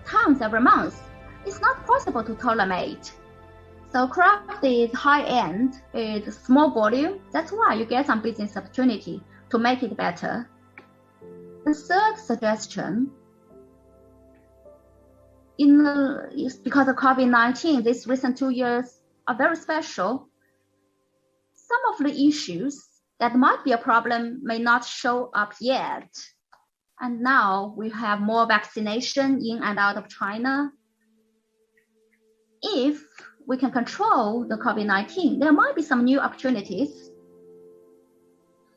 tons every month, it's not possible to tailor-made. So craft is high-end, it's small volume. That's why you get some business opportunity to make it better. The third suggestion, because of COVID-19, these recent 2 years are very special. Some of the issues that might be a problem may not show up yet. And now we have more vaccination in and out of China. If we can control the COVID-19, there might be some new opportunities.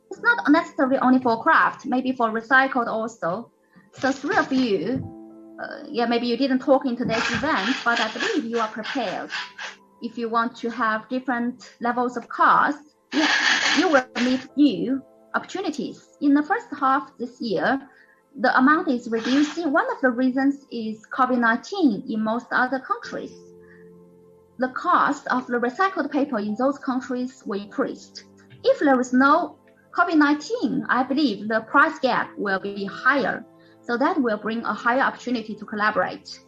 It's not necessarily only for craft, maybe for recycled also. So 3 of you, maybe you didn't talk in today's event, but I believe you are prepared. If you want to have different levels of cost, you will meet new opportunities. In the first half this year, the amount is reducing. One of the reasons is COVID-19 in most other countries. The cost of the recycled paper in those countries will increase. If there is no COVID-19, I believe the price gap will be higher. So that will bring a higher opportunity to collaborate.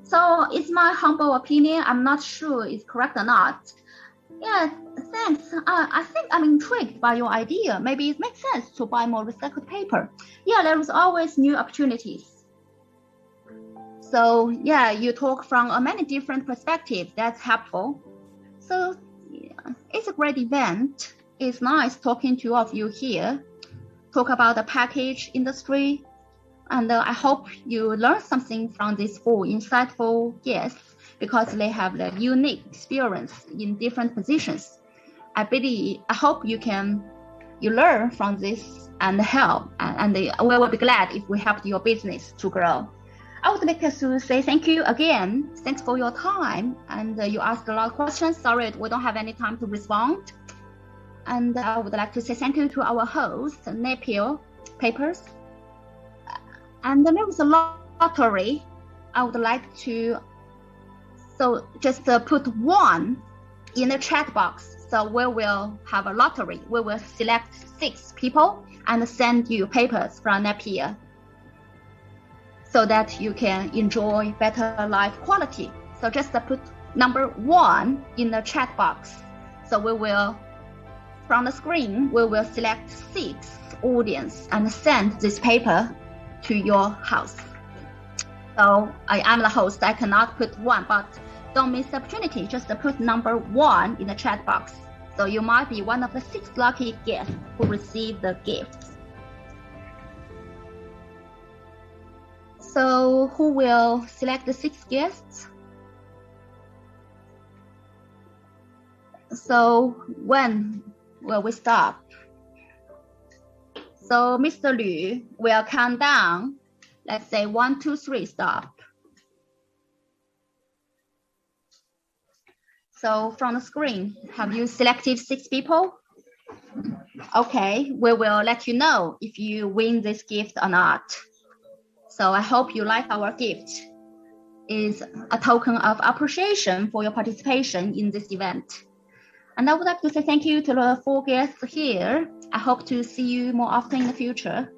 So it's my humble opinion. I'm not sure it's correct or not. Yeah, thanks. I think I'm intrigued by your idea. Maybe it makes sense to buy more recycled paper. Yeah, there is always new opportunities. So yeah, you talk from many different perspectives. That's helpful. So yeah, it's a great event. It's nice talking to all of you here. Talk about the package industry. And I hope you learn something from these 4 insightful guests because they have the unique experience in different positions. I hope you learn from this and help, and we will be glad if we helped your business to grow. I would like to say thank you again. Thanks for your time. And you asked a lot of questions. Sorry, we don't have any time to respond. And I would like to say thank you to our host, Napier Papers. And then there was a lottery. I would like to, just put 1 in the chat box. So we will have a lottery. We will select 6 people and send you papers from Napier so that you can enjoy better life quality. So just put number 1 in the chat box. So we will, from the screen, we will select 6 audience and send this paper to your house. So I am the host. I cannot put 1, but don't miss the opportunity. Just put number 1 in the chat box. So you might be one of the 6 lucky guests who receive the gift. So who will select the 6 guests? So when will we stop? So Mr. Liu will count down. Let's say 1, 2, 3, stop. So from the screen, have you selected 6 people? Okay, we will let you know if you win this gift or not. So I hope you like our gift. It's a token of appreciation for your participation in this event. And I would like to say thank you to the 4 guests here. I hope to see you more often in the future.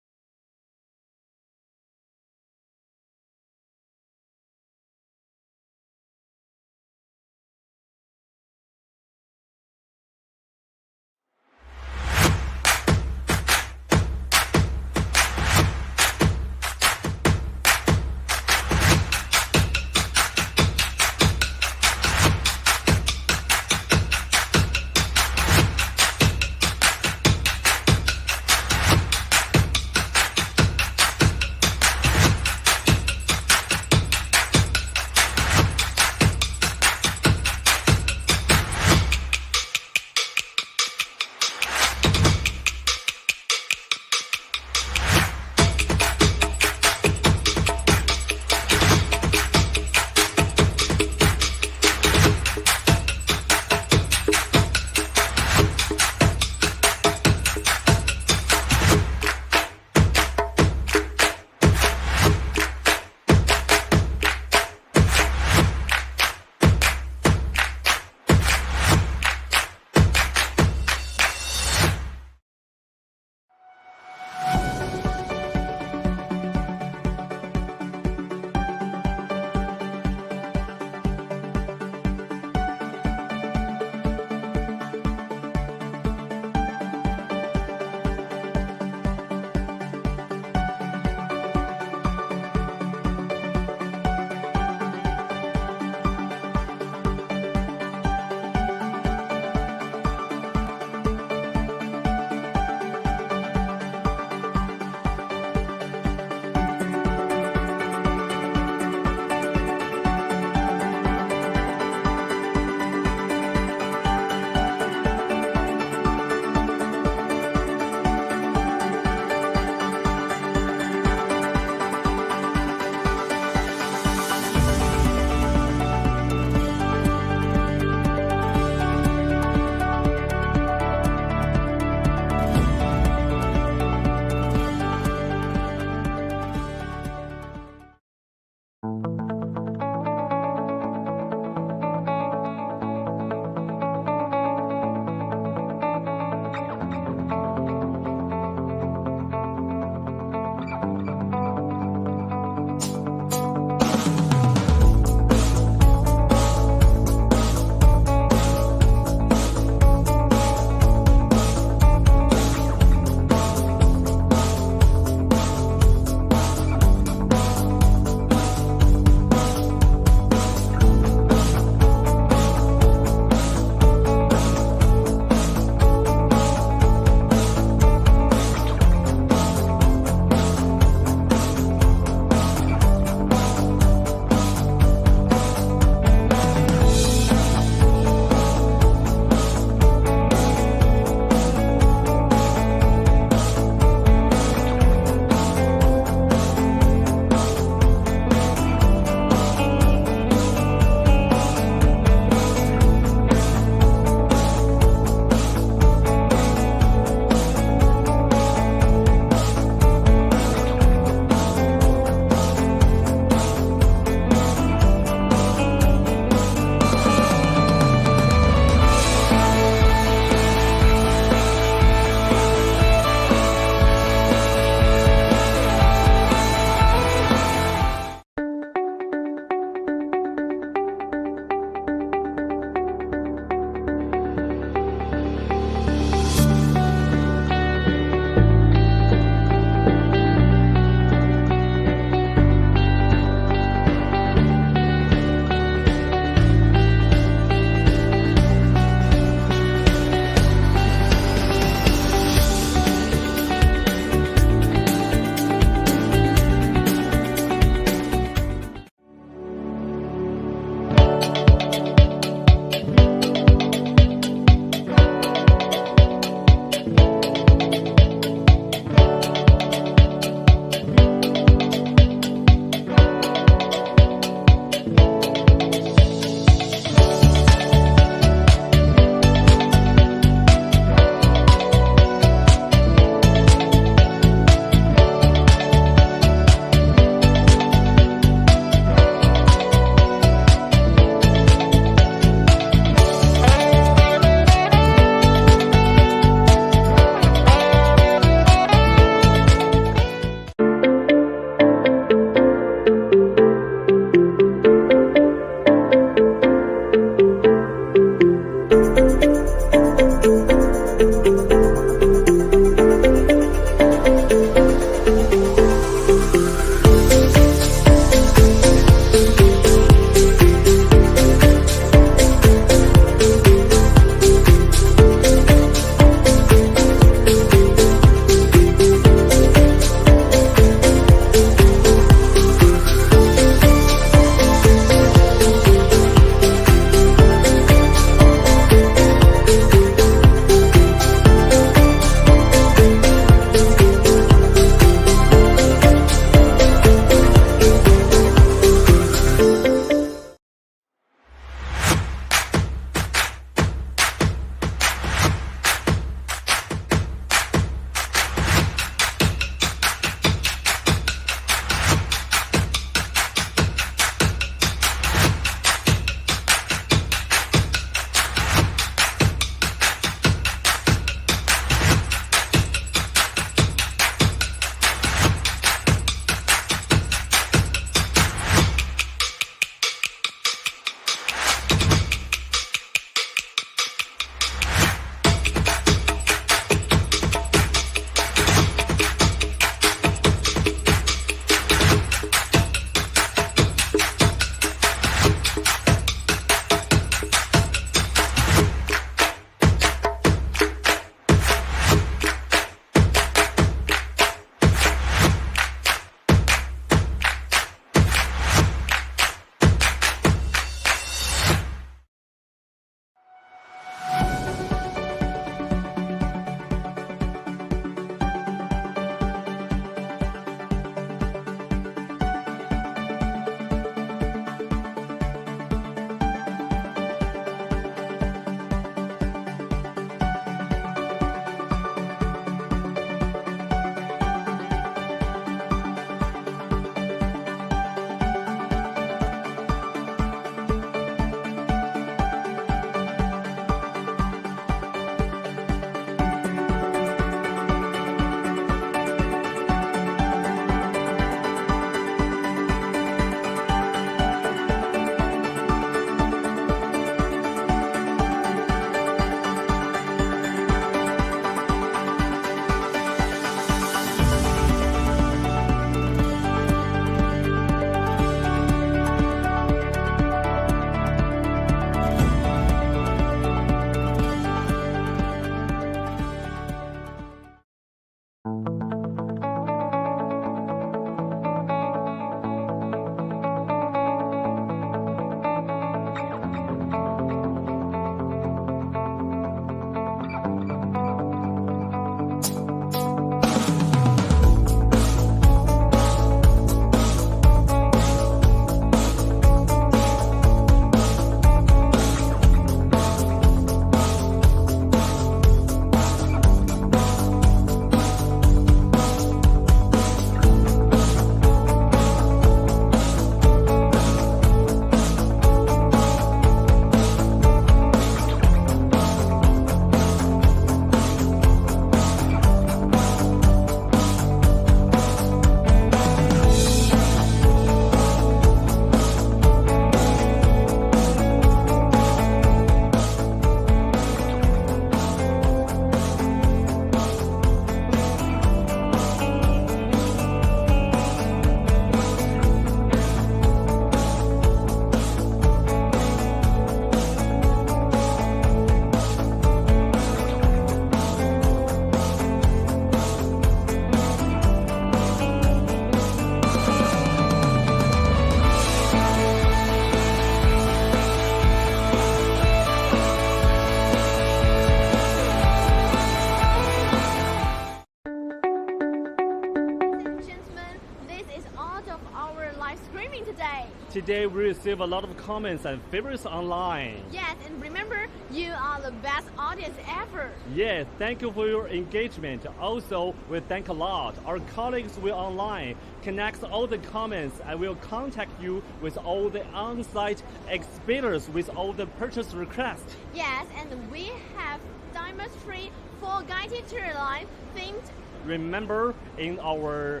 streaming today. Today we receive a lot of comments and favorites online. Yes, and remember, you are the best audience ever. Yes, thank you for your engagement. Also, we thank a lot. Our colleagues will online connect all the comments and will contact you with all the on-site exhibitors with all the purchase requests. Yes, and we have diamond-free full guided tour line themed. Remember, in our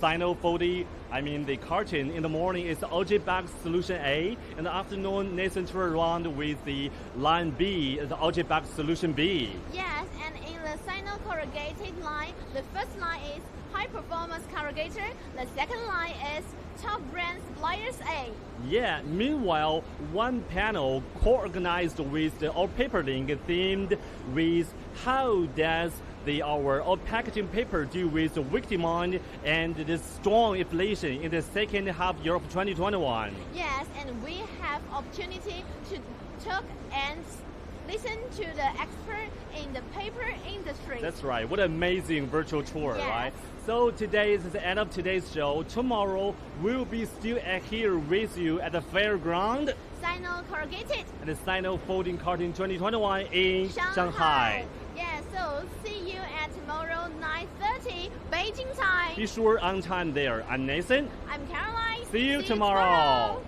Sino Foldy, the carton, in the morning is the OJ bag solution A. In the afternoon, Nathan tour around with the line B, the OJ bag solution B. Yes, and in the SinoCorrugated line, the first line is high performance corrugator. The second line is top brand suppliers A. Yeah, meanwhile, one panel co-organized with the all paper link themed with how does our packaging paper deal with the weak demand and the strong inflation in the second half year of 2021. Yes, and we have opportunity to talk and listen to the expert in the paper industry. That's right. What an amazing virtual tour, yes. Right? So today is the end of today's show. Tomorrow we'll be still here with you at the fairground. SinoCorrugated. And the Sino Folding Carton 2021 in Shanghai. Yeah, so see you at tomorrow 9:30 Beijing time. Be sure on time there. I'm Nathan. I'm Caroline. See you tomorrow.